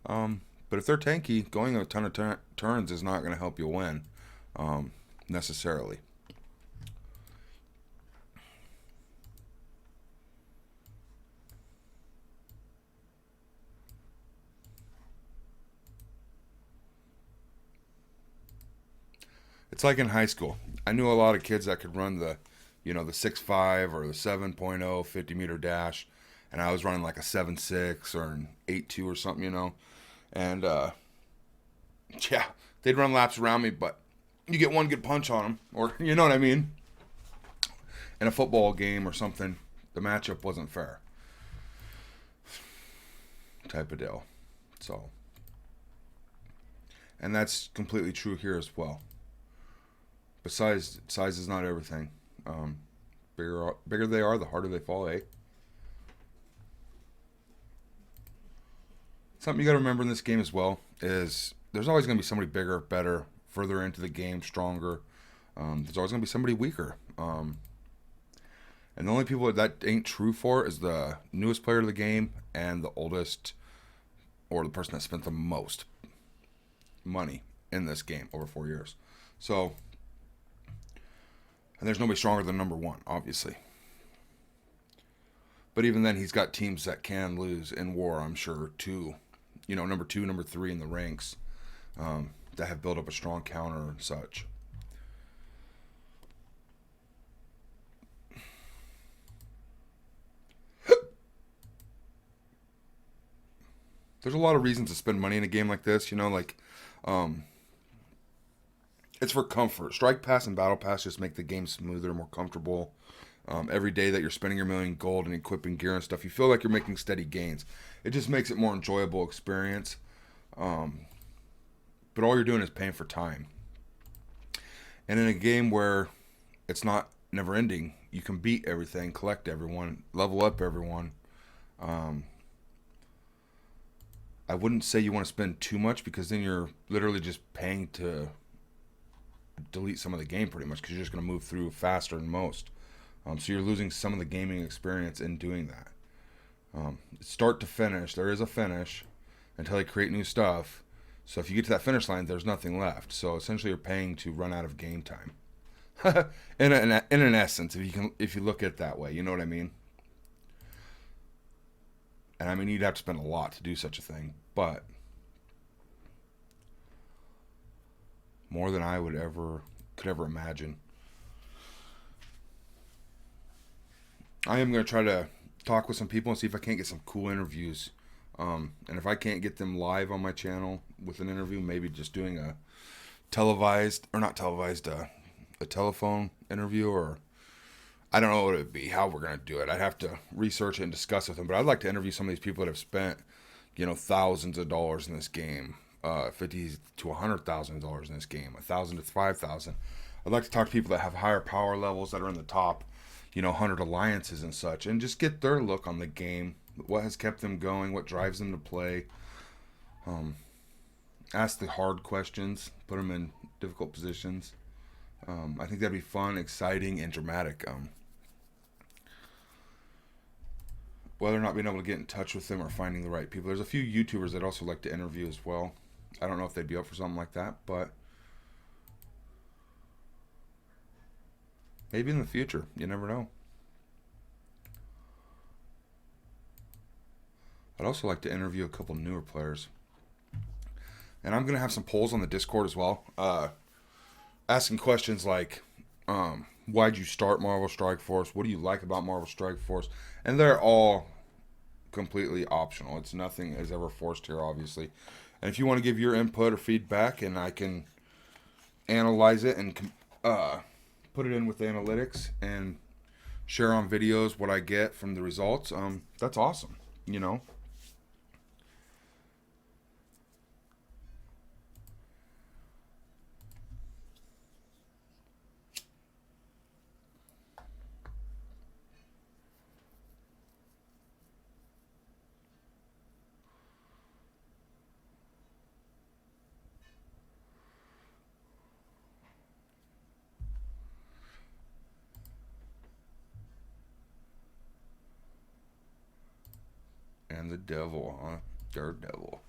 But if they're tanky, going a ton of turns is not going to help you win necessarily. It's like in high school. I knew a lot of kids that could run the 6.5 or the 7.0 50-meter dash, and I was running like a 7.6 or an 8.2 or something, and yeah, they'd run laps around me, but you get one good punch on them, or you know what I mean. In a football game or something, the matchup wasn't fair, type of deal. So, and that's completely true here as well. Besides, size is not everything. Bigger they are, the harder they fall, eh? Something you got to remember in this game as well is there's always going to be somebody bigger, better, further into the game, stronger. There's always going to be somebody weaker. And the only people that ain't true for is the newest player of the game and the oldest, or the person that spent the most money in this game over 4 years. So... And there's nobody stronger than number one, obviously. But even then, he's got teams that can lose in war, I'm sure, too. Number 2, number 3 in the ranks that have built up a strong counter and such. There's a lot of reasons to spend money in a game like this, it's for comfort. Strike Pass and Battle Pass just make the game smoother, more comfortable. Every day that you're spending your million gold and equipping gear and stuff, you feel like you're making steady gains. It just makes it more enjoyable experience. But all you're doing is paying for time. And in a game where it's not never ending, you can beat everything, collect everyone, level up everyone. I wouldn't say you want to spend too much, because then you're literally just paying to delete some of the game pretty much, because you're just going to move through faster than most. So you're losing some of the gaming experience in doing that. Start to finish, there is a finish until they create new stuff. So if you get to that finish line, there's nothing left. So essentially you're paying to run out of game time. in an essence, if you look at it that way, you know what I mean. And I mean, you'd have to spend a lot to do such a thing, but more than I would ever could ever imagine. I am gonna try to talk with some people and see if I can't get some cool interviews. And if I can't get them live on my channel with an interview, maybe just doing a televised or not televised, a telephone interview, or I don't know what it would be, how we're gonna do it. I'd have to research it and discuss with them. But I'd like to interview some of these people that have spent, thousands of dollars in this game, 50 to $100,000 in this game, 1,000 to 5,000. I'd like to talk to people that have higher power levels that are in the top, 100 alliances and such, and just get their look on the game. What has kept them going? What drives them to play? Ask the hard questions. Put them in difficult positions. I think that'd be fun, exciting, and dramatic. Whether or not being able to get in touch with them or finding the right people. There's a few YouTubers that also like to interview as well. I don't know if they'd be up for something like that, but maybe in the future. You never know. I'd also like to interview a couple newer players. And I'm going to have some polls on the Discord as well. Asking questions like, why'd you start Marvel Strike Force? What do you like about Marvel Strike Force? And they're all completely optional. It's nothing is ever forced here, obviously. And if you want to give your input or feedback, and I can analyze it and put it in with the analytics and share on videos what I get from the results, that's awesome. And the devil, huh? Daredevil.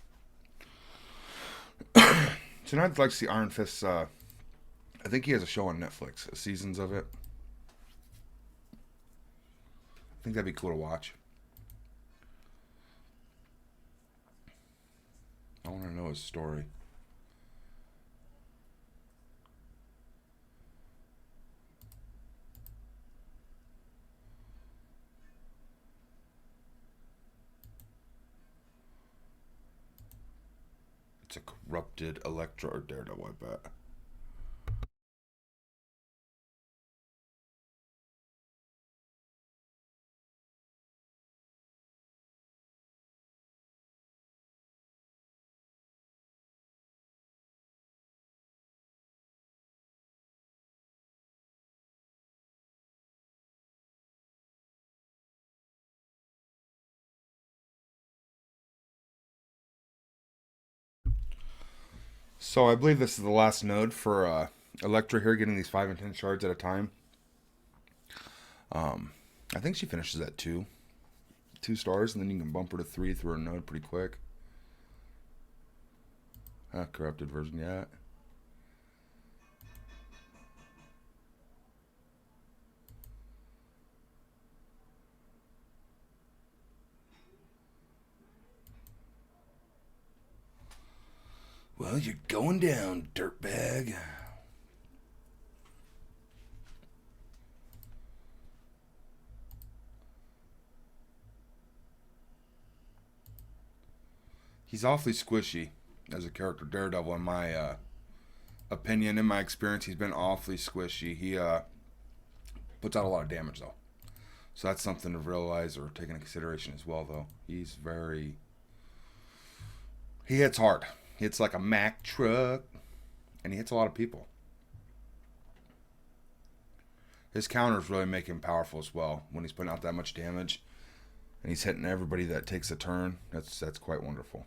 Tonight I'd like to see Iron Fist. I think he has a show on Netflix, seasons of it. I think that'd be cool to watch. I want to know his story. It's a corrupted Elektra or Daredevil, I bet. So I believe this is the last node for Elektra here, getting these 5 and 10 shards at a time. I think she finishes at 2 stars, and then you can bump her to 3 through her node pretty quick. Corrupted version, yeah. Well, you're going down, dirtbag. He's awfully squishy as a character, Daredevil, in my opinion. In my experience, he's been awfully squishy. He puts out a lot of damage, though. So that's something to realize or take into consideration as well, though. He hits hard. He hits like a Mack truck, and he hits a lot of people. His counters really make him powerful as well when he's putting out that much damage, and he's hitting everybody that takes a turn. That's quite wonderful.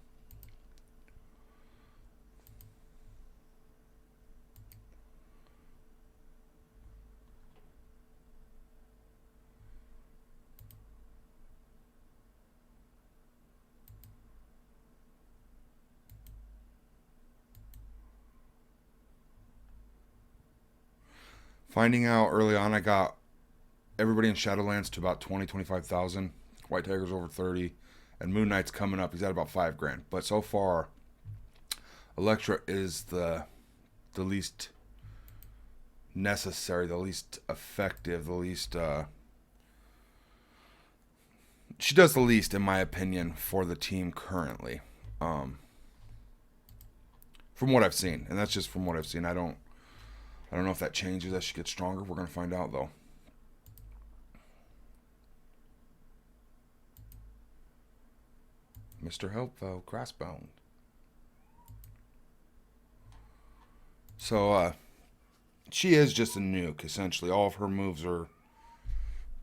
Finding out early on, I got everybody in Shadowlands to about 20, 25,000. White Tiger's over 30. And Moon Knight's coming up. He's at about 5 grand. But so far, Elektra is the least necessary, the least effective, the least... she does the least, in my opinion, for the team currently. From what I've seen. And that's just from what I've seen. I don't know if that changes as she gets stronger. We're going to find out, though. Mr. Helpful, Crossbone. So, she is just a nuke, essentially. All of her moves are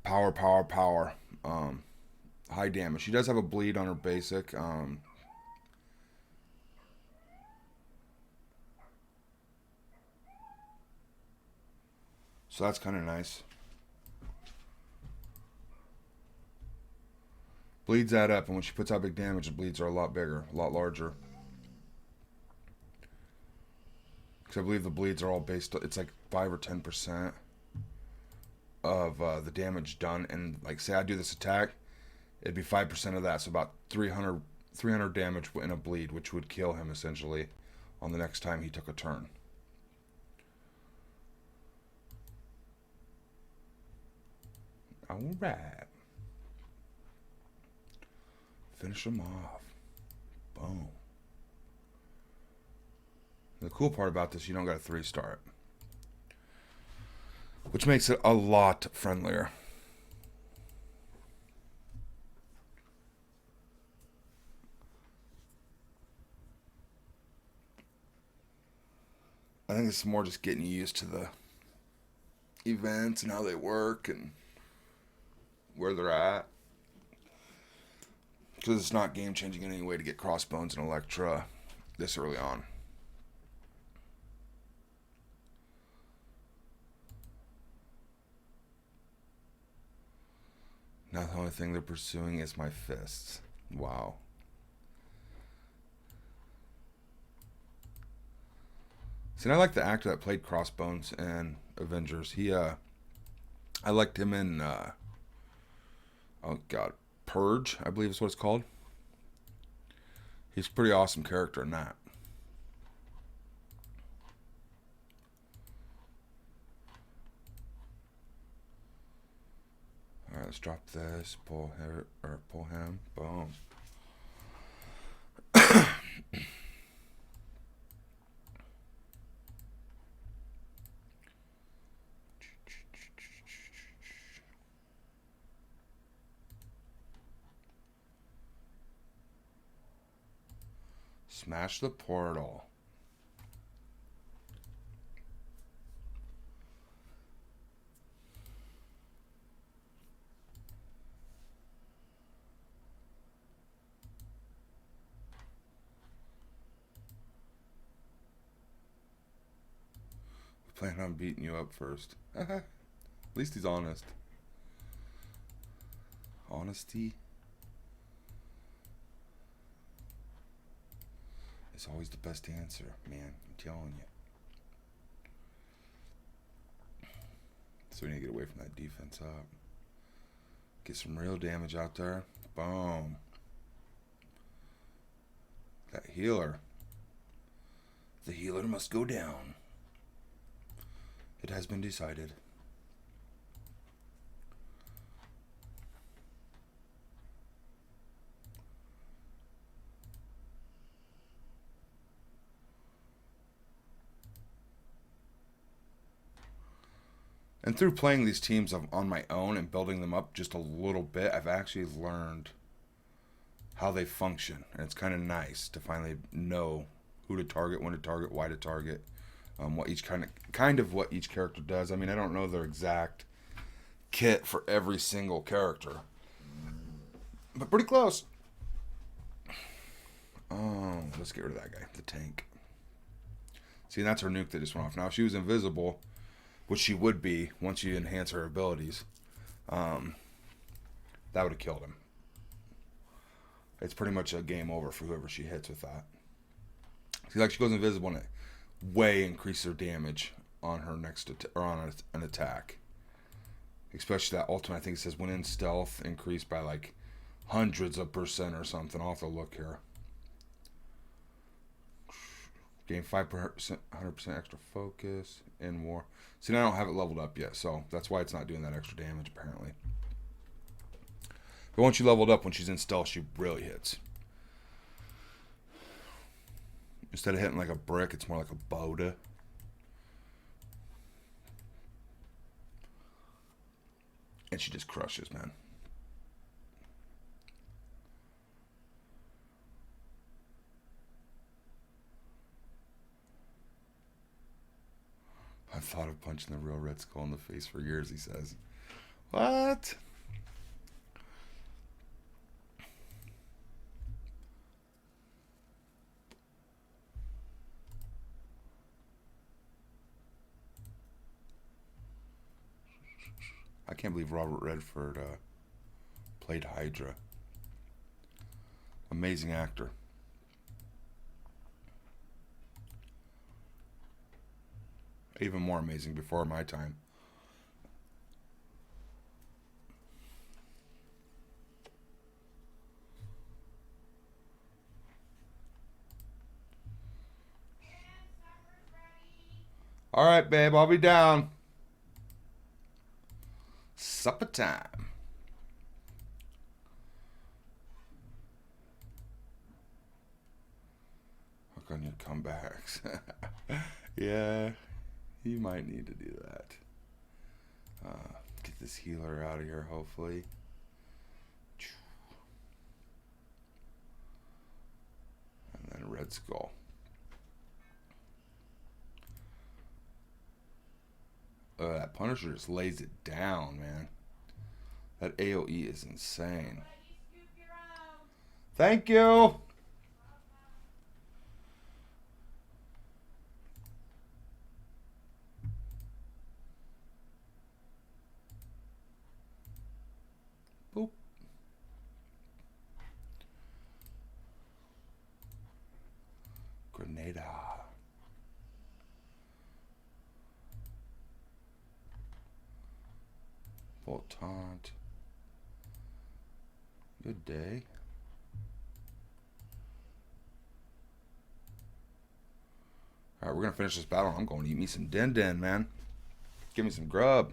power, power, power. High damage. She does have a bleed on her basic. So that's kind of nice. Bleeds add up, and when she puts out big damage, the bleeds are a lot bigger, a lot larger. Because I believe the bleeds are all based, it's like 5 or 10% of the damage done. And like, say I do this attack, it'd be 5% of that, so about 300 damage in a bleed, which would kill him essentially on the next time he took a turn. Alright. Finish him off. Boom. The cool part about this, you don't got a 3-star it, which makes it a lot friendlier. I think it's more just getting you used to the events and how they work and where they're at. Because it's not game changing in any way to get Crossbones and Elektra this early on. Now the only thing they're pursuing is my fists. Wow. See, I like the actor that played Crossbones in Avengers. I liked him in, oh god, Purge, I believe is what it's called. He's a pretty awesome character in that. Alright, let's drop this. Pull her, or pull him. Boom. Smash the portal. We plan on beating you up first. At least he's honest. Honesty is always the best answer, man. I'm telling you. So we need to get away from that defense up. Get some real damage out there. Boom. That healer. The healer must go down. It has been decided. And through playing these teams on my own and building them up just a little bit, I've actually learned how they function. And it's kind of nice to finally know who to target, when to target, why to target, what each kind of what each character does. I mean, I don't know their exact kit for every single character, but pretty close. Oh, let's get rid of that guy, the tank. See, that's her nuke that just went off. Now, if she was invisible, which she would be once you enhance her abilities, that would have killed him. It's pretty much a game over for whoever she hits with that. See, like, she goes invisible and it way increases her damage on her or on an attack. Especially that ultimate, I think it says when in stealth, increased by like hundreds of percent or something. I'll have to look here. Gain 5%, 100% extra focus in war. See, I don't have it leveled up yet, so that's why it's not doing that extra damage, apparently. But once you leveled up, when she's in stealth, she really hits. Instead of hitting like a brick, it's more like a boulder. And she just crushes, man. I've thought of punching the real Red Skull in the face for years, he says. What? I can't believe Robert Redford played Hydra. Amazing actor. Even more amazing before my time. All right, babe, I'll be down. Supper time. Work on your comebacks. Yeah, you might need to do that. Get this healer out of here, hopefully. And then Red Skull. That Punisher just lays it down, man. That AoE is insane. Thank you. Boop. Grenada. Bolt taunt. Good day. Alright, we're gonna finish this battle. I'm going to eat me some din, man. Give me some grub.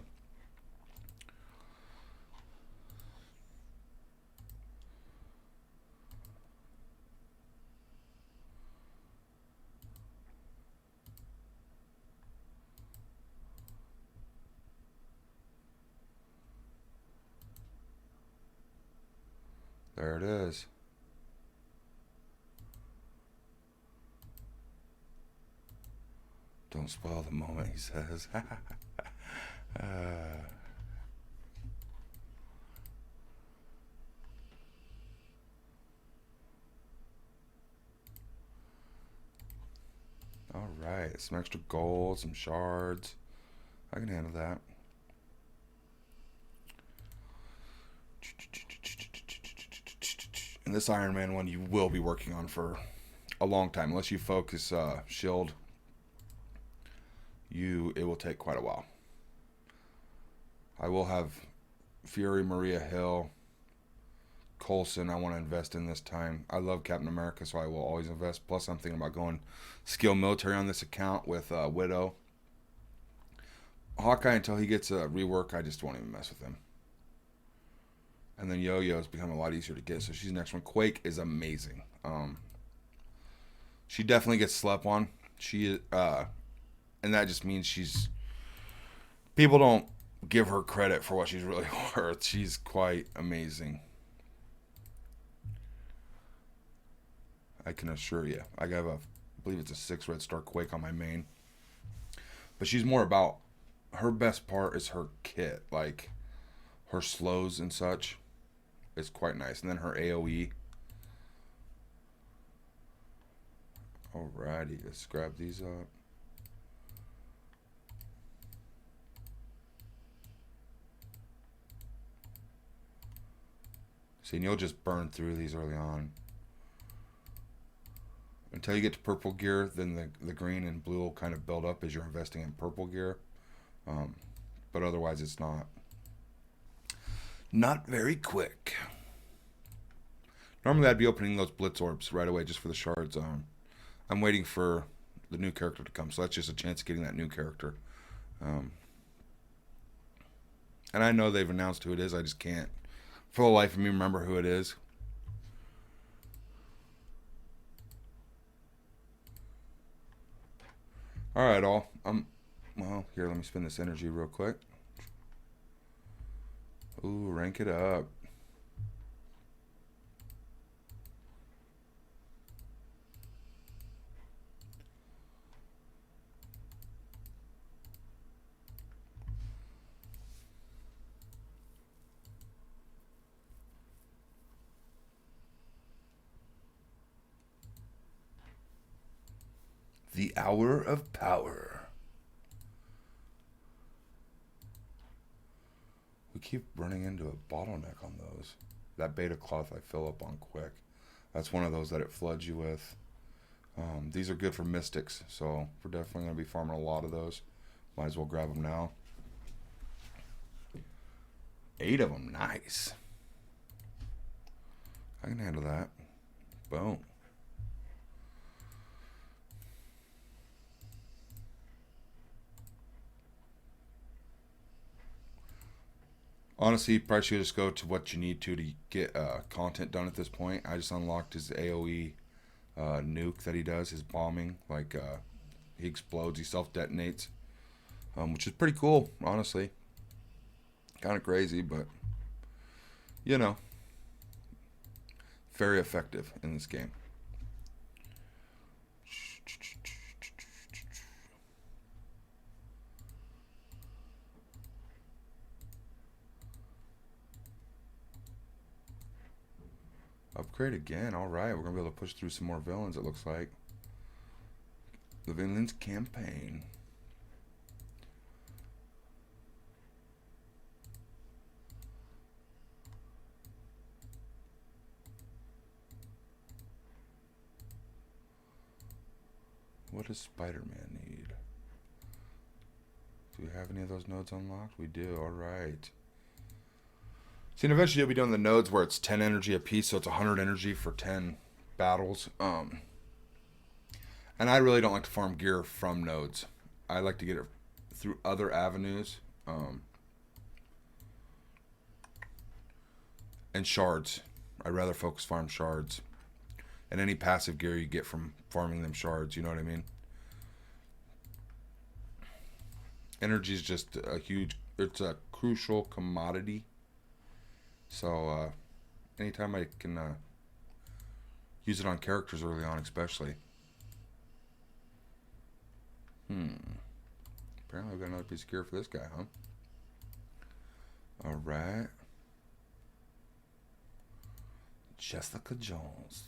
There it is. Don't spoil the moment, he says. All right, some extra gold, some shards. I can handle that. And this Iron Man one you will be working on for a long time, unless you focus shield. It will take quite a while. I will have Fury, Maria Hill, Coulson I want to invest in this time. I love Captain America, so I will always invest. Plus, I'm thinking about going skill military on this account with Widow. Hawkeye, until he gets a rework, I just won't even mess with him. And then Yo-Yo's become a lot easier to get, so she's the next one. Quake is amazing. She definitely gets slept on. And that just means people don't give her credit for what she's really worth. She's quite amazing. I can assure you. I believe it's a 6 red star Quake on my main. But she's more about, her best part is her kit, like her slows and such. It's quite nice. And then her AoE. Alrighty, let's grab these up. See, and you'll just burn through these early on. Until you get to purple gear, then the green and blue will kind of build up as you're investing in purple gear. But otherwise, it's not very quick. Normally, I'd be opening those blitz orbs right away just for the shards. I'm waiting for the new character to come, so that's just a chance of getting that new character. And I know they've announced who it is. I just can't, for the life of me, remember who it is. All right, all. Well, here, let me spend this energy real quick. Ooh, rank it up. The Hour of Power. We keep running into a bottleneck on those. That beta cloth I fill up on quick. That's one of those that it floods you with. These are good for mystics, so we're definitely going to be farming a lot of those. Might as well grab them now. 8 of them, nice. I can handle that. Boom. Honestly, you probably should just go to what you need to get content done at this point. I just unlocked his AoE nuke that he does, his bombing. Like, he explodes, he self-detonates, which is pretty cool, honestly. Kind of crazy, but, you know, very effective in this game. Upgrade again. Alright, we're going to be able to push through some more villains, it looks like. The Villains Campaign. What does Spider-Man need? Do we have any of those nodes unlocked? We do, alright. See, and eventually you'll be doing the nodes where it's 10 energy a piece, so it's 100 energy for 10 battles. And I really don't like to farm gear from nodes. I like to get it through other avenues. And shards. I'd rather focus farm shards. And any passive gear you get from farming them shards, you know what I mean? Energy is just it's a crucial commodity. So, anytime I can use it on characters early on, especially. Apparently I've got another piece of gear for this guy, huh? Alright. Jessica Jones.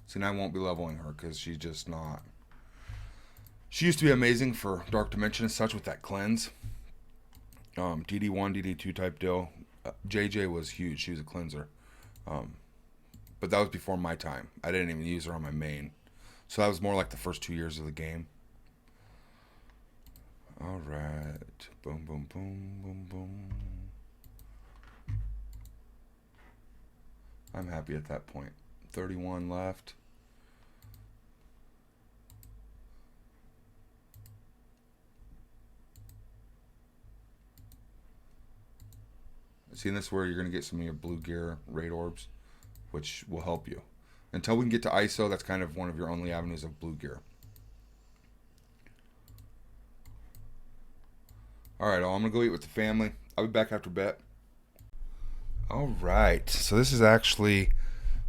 See, now I won't be leveling her because she's just not. She used to be amazing for Dark Dimension and such with that cleanse. DD1, DD2 type deal. JJ was huge. She was a cleanser. But that was before my time. I didn't even use her on my main. So that was more like the first 2 years of the game. Alright. Boom, boom, boom, boom, boom. I'm happy at that point. 31 left. See, and this is where you're going to get some of your blue gear raid orbs, which will help you. Until we can get to ISO, that's kind of one of your only avenues of blue gear. Alright, I'm going to go eat with the family. I'll be back after bet. Alright, so this is actually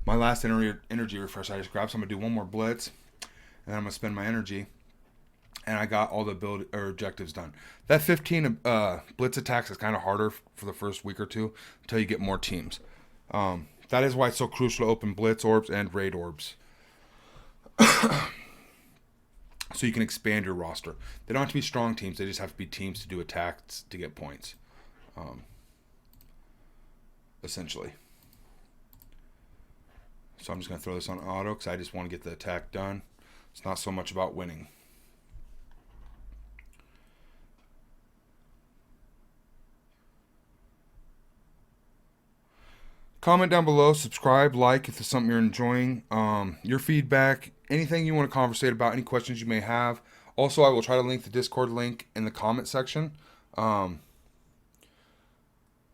my last energy refresh I just grabbed. So I'm going to do one more blitz, and then I'm going to spend my energy. And I got all the build or objectives done. That 15 blitz attacks is kind of harder for the first week or two until you get more teams. That is why it's so crucial to open blitz orbs and raid orbs. So you can expand your roster. They don't have to be strong teams. They just have to be teams to do attacks to get points. Essentially. So I'm just going to throw this on auto because I just want to get the attack done. It's not so much about winning. Comment down below, subscribe, like if it's something you're enjoying. Your feedback, anything you want to conversate about, any questions you may have. Also, I will try to link the Discord link in the comment section.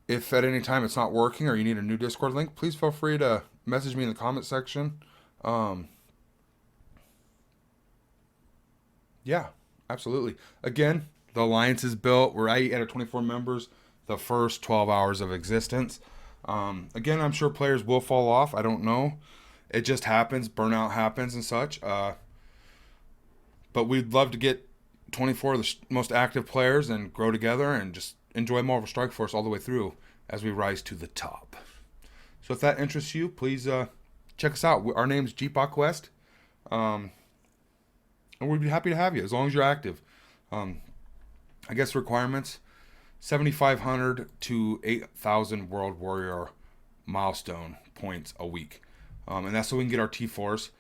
If at any time it's not working or you need a new Discord link, please feel free to message me in the comment section. Yeah, absolutely. Again, the alliance is built. We're 8 out of 24 members. The first 12 hours of existence. Again, I'm sure players will fall off. I don't know. It just happens. Burnout happens and such. But we'd love to get 24 of the most active players and grow together and just enjoy Marvel Strike Force all the way through as we rise to the top. So if that interests you, please check us out. Our name's GpaQuest. And we'd be happy to have you as long as you're active. I guess requirements: 7,500 to 8,000 World Warrior milestone points a week. And that's so we can get our T4s.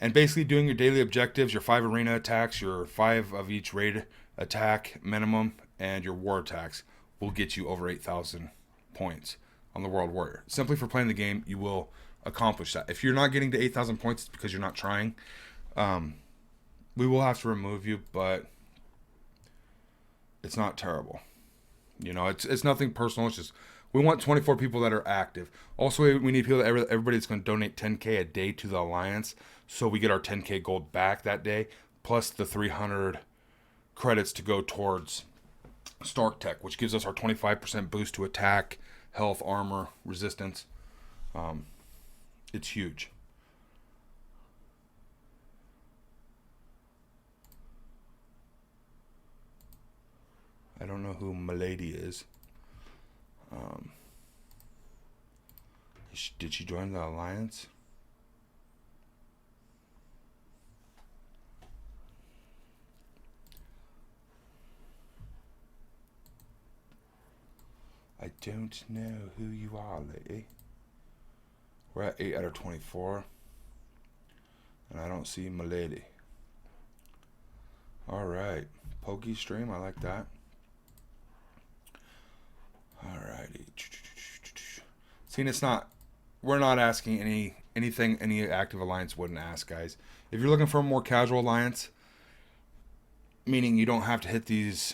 And basically doing your daily objectives, your 5 arena attacks, your 5 of each raid attack minimum, and your war attacks will get you over 8,000 points on the World Warrior. Simply for playing the game, you will accomplish that. If you're not getting to 8,000 points, it's because you're not trying. We will have to remove you, but it's not terrible. You know, it's nothing personal. It's just we want 24 people that are active. Also, we need people that everybody's going to donate 10K a day to the alliance, so we get our 10K gold back that day, plus the 300 credits to go towards Stark Tech, which gives us our 25% boost to attack, health, armor, resistance. It's huge. I don't know who Milady is. Did she join the alliance? I don't know who you are, lady. We're at 8 out of 24. And I don't see Milady. Alright. Pokey stream, I like that. Alrighty. See, we're not asking anything any active alliance wouldn't ask, guys. If you're looking for a more casual alliance, meaning you don't have to hit these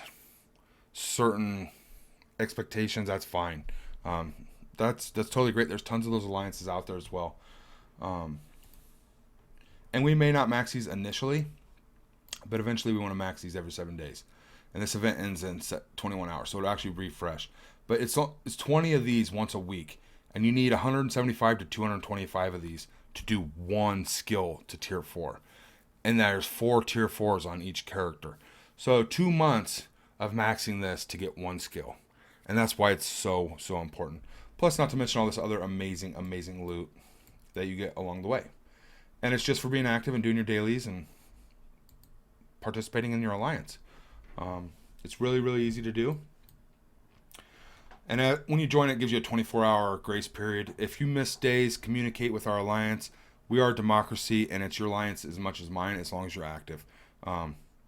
certain expectations, that's fine. That's totally great. There's tons of those alliances out there as well. And we may not max these initially, but eventually we want to max these every 7 days. And this event ends in 21 hours, so it'll actually refresh. But it's 20 of these once a week, and you need 175 to 225 of these to do one skill to tier 4. And there's 4 tier 4s on each character. So 2 months of maxing this to get one skill. And that's why it's so important. Plus, not to mention all this other amazing loot that you get along the way. And it's just for being active and doing your dailies and participating in your alliance. It's really easy to do. And when you join, it gives you a 24-hour grace period. If you miss days, communicate with our alliance. We are a democracy, and it's your alliance as much as mine, as long as you're active.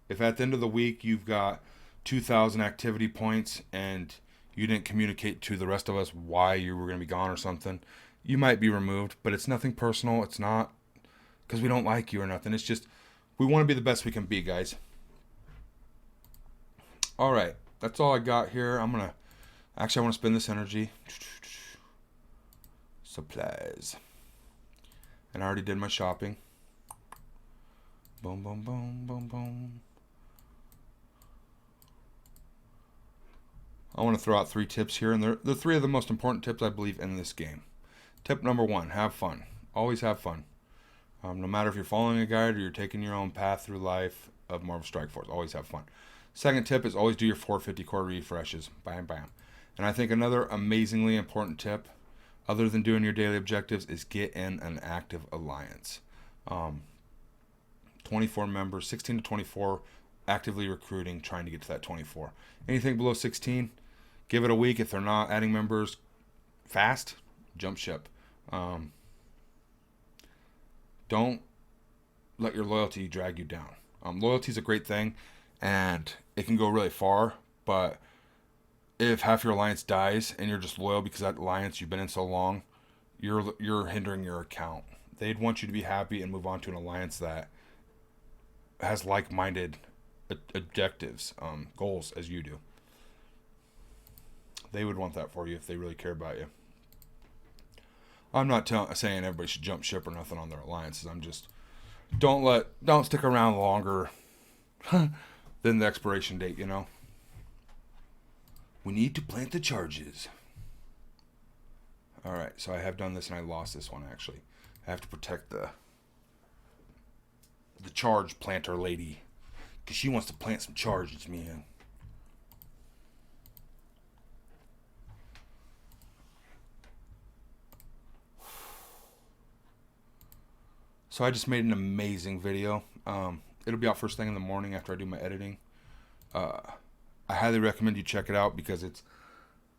If at the end of the week you've got 2,000 activity points and you didn't communicate to the rest of us why you were going to be gone or something, you might be removed. But it's nothing personal. It's not because we don't like you or nothing. It's just we want to be the best we can be, guys. All right, that's all I got here. I want to spend this energy. Supplies. And I already did my shopping. Boom, boom, boom, boom, boom. I want to throw out 3 tips here, and they're 3 of the most important tips I believe in this game. Tip number 1, have fun. Always have fun. No matter if you're following a guide or you're taking your own path through life of Marvel Strike Force, always have fun. Second tip is always do your 450 core refreshes. Bam, bam. And I think another amazingly important tip, other than doing your daily objectives, is get in an active alliance. 24 members, 16 to 24, actively recruiting, trying to get to that 24. Anything below 16, give it a week. If they're not adding members fast, jump ship. Don't let your loyalty drag you down. Loyalty is a great thing, and it can go really far. But if half your alliance dies and you're just loyal because that alliance you've been in so long, you're hindering your account. They'd want you to be happy and move on to an alliance that has like-minded objectives, goals as you do. They would want that for you if they really care about you. I'm not saying everybody should jump ship or nothing on their alliances. I'm just don't stick around longer than the expiration date. You know. We need to plant the charges. All right, so I have done this and I lost this one actually. I have to protect the charge planter lady because she wants to plant some charges, man. So I just made an amazing video. It'll be out first thing in the morning after I do my editing. I highly recommend you check it out because it's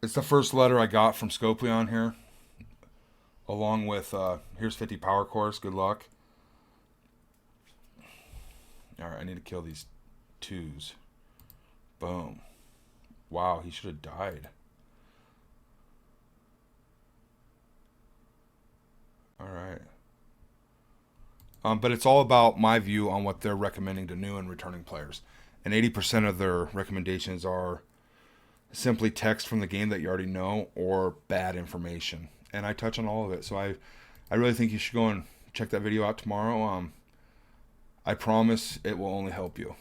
the first letter I got from Scopely on here, along with here's 50 power cores. Good luck. All right, I need to kill these twos. Boom. Wow, he should have died. All right. But it's all about my view on what they're recommending to new and returning players. And 80% of their recommendations are simply text from the game that you already know or bad information. And I touch on all of it. So I really think you should go and check that video out tomorrow. I promise it will only help you.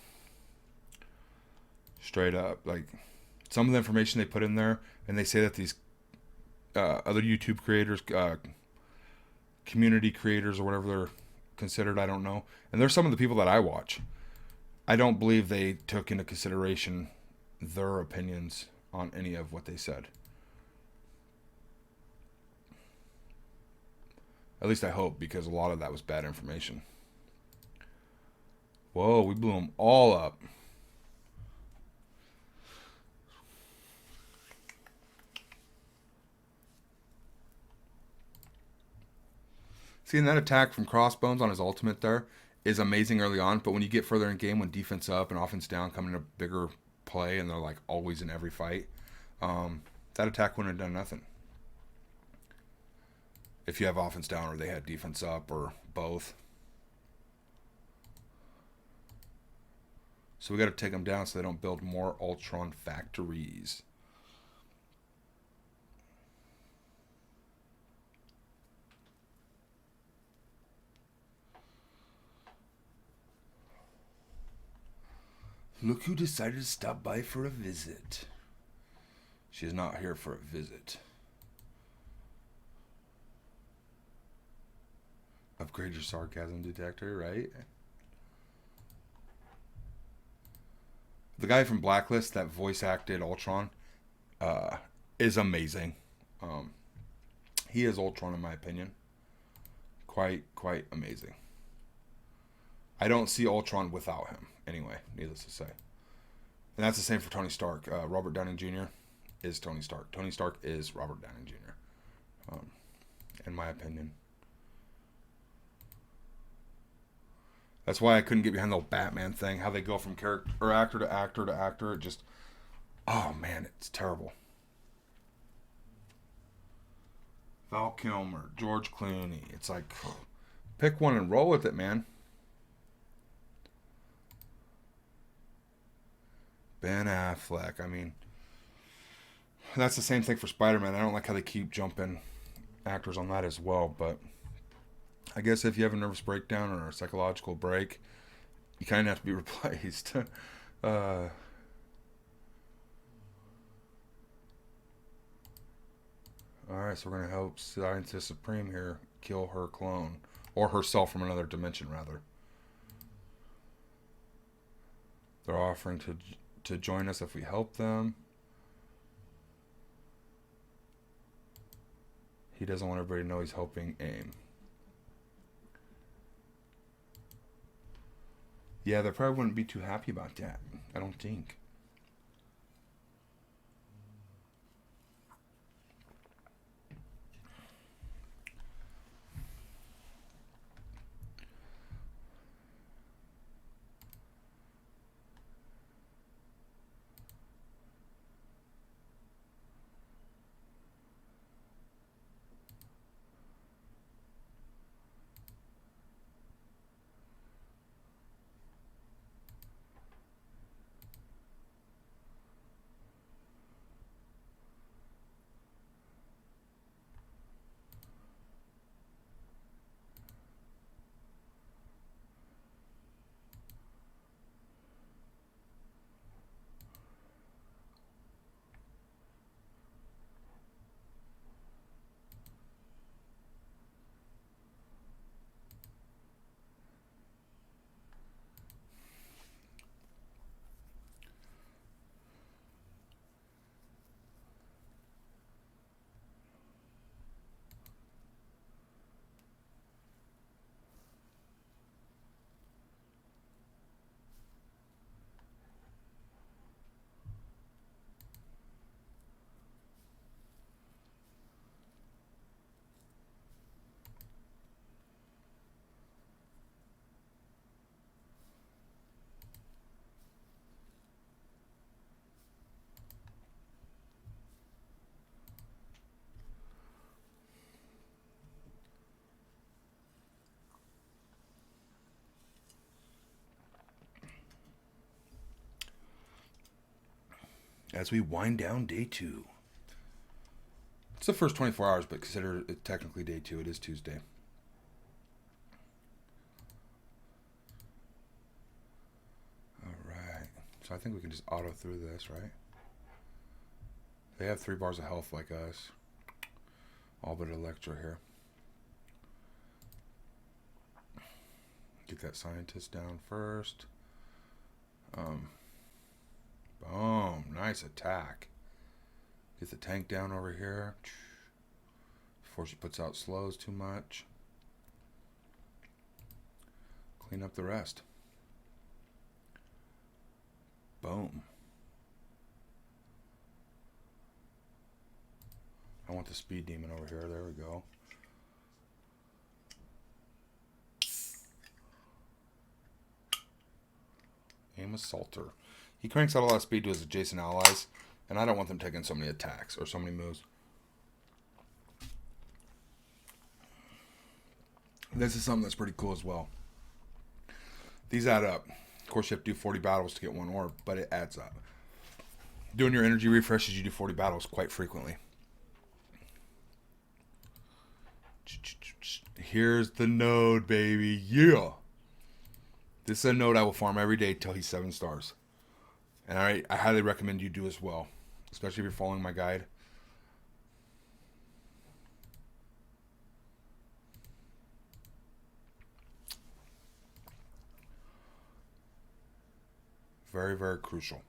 Straight up. Like, some of the information they put in there, and they say that these other YouTube creators, community creators or whatever they're considered, I don't know. And there's some of the people that I watch. I don't believe they took into consideration their opinions on any of what they said. At least I hope, because a lot of that was bad information. Whoa, we blew them all up. Seeing that attack from Crossbones on his ultimate there is amazing early on, but when you get further in game, when defense up and offense down come into bigger play, and they're like always in every fight, that attack wouldn't have done nothing. If you have offense down or they had defense up or both. So we got to take them down so they don't build more Ultron factories. Look who decided to stop by for a visit. She is not here for a visit. Upgrade your sarcasm detector, right? The guy from Blacklist that voice acted Ultron is amazing. He is Ultron in my opinion. Quite amazing. I don't see Ultron without him. Anyway, needless to say. And that's the same for Tony Stark. Robert Downey Jr. is Tony Stark. Tony Stark is Robert Downey Jr. In my opinion. That's why I couldn't get behind the whole Batman thing. How they go from character or actor to actor to actor. It just, oh man, it's terrible. Val Kilmer, George Clooney. It's like, pick one and roll with it, man. Ben Affleck. I mean, that's the same thing for Spider-Man. I don't like how they keep jumping actors on that as well, but I guess if you have a nervous breakdown or a psychological break, you kind of have to be replaced. Alright, so we're going to help Scientist Supreme here kill her clone. Or herself from another dimension, rather. They're offering to join us if we help them. He doesn't want everybody to know he's helping AIM. Yeah, they probably wouldn't be too happy about that. I don't think. as we wind down day 2. It's the first 24 hours, but consider it technically day 2. It is Tuesday. Alright. So I think we can just auto through this, right? They have 3 bars of health like us. All but Electra here. Get that scientist down first. Boom. Nice attack. Get the tank down over here. Before she puts out slows too much. Clean up the rest. Boom. I want the speed demon over here. There we go. Aim Assaulter. He cranks out a lot of speed to his adjacent allies, and I don't want them taking so many attacks or so many moves. This is something that's pretty cool as well. These add up. Of course, you have to do 40 battles to get 1 orb, but it adds up. Doing your energy refreshes, you do 40 battles quite frequently. Here's the node, baby. Yeah. This is a node I will farm every day till he's 7 stars. And I highly recommend you do as well. Especially if you're following my guide. Very, very crucial.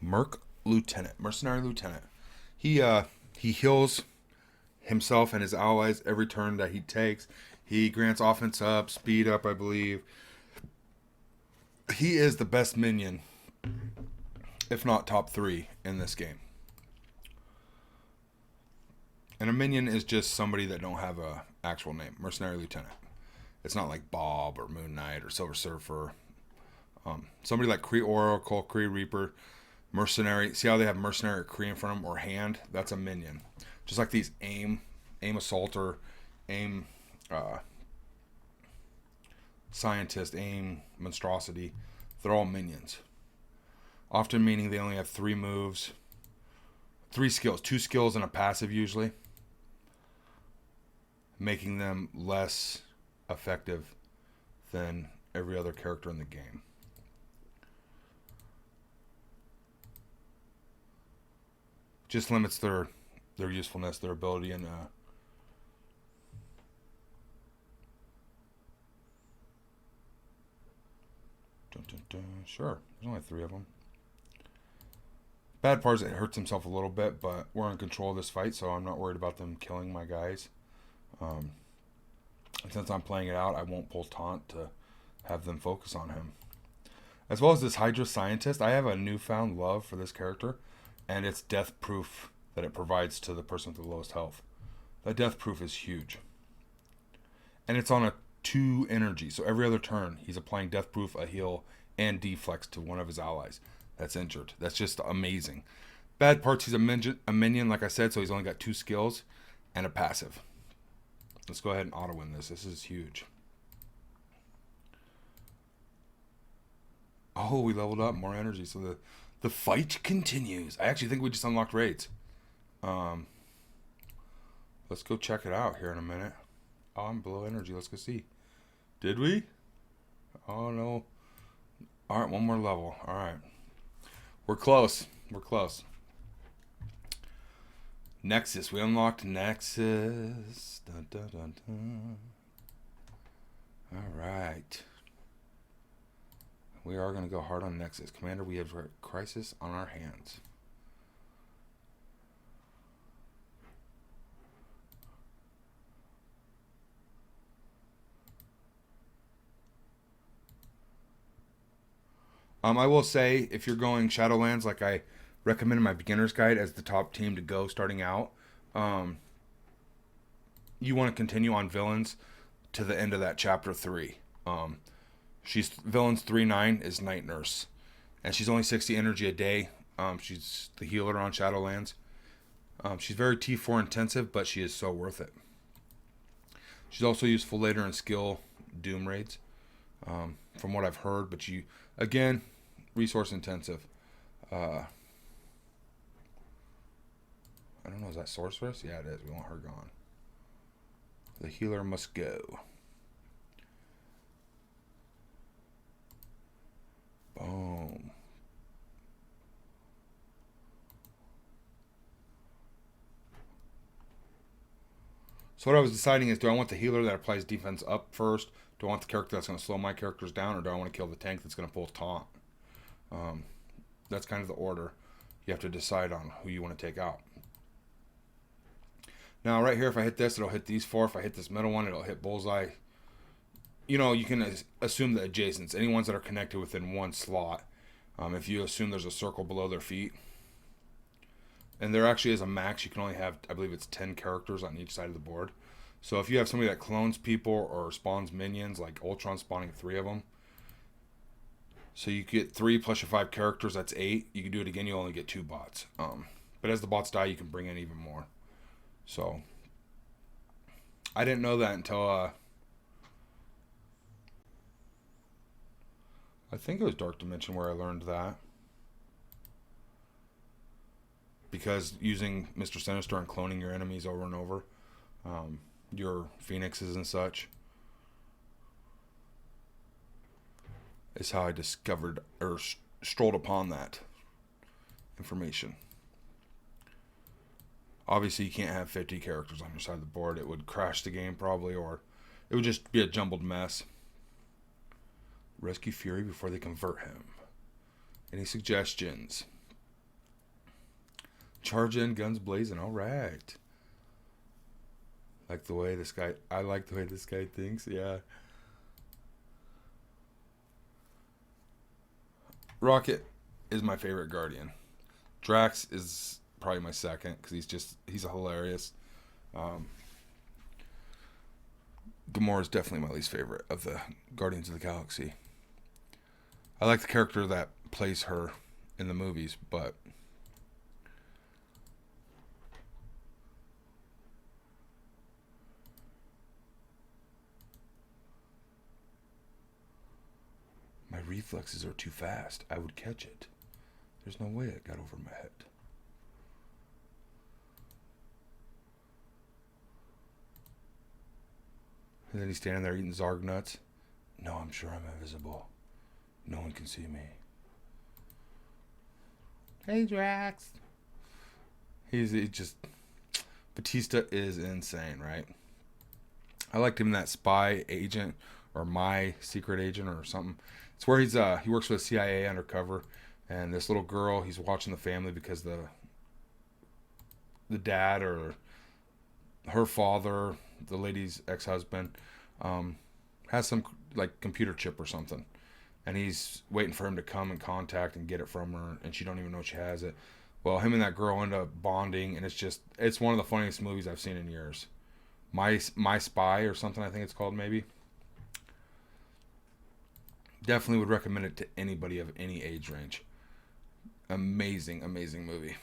Mercenary Lieutenant. He heals himself and his allies every turn that he takes. He grants offense up, speed up, I believe. He is the best minion, if not top 3 in this game. And a minion is just somebody that don't have a actual name. Mercenary Lieutenant. It's not like Bob or Moon Knight or Silver Surfer. Somebody like Kree Oracle, Kree Reaper, Mercenary. See how they have Mercenary or Kree in front of them, or Hand? That's a minion. Just like these Aim Assaulter, Aim Scientist, Aim Monstrosity. They're all minions. Often meaning they only have 3 moves. 3 skills. 2 skills and a passive usually. Making them less effective than every other character in the game. Just limits their usefulness, their ability, and sure, there's only 3 of them. Bad part is it hurts himself a little bit, but we're in control of this fight, so I'm not worried about them killing my guys. Since I'm playing it out, I won't pull taunt to have them focus on him. As well as this Hydra Scientist, I have a newfound love for this character, and it's death proof that it provides to the person with the lowest health. That death proof is huge. And it's on a 2 energy, so every other turn he's applying death proof, a heal, and deflex to one of his allies that's injured. That's just amazing. Bad parts, he's a minion, like I said, so he's only got 2 skills and a passive. Let's go ahead and auto-win this. This is huge. Oh, we leveled up. More energy. So the fight continues. I actually think we just unlocked raids. Let's go check it out here in a minute. Oh, I'm below energy. Let's go see. Did we? Oh, no. All right, 1 more level. All right. We're close. We're close. Nexus. We unlocked Nexus. Dun, dun, dun, dun. All right. We are going to go hard on Nexus. Commander, we have a crisis on our hands. I will say, if you're going Shadowlands, like I recommend in my beginner's guide as the top team to go starting out, you want to continue on villains to the end of that chapter 3. She's villains 3-9 is Night Nurse, and she's only 60 energy a day. She's the healer on Shadowlands. She's very T4 intensive, but she is so worth it. She's also useful later in skill Doom raids, from what I've heard. But you, again, resource intensive. I don't know, is that sorceress? Yeah, it is. We want her gone. The healer must go. Boom. So what I was deciding is, do I want the healer that applies defense up first? Do I want the character that's going to slow my characters down? Or do I want to kill the tank that's going to pull taunt? That's kind of the order. You have to decide on who you want to take out. Now, right here, if I hit this, it'll hit these four. If I hit this middle one, it'll hit bullseye. You know, you can assume the adjacents. Any ones that are connected within one slot. If you assume there's a circle below their feet. And there actually is a max. You can only have, I believe it's 10 characters on each side of the board. So if you have somebody that clones people or spawns minions, like Ultron spawning 3 of them. So you get 3 plus your 5 characters, that's 8. You can do it again, you only get 2 bots. But as the bots die, you can bring in even more. So I didn't know that until I think it was Dark Dimension where I learned that. Because using Mr. Sinister and cloning your enemies over and over, your phoenixes and such, is how I discovered or strolled upon that information. Obviously, you can't have 50 characters on your side of the board. It would crash the game probably, or it would just be a jumbled mess. Rescue Fury before they convert him. Any suggestions? Charge in, guns blazing. All right. Like the way this guy. I like the way this guy thinks. Yeah. Rocket is my favorite Guardian. Drax is probably my second because he's hilarious. Gamora is definitely my least favorite of the Guardians of the Galaxy. I like the character that plays her in the movies, but my reflexes are too fast. I would catch it. There's no way it got over my head. And then he's standing there eating Zarg nuts. No, I'm sure I'm invisible. No one can see me. Hey, Drax. He just... Batista is insane, right? I liked him in that Spy Agent, or My Secret Agent, or something. It's where he works for the CIA undercover, and this little girl, he's watching the family because the dad or her father, the lady's ex-husband, has some like computer chip or something, and he's waiting for him to come and contact and get it from her, and she don't even know she has it. Well, him and that girl end up bonding, and it's one of the funniest movies I've seen in years. My Spy or something, I think it's called, maybe. Definitely would recommend it to anybody of any age range. Amazing, amazing movie.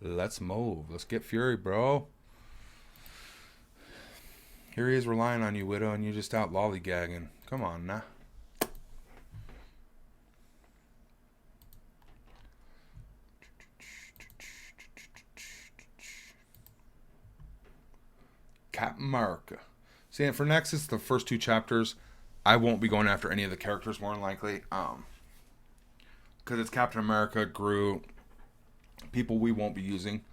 Let's move. Let's get Fury, bro. Here he is relying on you, Widow, and you're just out lollygagging. Come on now. Captain America. See, and for Nexus, the first 2 chapters, I won't be going after any of the characters, more than likely. Because it's Captain America, Groot, people we won't be using,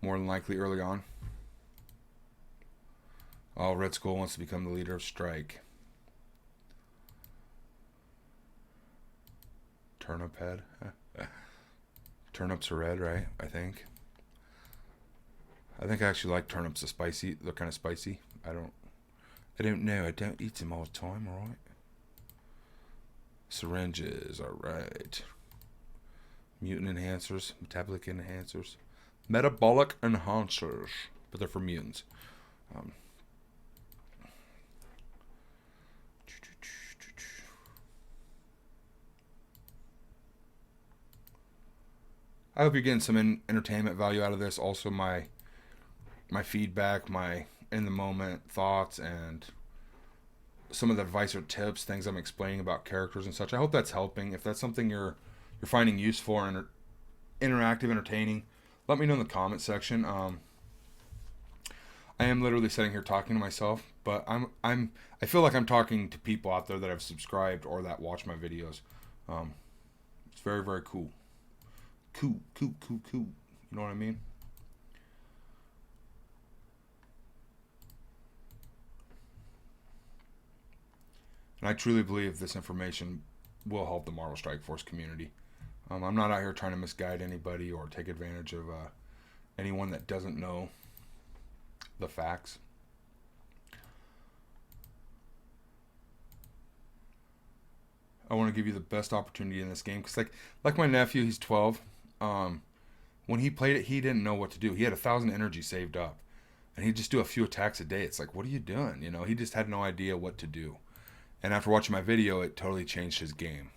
more than likely, early on. Oh, Red Skull wants to become the leader of Strike. Turnip head. Turnips are red, right? I think I actually like turnips. They're kind of spicy. I don't know. I don't eat them all the time, alright? Syringes, alright. Mutant enhancers, metabolic enhancers. Metabolic enhancers. But they're for mutants. I hope you're getting some entertainment value out of this. Also, my feedback, my in the moment thoughts and some of the advice or tips, things I'm explaining about characters and such. I hope that's helping. If that's something you're finding useful or interactive, entertaining, let me know in the comment section. I am literally sitting here talking to myself, but I feel like I'm talking to people out there that have subscribed or that watch my videos. It's very, very cool. Cool. You know what I mean? And I truly believe this information will help the Marvel Strike Force community. I'm not out here trying to misguide anybody or take advantage of anyone that doesn't know the facts. I want to give you the best opportunity in this game because, like my nephew, he's 12. When he played it, he didn't know what to do. He had 1,000 energy saved up, and he'd just do a few attacks a day. It's like, what are you doing? You know, he just had no idea what to do. And after watching my video, it totally changed his game,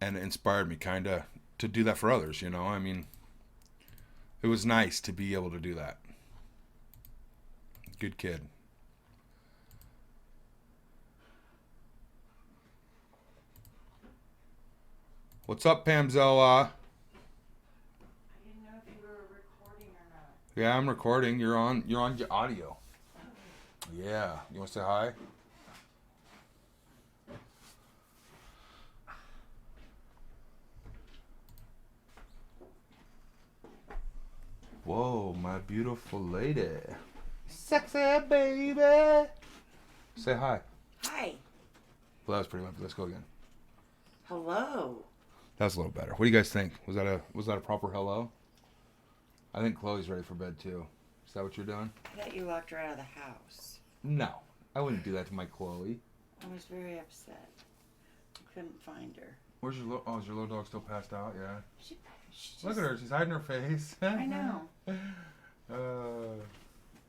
and it inspired me kind of to do that for others. You know, I mean, it was nice to be able to do that. Good kid. What's up, Pamzella? I didn't know if you were recording or not. Yeah, I'm recording. You're on your audio. Yeah. You want to say hi? Whoa, my beautiful lady. Sexy baby. Say hi. Hi. Well, that was pretty much. Let's go again. Hello. That was a little better. What do you guys think? Was that a proper hello? I think Chloe's ready for bed too. Is that what you're doing? I thought you locked her out of the house. No, I wouldn't do that to my Chloe. I was very upset. I couldn't find her. Where's your oh? Is your little dog still passed out? Yeah. She Look at her. She's hiding her face. I know.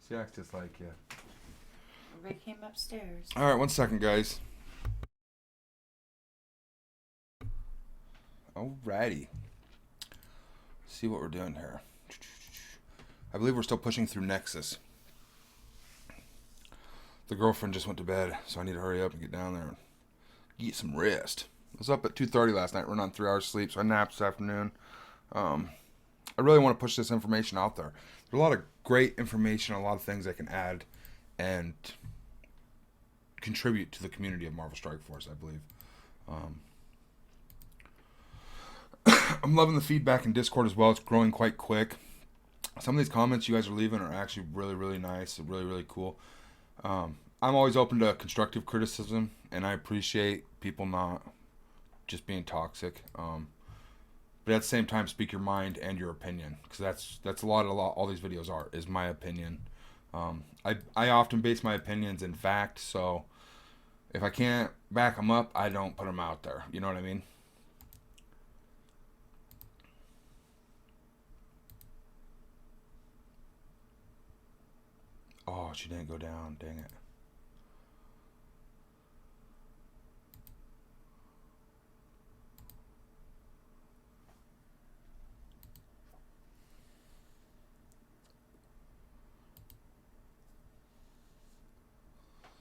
She acts just like you. Everybody came upstairs. All right, 1 second, guys. Alrighty. See what we're doing here. I believe we're still pushing through Nexus. The girlfriend just went to bed, so I need to hurry up and get down there and get some rest. I was up at 2:30 last night, running on 3 hours sleep, so I napped this afternoon. I really want to push this information out there. There's a lot of great information, a lot of things I can add and contribute to the community of Marvel Strike Force, I believe. I'm loving the feedback in Discord as well. It's growing quite quick. Some of these comments you guys are leaving are actually really, really nice. Really, really cool. I'm always open to constructive criticism, and I appreciate people not just being toxic. But at the same time, speak your mind and your opinion, because that's a lot. All these videos is my opinion. I often base my opinions in fact, so if I can't back them up, I don't put them out there. You know what I mean? Oh, she didn't go down. Dang it.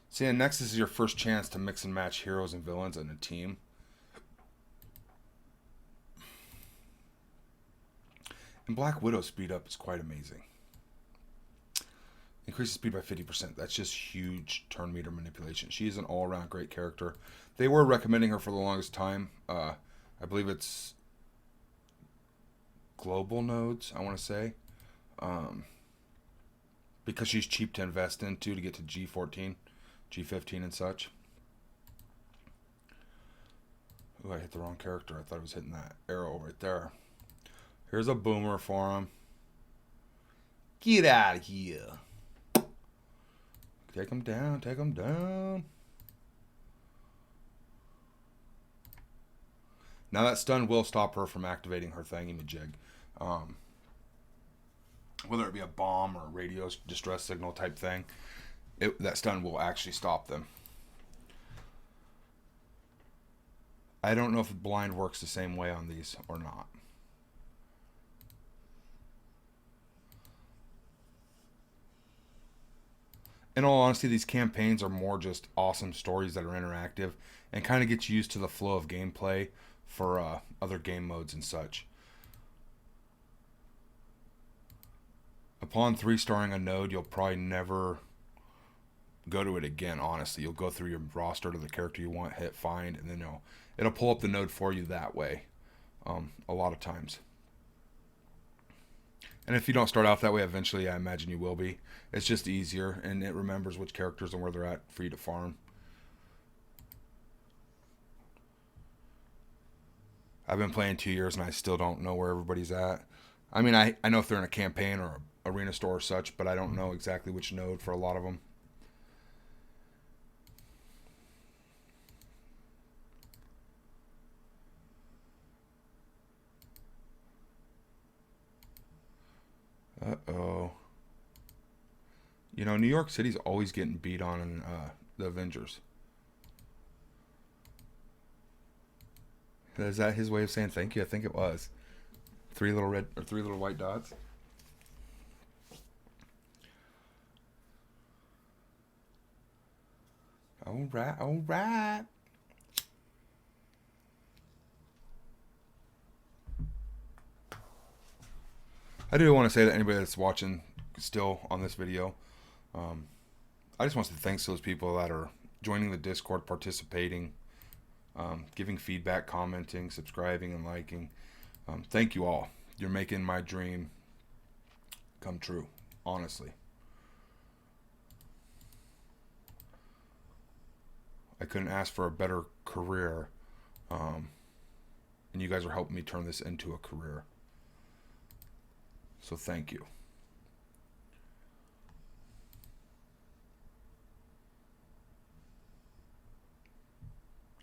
See, and next is your first chance to mix and match heroes and villains in a team. And Black Widow's speed up is quite amazing. Increases speed by 50%. That's just huge turn meter manipulation. She is an all-around great character. They were recommending her for the longest time. I believe it's global nodes, I want to say. Because she's cheap to invest into to get to G14, G15 and such. Ooh, I hit the wrong character. I thought I was hitting that arrow right there. Here's a boomer for him. Get out of here. Take him down, take him down. Now that stun will stop her from activating her thingy-majig. Whether it be a bomb or a radio distress signal type thing, that stun will actually stop them. I don't know if blind works the same way on these or not. in all honesty, these campaigns are more just awesome stories that are interactive and kind of get you used to the flow of gameplay for other game modes and such. Upon 3-starring a node, you'll probably never go to it again, honestly. You'll go through your roster to the character you want, hit find, and then it'll pull up the node for you that way a lot of times. And if you don't start off that way, eventually I imagine you will be. It's just easier, and it remembers which characters and where they're at for you to farm. I've been playing 2 years, and I still don't know where everybody's at. I mean, I know if they're in a campaign or a arena store or such, but I don't know exactly which node for a lot of them. Uh-oh. You know, New York City's always getting beat on in the Avengers. Is that his way of saying thank you? I think it was. 3 little red or 3 little white dots. All right, all right. I do want to say that anybody that's watching still on this video, I just want to say thanks to those people that are joining the Discord, participating, giving feedback, commenting, subscribing, and liking. Thank you all. You're making my dream come true, honestly. I couldn't ask for a better career, and you guys are helping me turn this into a career. So thank you.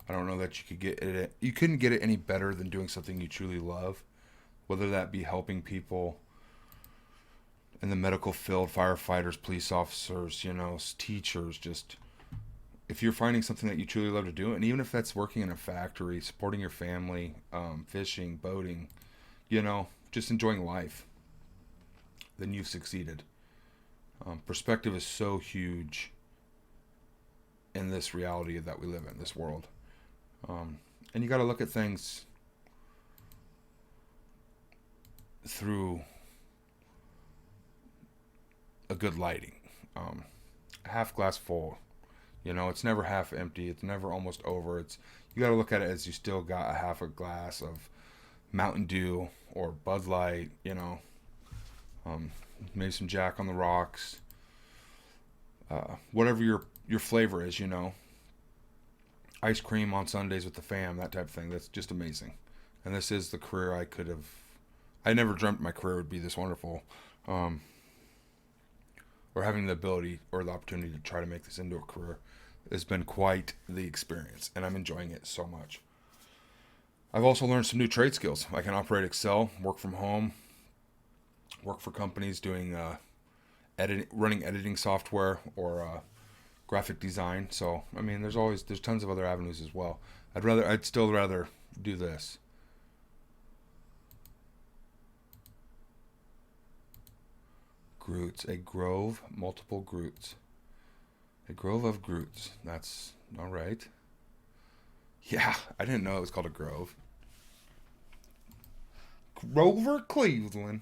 I don't know that you could get it. You couldn't get it any better than doing something you truly love, whether that be helping people in the medical field, firefighters, police officers, teachers. Just if you're finding something that you truly love to do, and even if that's working in a factory, supporting your family, fishing, boating, just enjoying life, then you've succeeded. Perspective is so huge in this reality that we live in, this world. And you got to look at things through a good lighting. Half glass full. It's never half empty. It's never almost over. You got to look at it as you still got a half a glass of Mountain Dew or Bud Light, maybe some Jack on the Rocks, whatever your flavor is, ice cream on Sundays with the fam, that type of thing. That's just amazing. And this is the career I never dreamt my career would be this wonderful, or having the ability or the opportunity to try to make this into a career has been quite the experience, and I'm enjoying it so much. I've also learned some new trade skills. I can operate Excel, work from home, work for companies doing running editing software or graphic design. So I mean, there's tons of other avenues as well. I'd still rather do this. Groots, a grove, multiple Groots. A grove of Groots. That's all right. Yeah, I didn't know it was called a grove. Grover Cleveland.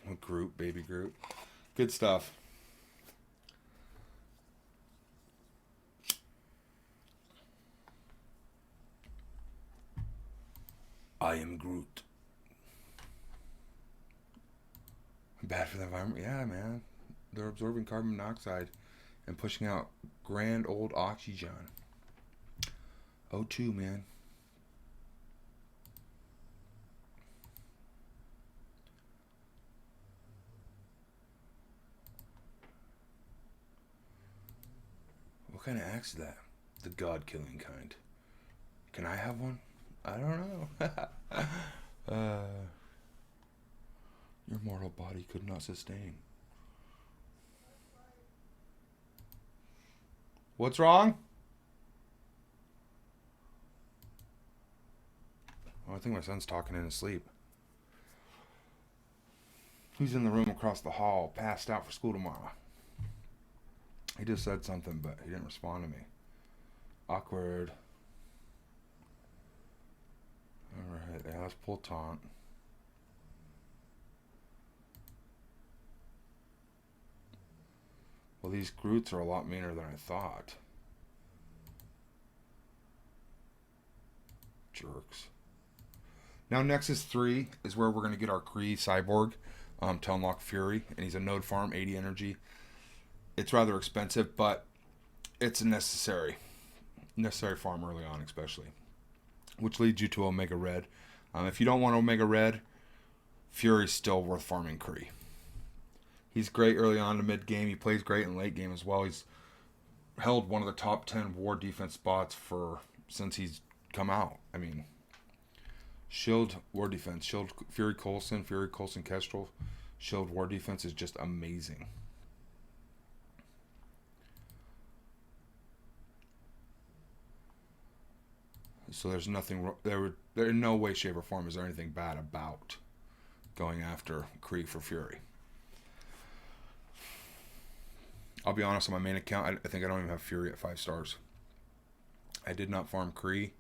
Oh, Groot, baby Groot. Good stuff. I am Groot. Bad for the environment? Yeah, man. They're absorbing carbon monoxide and pushing out grand old oxygen. O2, man. What kind of axe is that? The god-killing kind. Can I have one? I don't know. Your mortal body could not sustain. What's wrong? Oh, I think my son's talking in his sleep. Who's in the room across the hall, passed out for school tomorrow? He just said something, but he didn't respond to me. Awkward. Alright, yeah, let's pull taunt. Well, these Groots are a lot meaner than I thought. Jerks. Now, Nexus 3 is where we're going to get our Kree Cyborg to unlock Fury. And he's a node farm, 80 energy. It's rather expensive, but it's a necessary farm early on, especially. Which leads you to Omega Red. If you don't want Omega Red, Fury's still worth farming Kree. He's great early on to mid game. He plays great in late game as well. He's held one of the top 10 war defense spots since he's come out. I mean, Shield war defense, Shield Fury Coulson Kestrel, Shield war defense is just amazing. So there's nothing there in no way, shape, or form is there anything bad about going after Kree for Fury. I'll be honest, on my main account, I think I don't even have Fury at 5 stars. I did not farm Kree.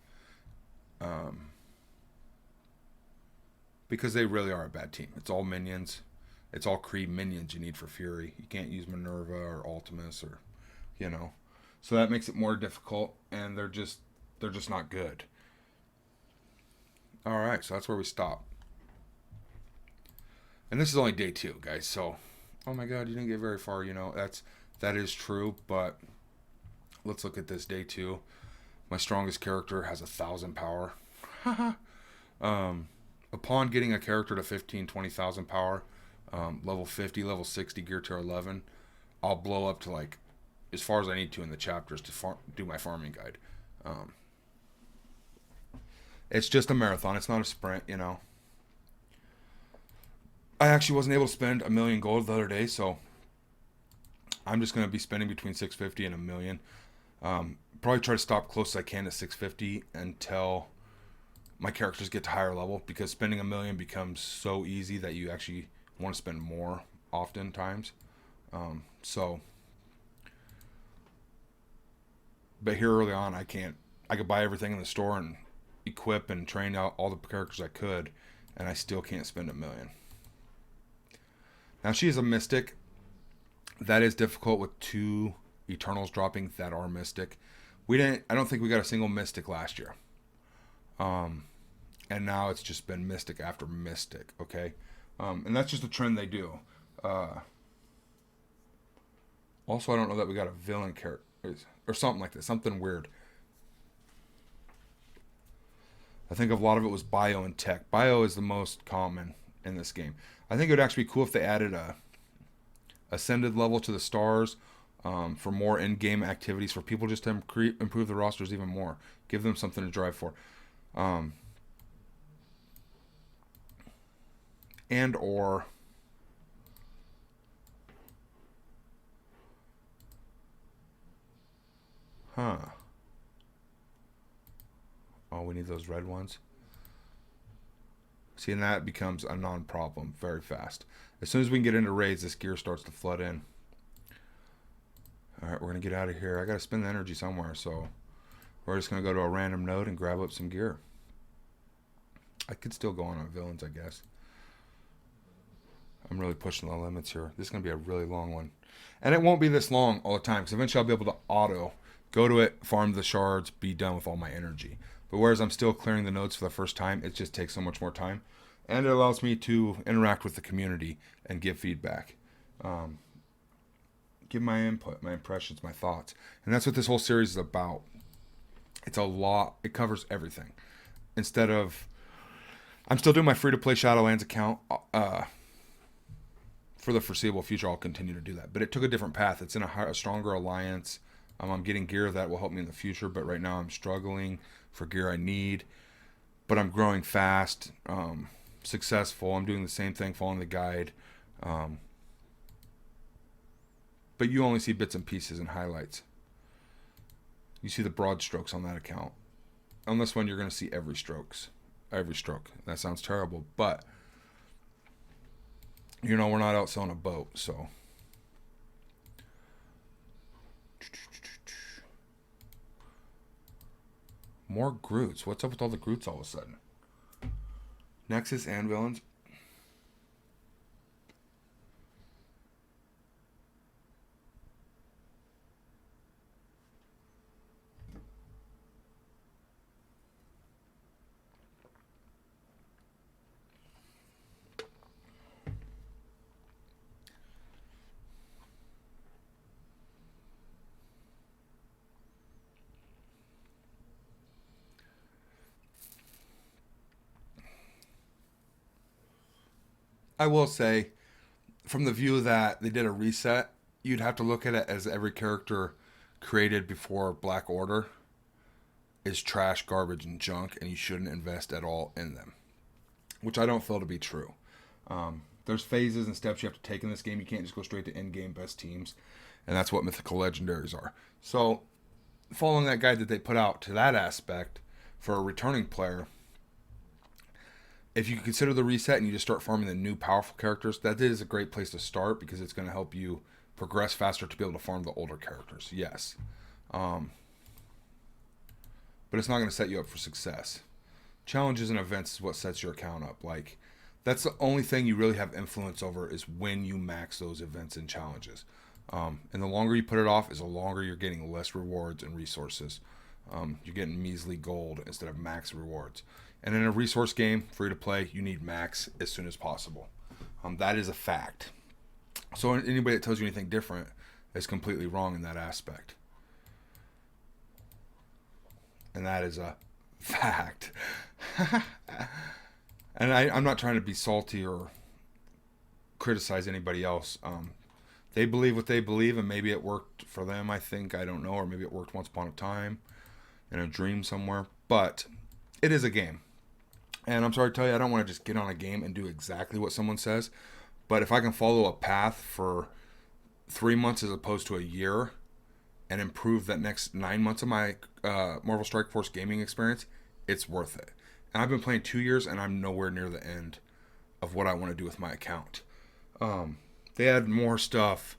Because they really are a bad team. It's all minions. It's all Kree minions you need for Fury. You can't use Minerva or Ultimus or, So that makes it more difficult, and they're just not good. Alright, so that's where we stop. And this is only day 2, guys, so... Oh my god, you didn't get very far, That is true, but... Let's look at this day 2. My strongest character has 1,000 power. Upon getting a character to 15, 20,000 power, level 50, level 60, gear tier 11, I'll blow up to as far as I need to in the chapters to do my farming guide. It's just a marathon. It's not a sprint, I actually wasn't able to spend 1 million gold the other day, so I'm just going to be spending between 650 and 1 million. Probably try to stop close as I can to 650 until my characters get to higher level, because spending 1 million becomes so easy that you actually want to spend more oftentimes. But here early on, I could buy everything in the store and equip and train out all the characters I could, and I still can't spend 1 million. Now, she is a mystic. That is difficult with 2 Eternals dropping that are mystic. I don't think we got a single mystic last year. And now it's just been mystic after mystic, okay? And that's just a trend they do. Also, I don't know that we got a villain character or something like that, something weird. I think a lot of it was bio and tech. Bio is the most common in this game. I think it would actually be cool if they added a ascended level to the stars for more in-game activities for people, just to improve the rosters even more. Give them something to drive for. And or oh, we need those red ones. See, and that becomes a non-problem very fast. As soon as we can get into raids, this gear starts to flood in. Alright, we're going to get out of here. I got to spend the energy somewhere, so we're just going to go to a random node and grab up some gear. I could still go on villains, I guess. I'm really pushing the limits here. This is going to be a really long one. And it won't be this long all the time, because eventually I'll be able to auto, go to it, farm the shards, be done with all my energy. But whereas I'm still clearing the nodes for the first time, it just takes so much more time. And it allows me to interact with the community and give feedback. Give my input, my impressions, my thoughts. And that's what this whole series is about. It's a lot. It covers everything. Instead of... I'm still doing my free-to-play Shadowlands account. For the foreseeable future, I'll continue to do that. But it took a different path. It's in a stronger alliance. I'm getting gear that will help me in the future. But right now I'm struggling for gear I need. But I'm growing fast. Successful. I'm doing the same thing, following the guide. But you only see bits and pieces and highlights. You see the broad strokes on that account. On this one, you're going to see every stroke. That sounds terrible, but You know, we're not out selling a boat, so. More Groots. What's up with all the Groots all of a sudden? Nexus and villains. I will say, from the view that they did a reset, you'd have to look at it as every character created before Black Order is trash, garbage, and junk, and you shouldn't invest at all in them, which I don't feel to be true. There's phases and steps you have to take in this game. You can't just go straight to end game best teams, and that's what mythical legendaries are. So, following that guide that they put out to that aspect for a returning player, if you consider the reset and you just start farming the new powerful characters, that is a great place to start because it's going to help you progress faster to be able to farm the older characters. Yes. But it's not going to set you up for success. Challenges and events is what sets your account up. Like, that's the only thing you really have influence over is when you max those events and challenges. And the longer you put it off is the longer you're getting less rewards and resources. You're getting measly gold instead of max rewards. And in a resource game, free to play, you need max as soon as possible. That is a fact. So anybody that tells you anything different is completely wrong in that aspect. And that is a fact. And I'm not trying to be salty or criticize anybody else. They believe what they believe, and maybe it worked for them, I think. I don't know. Or maybe it worked once upon a time in a dream somewhere. But it is a game. And I'm sorry to tell you, I don't want to just get on a game and do exactly what someone says. But if I can follow a path for 3 months as opposed to a year and improve that next 9 months of my Marvel Strike Force gaming experience, it's worth it. And I've been playing 2 years, and I'm nowhere near the end of what I want to do with my account. They add more stuff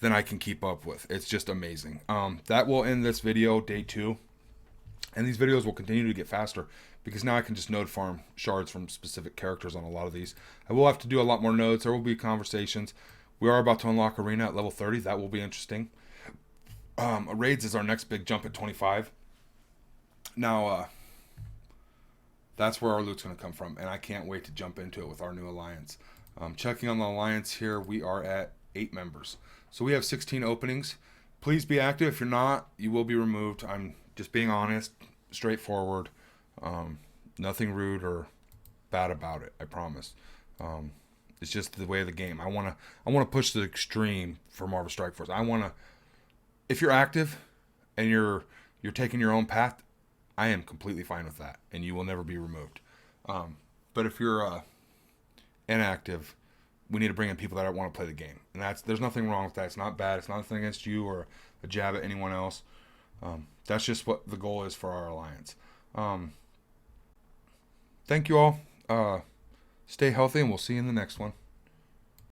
than I can keep up with. It's just amazing. That will end this video, day 2. And these videos will continue to get faster because now I can just node farm shards from specific characters on a lot of these. I will have to do a lot more nodes. There will be conversations. We are about to unlock Arena at level 30. That will be interesting. Raids is our next big jump at 25. Now, that's where our loot's going to come from, and I can't wait to jump into it with our new alliance. Checking on the alliance here, we are at 8 members. So we have 16 openings. Please be active. If you're not, you will be removed. I'm just being honest, straightforward. Nothing rude or bad about it, I promise. It's just the way of the game. I want to push the extreme for Marvel Strike Force. If you're active and you're taking your own path, I am completely fine with that, and you will never be removed. But if you're inactive, we need to bring in people that want to play the game, and there's nothing wrong with that. It's not bad. It's nothing against you or a jab at anyone else. That's just what the goal is for our alliance. Thank you all. Stay healthy, and we'll see you in the next one.